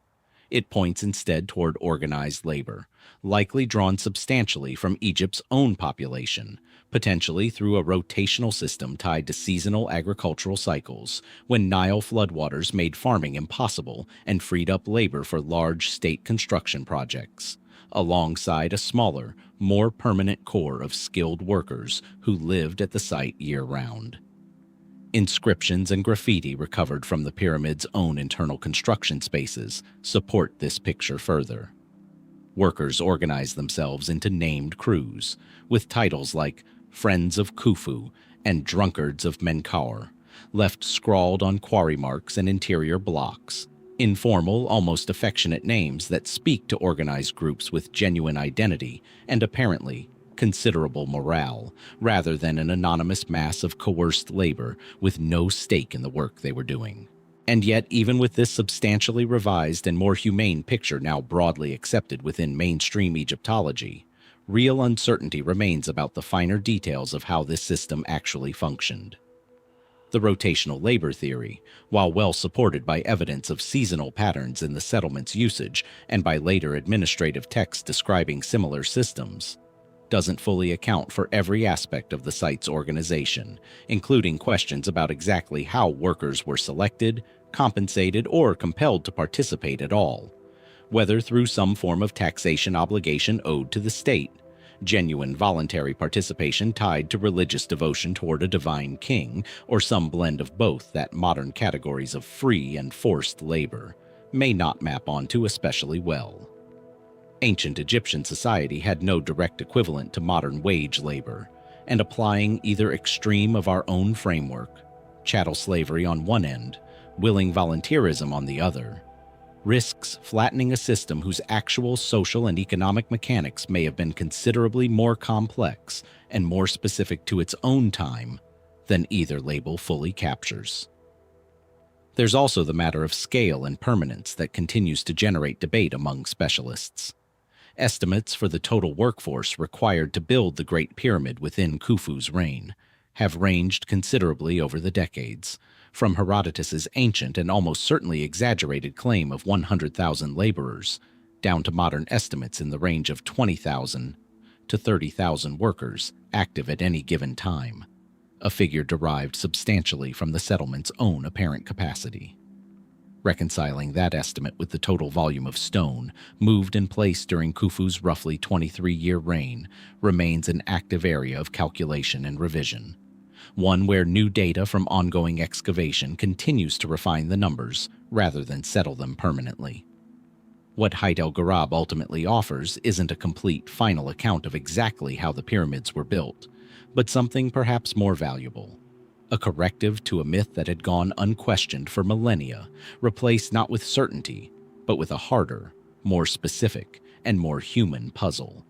It points instead toward organized labor, likely drawn substantially from Egypt's own population, potentially through a rotational system tied to seasonal agricultural cycles, when Nile floodwaters made farming impossible and freed up labor for large state construction projects, alongside a smaller, more permanent core of skilled workers who lived at the site year-round. Inscriptions and graffiti recovered from the pyramid's own internal construction spaces support this picture further. Workers organized themselves into named crews, with titles like Friends of Khufu and Drunkards of Menkaure, left scrawled on quarry marks and interior blocks, informal, almost affectionate names that speak to organized groups with genuine identity and apparently considerable morale, rather than an anonymous mass of coerced labor with no stake in the work they were doing. And yet, even with this substantially revised and more humane picture now broadly accepted within mainstream Egyptology, real uncertainty remains about the finer details of how this system actually functioned. The rotational labor theory, while well supported by evidence of seasonal patterns in the settlement's usage and by later administrative texts describing similar systems, doesn't fully account for every aspect of the site's organization, including questions about exactly how workers were selected, compensated, or compelled to participate at all, whether through some form of taxation obligation owed to the state, genuine voluntary participation tied to religious devotion toward a divine king, or some blend of both that modern categories of free and forced labor may not map onto especially well. Ancient Egyptian society had no direct equivalent to modern wage labor, and applying either extreme of our own framework, chattel slavery on one end, willing volunteerism on the other, risks flattening a system whose actual social and economic mechanics may have been considerably more complex and more specific to its own time than either label fully captures. There's also the matter of scale and permanence that continues to generate debate among specialists. Estimates for the total workforce required to build the Great Pyramid within Khufu's reign have ranged considerably over the decades, from Herodotus's ancient and almost certainly exaggerated claim of 100,000 laborers, down to modern estimates in the range of 20,000 to 30,000 workers active at any given time, a figure derived substantially from the settlement's own apparent capacity. Reconciling that estimate with the total volume of stone moved in place during Khufu's roughly 23-year reign remains an active area of calculation and revision, one where new data from ongoing excavation continues to refine the numbers rather than settle them permanently. What Haid el-Ghurab ultimately offers isn't a complete final account of exactly how the pyramids were built, but something perhaps more valuable. A corrective to a myth that had gone unquestioned for millennia, replaced not with certainty, but with a harder, more specific, and more human puzzle.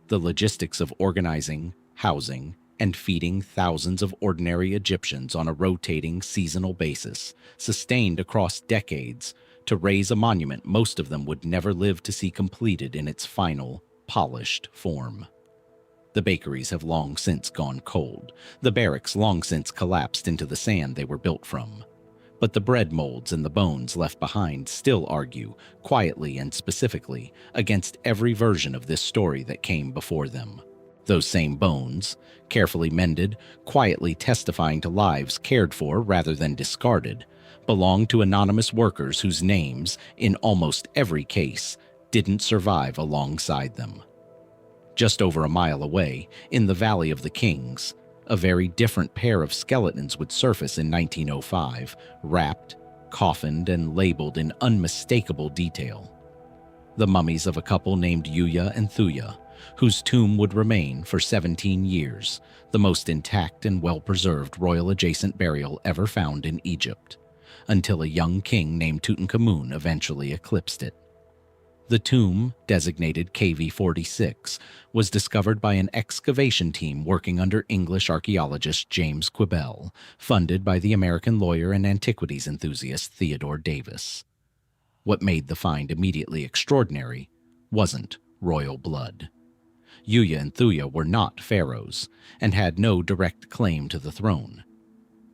The logistics of organizing, housing, and feeding thousands of ordinary Egyptians on a rotating seasonal basis, sustained across decades, to raise a monument most of them would never live to see completed in its final, polished form. The bakeries have long since gone cold. The barracks long since collapsed into the sand they were built from. But the bread molds and the bones left behind still argue, quietly and specifically, against every version of this story that came before them. Those same bones, carefully mended, quietly testifying to lives cared for rather than discarded, belong to anonymous workers whose names, in almost every case, didn't survive alongside them. Just over a mile away, in the Valley of the Kings, a very different pair of skeletons would surface in 1905, wrapped, coffined, and labeled in unmistakable detail. The mummies of a couple named Yuya and Thuya, whose tomb would remain for 17 years, the most intact and well-preserved royal-adjacent burial ever found in Egypt, until a young king named Tutankhamun eventually eclipsed it. The tomb, designated KV-46, was discovered by an excavation team working under English archaeologist James Quibell, funded by the American lawyer and antiquities enthusiast Theodore Davis. What made the find immediately extraordinary wasn't royal blood. Yuya and Thuya were not pharaohs, and had no direct claim to the throne.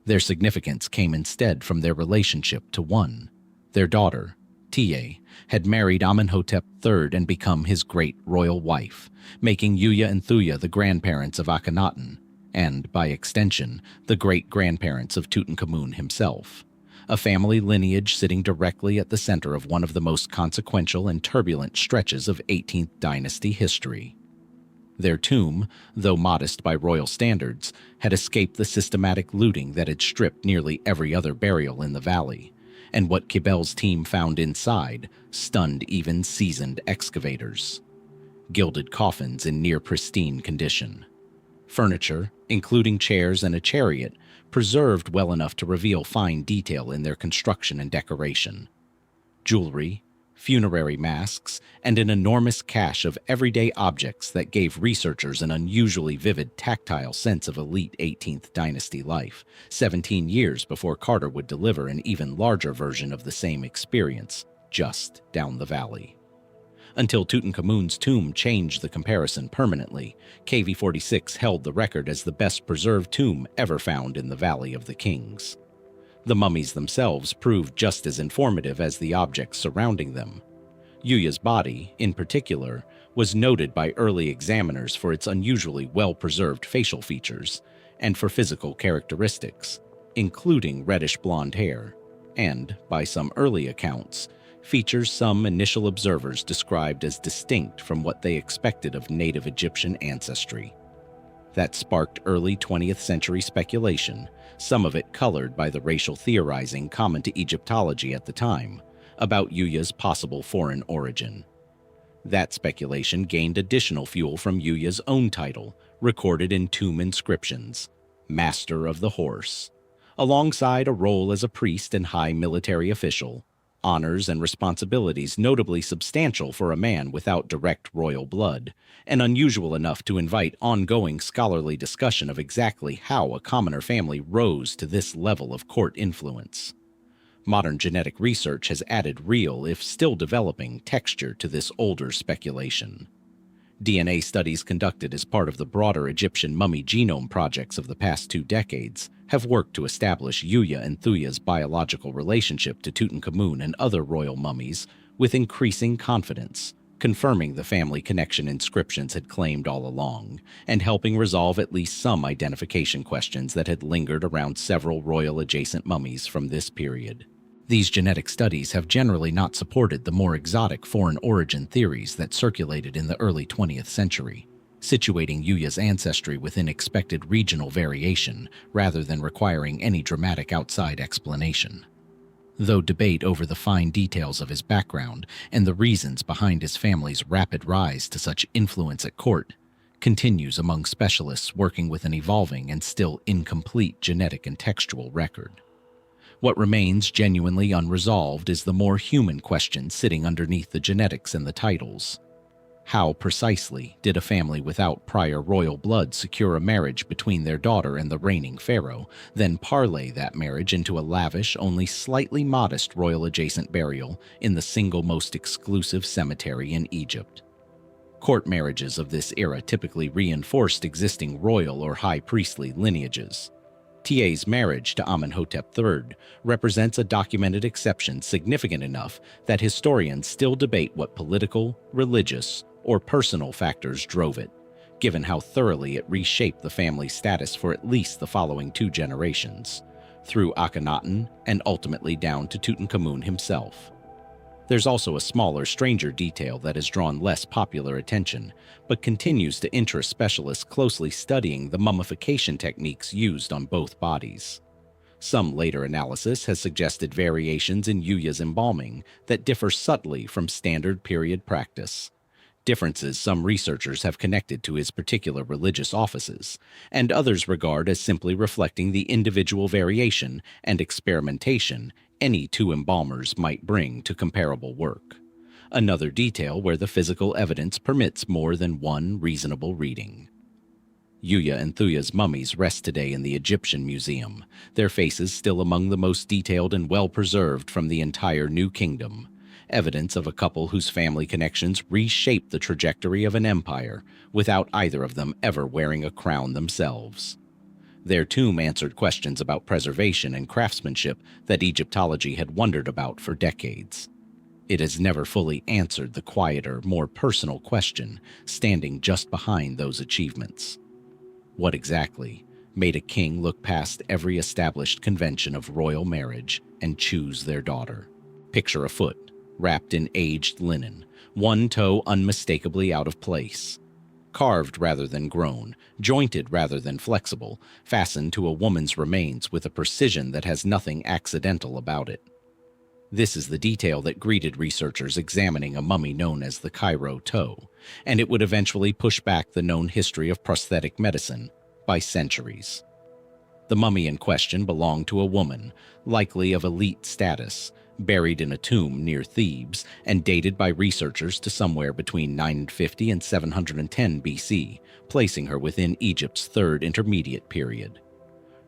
Their significance came instead from their relationship to one, their daughter, Tia, had married Amenhotep III and become his great royal wife, making Yuya and Thuya the grandparents of Akhenaten, and, by extension, the great-grandparents of Tutankhamun himself, a family lineage sitting directly at the center of one of the most consequential and turbulent stretches of 18th dynasty history. Their tomb, though modest by royal standards, had escaped the systematic looting that had stripped nearly every other burial in the valley, and what Kibel's team found inside stunned even seasoned excavators. Gilded coffins in near-pristine condition. Furniture, including chairs and a chariot, preserved well enough to reveal fine detail in their construction and decoration. Jewelry, funerary masks, and an enormous cache of everyday objects that gave researchers an unusually vivid tactile sense of elite 18th dynasty life, 17 years before Carter would deliver an even larger version of the same experience, just down the valley. Until Tutankhamun's tomb changed the comparison permanently, KV-46 held the record as the best-preserved tomb ever found in the Valley of the Kings. The mummies themselves proved just as informative as the objects surrounding them. Yuya's body, in particular, was noted by early examiners for its unusually well-preserved facial features and for physical characteristics, including reddish-blonde hair, and, by some early accounts, features some initial observers described as distinct from what they expected of native Egyptian ancestry. That sparked early 20th century speculation, some of it colored by the racial theorizing common to Egyptology at the time, about Yuya's possible foreign origin. That speculation gained additional fuel from Yuya's own title, recorded in tomb inscriptions, Master of the Horse, alongside a role as a priest and high military official, honors and responsibilities notably substantial for a man without direct royal blood, and unusual enough to invite ongoing scholarly discussion of exactly how a commoner family rose to this level of court influence. Modern genetic research has added real, if still developing, texture to this older speculation. DNA studies conducted as part of the broader Egyptian mummy genome projects of the past 2 decades have worked to establish Yuya and Thuya's biological relationship to Tutankhamun and other royal mummies with increasing confidence, confirming the family connection inscriptions had claimed all along, and helping resolve at least some identification questions that had lingered around several royal-adjacent mummies from this period. These genetic studies have generally not supported the more exotic foreign origin theories that circulated in the early 20th century, situating Yuya's ancestry within expected regional variation rather than requiring any dramatic outside explanation. Though debate over the fine details of his background and the reasons behind his family's rapid rise to such influence at court continues among specialists working with an evolving and still incomplete genetic and textual record. What remains genuinely unresolved is the more human question sitting underneath the genetics and the titles. How precisely did a family without prior royal blood secure a marriage between their daughter and the reigning pharaoh, then parlay that marriage into a lavish, only slightly modest royal-adjacent burial in the single most exclusive cemetery in Egypt? Court marriages of this era typically reinforced existing royal or high priestly lineages. Tia's marriage to Amenhotep III represents a documented exception significant enough that historians still debate what political, religious, or personal factors drove it, given how thoroughly it reshaped the family's status for at least the following 2 generations, through Akhenaten and ultimately down to Tutankhamun himself. There's also a smaller, stranger detail that has drawn less popular attention, but continues to interest specialists closely studying the mummification techniques used on both bodies. Some later analysis has suggested variations in Yuya's embalming that differ subtly from standard period practice, differences some researchers have connected to his particular religious offices, and others regard as simply reflecting the individual variation and experimentation any 2 embalmers might bring to comparable work. Another detail where the physical evidence permits more than one reasonable reading. Yuya and Thuya's mummies rest today in the Egyptian Museum, their faces still among the most detailed and well-preserved from the entire New Kingdom, evidence of a couple whose family connections reshaped the trajectory of an empire without either of them ever wearing a crown themselves. Their tomb answered questions about preservation and craftsmanship that Egyptology had wondered about for decades. It has never fully answered the quieter, more personal question standing just behind those achievements. What exactly made a king look past every established convention of royal marriage and choose their daughter? Picture a foot, wrapped in aged linen, one toe unmistakably out of place. Carved rather than grown, jointed rather than flexible, fastened to a woman's remains with a precision that has nothing accidental about it. This is the detail that greeted researchers examining a mummy known as the Cairo toe, and it would eventually push back the known history of prosthetic medicine by centuries. The mummy in question belonged to a woman, likely of elite status, buried in a tomb near Thebes and dated by researchers to somewhere between 950 and 710 BC, placing her within Egypt's third intermediate period.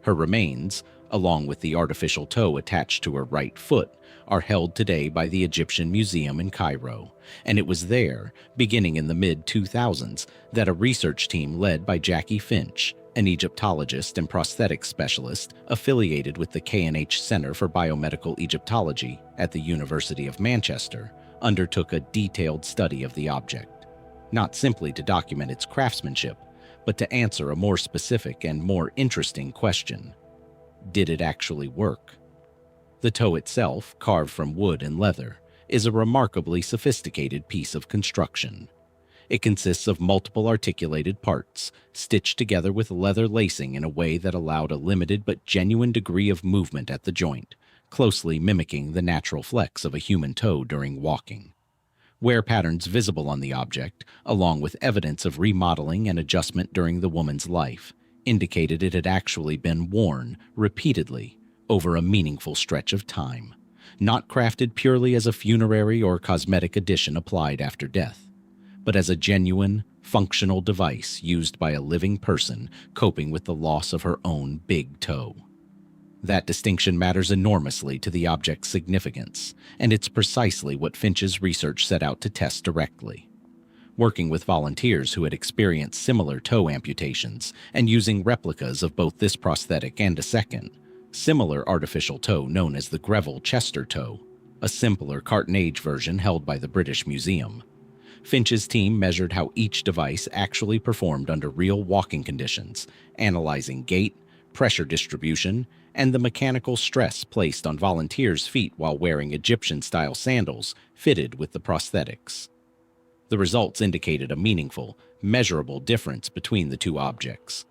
Her remains, along with the artificial toe attached to her right foot, are held today by the Egyptian Museum in Cairo, and it was there, beginning in the mid-2000s, that a research team led by Jackie Finch, an Egyptologist and prosthetic specialist affiliated with the K&H Center for Biomedical Egyptology at the University of Manchester, undertook a detailed study of the object, not simply to document its craftsmanship, but to answer a more specific and more interesting question. Did it actually work? The toe itself, carved from wood and leather, is a remarkably sophisticated piece of construction. It consists of multiple articulated parts, stitched together with leather lacing in a way that allowed a limited but genuine degree of movement at the joint, closely mimicking the natural flex of a human toe during walking. Wear patterns visible on the object, along with evidence of remodeling and adjustment during the woman's life, indicated it had actually been worn repeatedly over a meaningful stretch of time, not crafted purely as a funerary or cosmetic addition applied after death, but as a genuine, functional device used by a living person coping with the loss of her own big toe. That distinction matters enormously to the object's significance, and it's precisely what Finch's research set out to test directly. Working with volunteers who had experienced similar toe amputations and using replicas of both this prosthetic and a second, similar artificial toe known as the Greville Chester toe, a simpler carton-age version held by the British Museum, Finch's team measured how each device actually performed under real walking conditions, analyzing gait, pressure distribution, and the mechanical stress placed on volunteers' feet while wearing Egyptian-style sandals fitted with the prosthetics. The results indicated a meaningful, measurable difference between the two objects.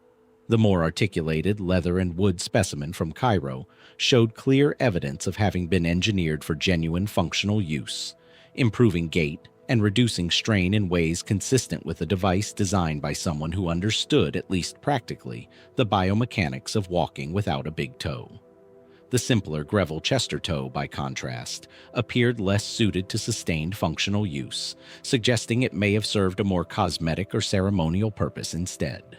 The more articulated leather and wood specimen from Cairo showed clear evidence of having been engineered for genuine functional use, improving gait and reducing strain in ways consistent with a device designed by someone who understood, at least practically, the biomechanics of walking without a big toe. The simpler Greville Chester toe, by contrast, appeared less suited to sustained functional use, suggesting it may have served a more cosmetic or ceremonial purpose instead.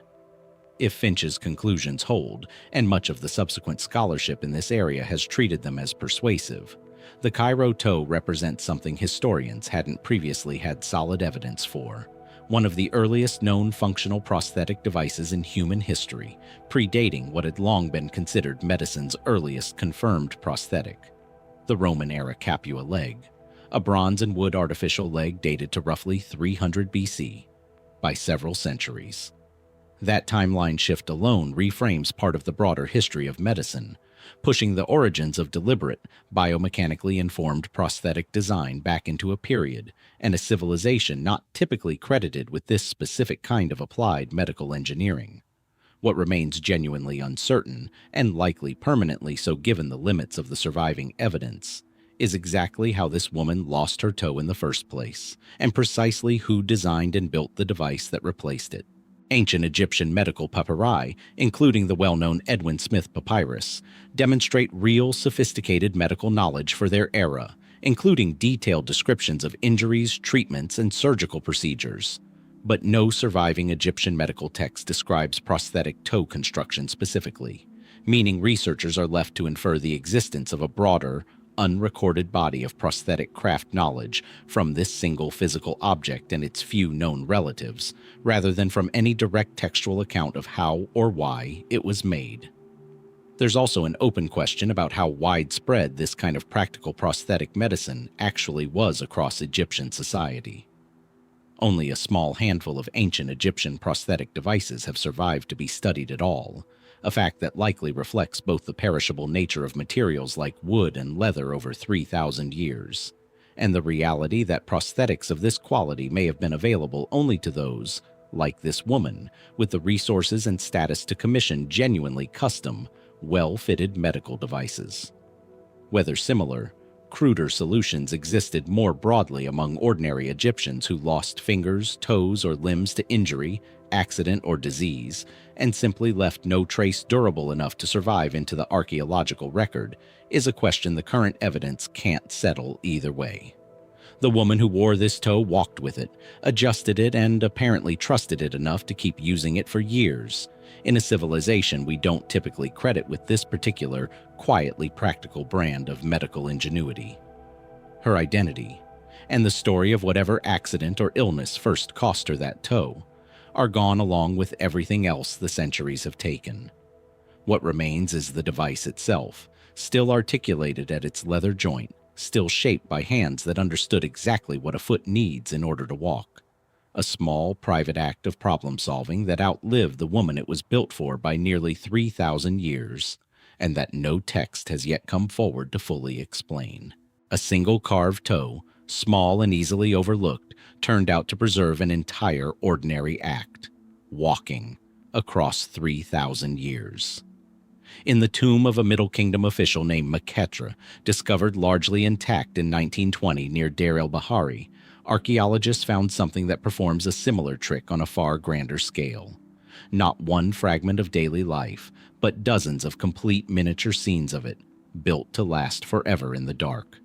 If Finch's conclusions hold, and much of the subsequent scholarship in this area has treated them as persuasive, the Cairo toe represents something historians hadn't previously had solid evidence for: one of the earliest known functional prosthetic devices in human history, predating what had long been considered medicine's earliest confirmed prosthetic, the Roman-era Capua leg, a bronze and wood artificial leg dated to roughly 300 BC, by several centuries. That timeline shift alone reframes part of the broader history of medicine, pushing the origins of deliberate, biomechanically informed prosthetic design back into a period and a civilization not typically credited with this specific kind of applied medical engineering. What remains genuinely uncertain, and likely permanently so given the limits of the surviving evidence, is exactly how this woman lost her toe in the first place, and precisely who designed and built the device that replaced it. Ancient Egyptian medical papyri, including the well-known Edwin Smith Papyrus, demonstrate real sophisticated medical knowledge for their era, including detailed descriptions of injuries, treatments, and surgical procedures. But no surviving Egyptian medical text describes prosthetic toe construction specifically, meaning researchers are left to infer the existence of a broader, unrecorded body of prosthetic craft knowledge from this single physical object and its few known relatives, rather than from any direct textual account of how or why it was made. There's also an open question about how widespread this kind of practical prosthetic medicine actually was across Egyptian society. Only a small handful of ancient Egyptian prosthetic devices have survived to be studied at all, a fact that likely reflects both the perishable nature of materials like wood and leather over 3,000 years, and the reality that prosthetics of this quality may have been available only to those, like this woman, with the resources and status to commission genuinely custom, well-fitted medical devices. Whether similar, cruder solutions existed more broadly among ordinary Egyptians who lost fingers, toes, or limbs to injury, accident, or disease, and simply left no trace durable enough to survive into the archaeological record, is a question the current evidence can't settle either way. The woman who wore this toe walked with it, adjusted it, and apparently trusted it enough to keep using it for years, in a civilization we don't typically credit with this particular, quietly practical brand of medical ingenuity. Her identity, and the story of whatever accident or illness first cost her that toe, are gone along with everything else the centuries have taken. What remains is the device itself, still articulated at its leather joint, still shaped by hands that understood exactly what a foot needs in order to walk. A small, private act of problem-solving that outlived the woman it was built for by nearly 3,000 years, and that no text has yet come forward to fully explain. A single carved toe, small and easily overlooked, turned out to preserve an entire ordinary act, walking, across 3,000 years. In the tomb of a Middle Kingdom official named Maqetra, discovered largely intact in 1920 near Deir el-Bahari, archaeologists found something that performs a similar trick on a far grander scale. Not one fragment of daily life, but dozens of complete miniature scenes of it, built to last forever in the dark.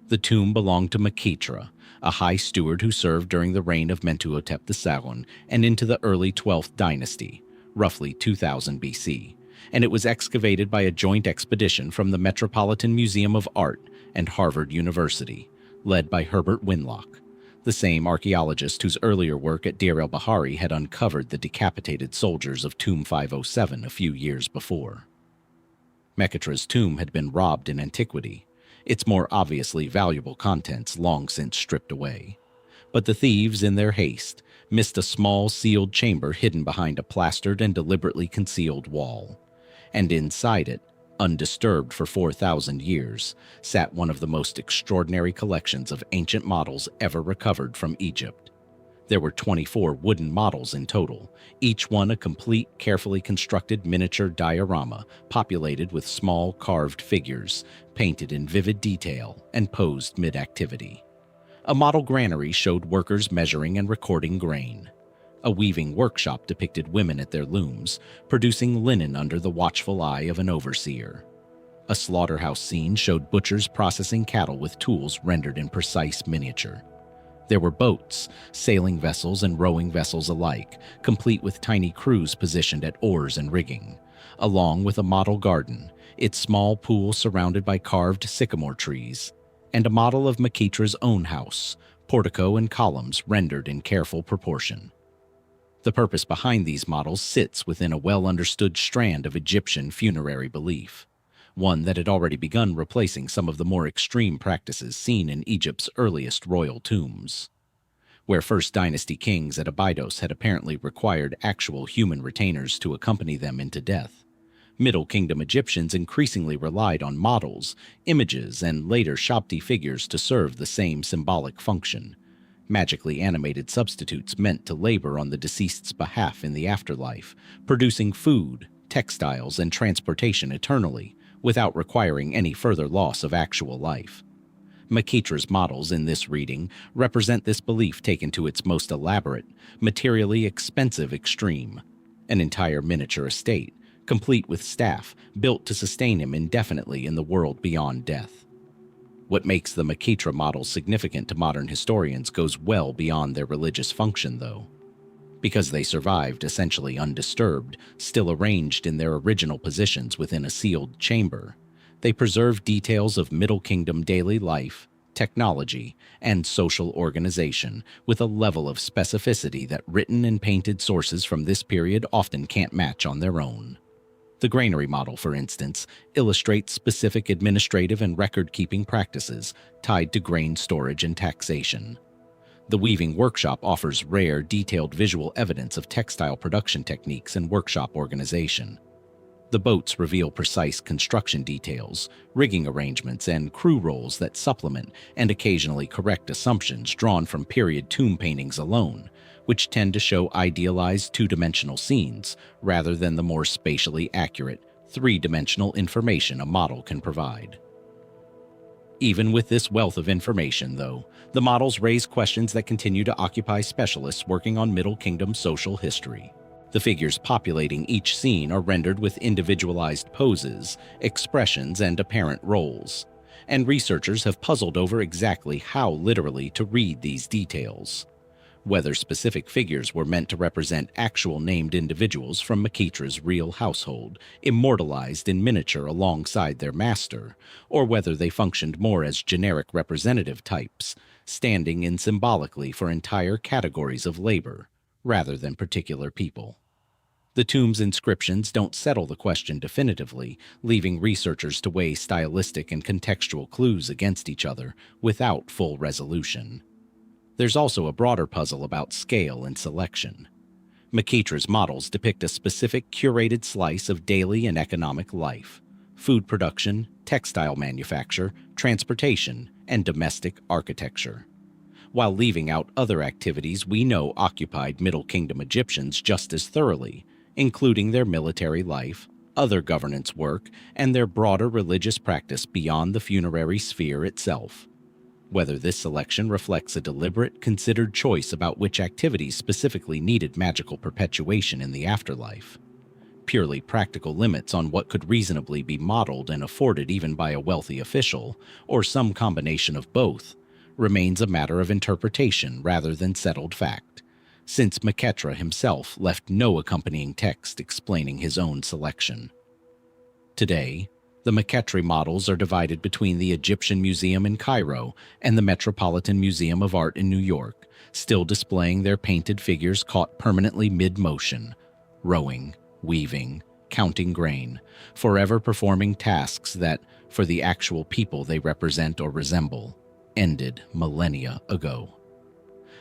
The tomb belonged to Maqetra, a high steward who served during the reign of Mentuhotep II and into the early 12th dynasty, roughly 2000 BC, and it was excavated by a joint expedition from the Metropolitan Museum of Art and Harvard University, led by Herbert Winlock, the same archaeologist whose earlier work at Deir el-Bahari had uncovered the decapitated soldiers of Tomb 507 a few years before. Maqetra's tomb had been robbed in antiquity, its more obviously valuable contents long since stripped away. But the thieves, in their haste, missed a small sealed chamber hidden behind a plastered and deliberately concealed wall. And inside it, undisturbed for 4,000 years, sat one of the most extraordinary collections of ancient models ever recovered from Egypt. There were 24 wooden models in total, each one a complete, carefully constructed miniature diorama populated with small carved figures, painted in vivid detail and posed mid-activity. A model granary showed workers measuring and recording grain. A weaving workshop depicted women at their looms, producing linen under the watchful eye of an overseer. A slaughterhouse scene showed butchers processing cattle with tools rendered in precise miniature. There were boats, sailing vessels and rowing vessels alike, complete with tiny crews positioned at oars and rigging, along with a model garden, its small pool surrounded by carved sycamore trees, and a model of Maqetra's own house, portico and columns rendered in careful proportion. The purpose behind these models sits within a well-understood strand of Egyptian funerary belief, one that had already begun replacing some of the more extreme practices seen in Egypt's earliest royal tombs. Where First Dynasty kings at Abydos had apparently required actual human retainers to accompany them into death, Middle Kingdom Egyptians increasingly relied on models, images, and later Shabti figures to serve the same symbolic function, magically animated substitutes meant to labor on the deceased's behalf in the afterlife, producing food, textiles, and transportation eternally, without requiring any further loss of actual life. Maqetra's models in this reading represent this belief taken to its most elaborate, materially expensive extreme, an entire miniature estate, complete with staff, built to sustain him indefinitely in the world beyond death. What makes the Maqetra models significant to modern historians goes well beyond their religious function, though. Because they survived essentially undisturbed, still arranged in their original positions within a sealed chamber, they preserve details of Middle Kingdom daily life, technology, and social organization with a level of specificity that written and painted sources from this period often can't match on their own. The granary model, for instance, illustrates specific administrative and record-keeping practices tied to grain storage and taxation. The weaving workshop offers rare, detailed visual evidence of textile production techniques and workshop organization. The boats reveal precise construction details, rigging arrangements, and crew roles that supplement and occasionally correct assumptions drawn from period tomb paintings alone, which tend to show idealized two-dimensional scenes rather than the more spatially accurate, three-dimensional information a model can provide. Even with this wealth of information, though, the models raise questions that continue to occupy specialists working on Middle Kingdom social history. The figures populating each scene are rendered with individualized poses, expressions, and apparent roles, and researchers have puzzled over exactly how literally to read these details. Whether specific figures were meant to represent actual named individuals from Makitra's real household, immortalized in miniature alongside their master, or whether they functioned more as generic representative types, standing in symbolically for entire categories of labor, rather than particular people. The tomb's inscriptions don't settle the question definitively, leaving researchers to weigh stylistic and contextual clues against each other without full resolution. There's also a broader puzzle about scale and selection. Makitra's models depict a specific curated slice of daily and economic life: food production, textile manufacture, transportation, and domestic architecture, while leaving out other activities we know occupied Middle Kingdom Egyptians just as thoroughly, including their military life, other governance work, and their broader religious practice beyond the funerary sphere itself. Whether this selection reflects a deliberate, considered choice about which activities specifically needed magical perpetuation in the afterlife, purely practical limits on what could reasonably be modeled and afforded even by a wealthy official, or some combination of both, remains a matter of interpretation rather than settled fact, since Makhetra himself left no accompanying text explaining his own selection. Today, the Makhetra models are divided between the Egyptian Museum in Cairo and the Metropolitan Museum of Art in New York, still displaying their painted figures caught permanently mid-motion, rowing, weaving, counting grain, forever performing tasks that, for the actual people they represent or resemble, ended millennia ago.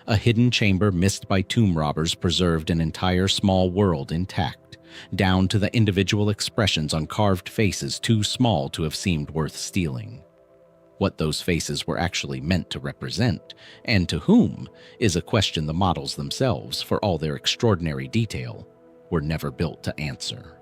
A hidden chamber missed by tomb robbers preserved an entire small world intact, down to the individual expressions on carved faces too small to have seemed worth stealing. What those faces were actually meant to represent, and to whom, is a question the models themselves, for all their extraordinary detail, were never built to answer.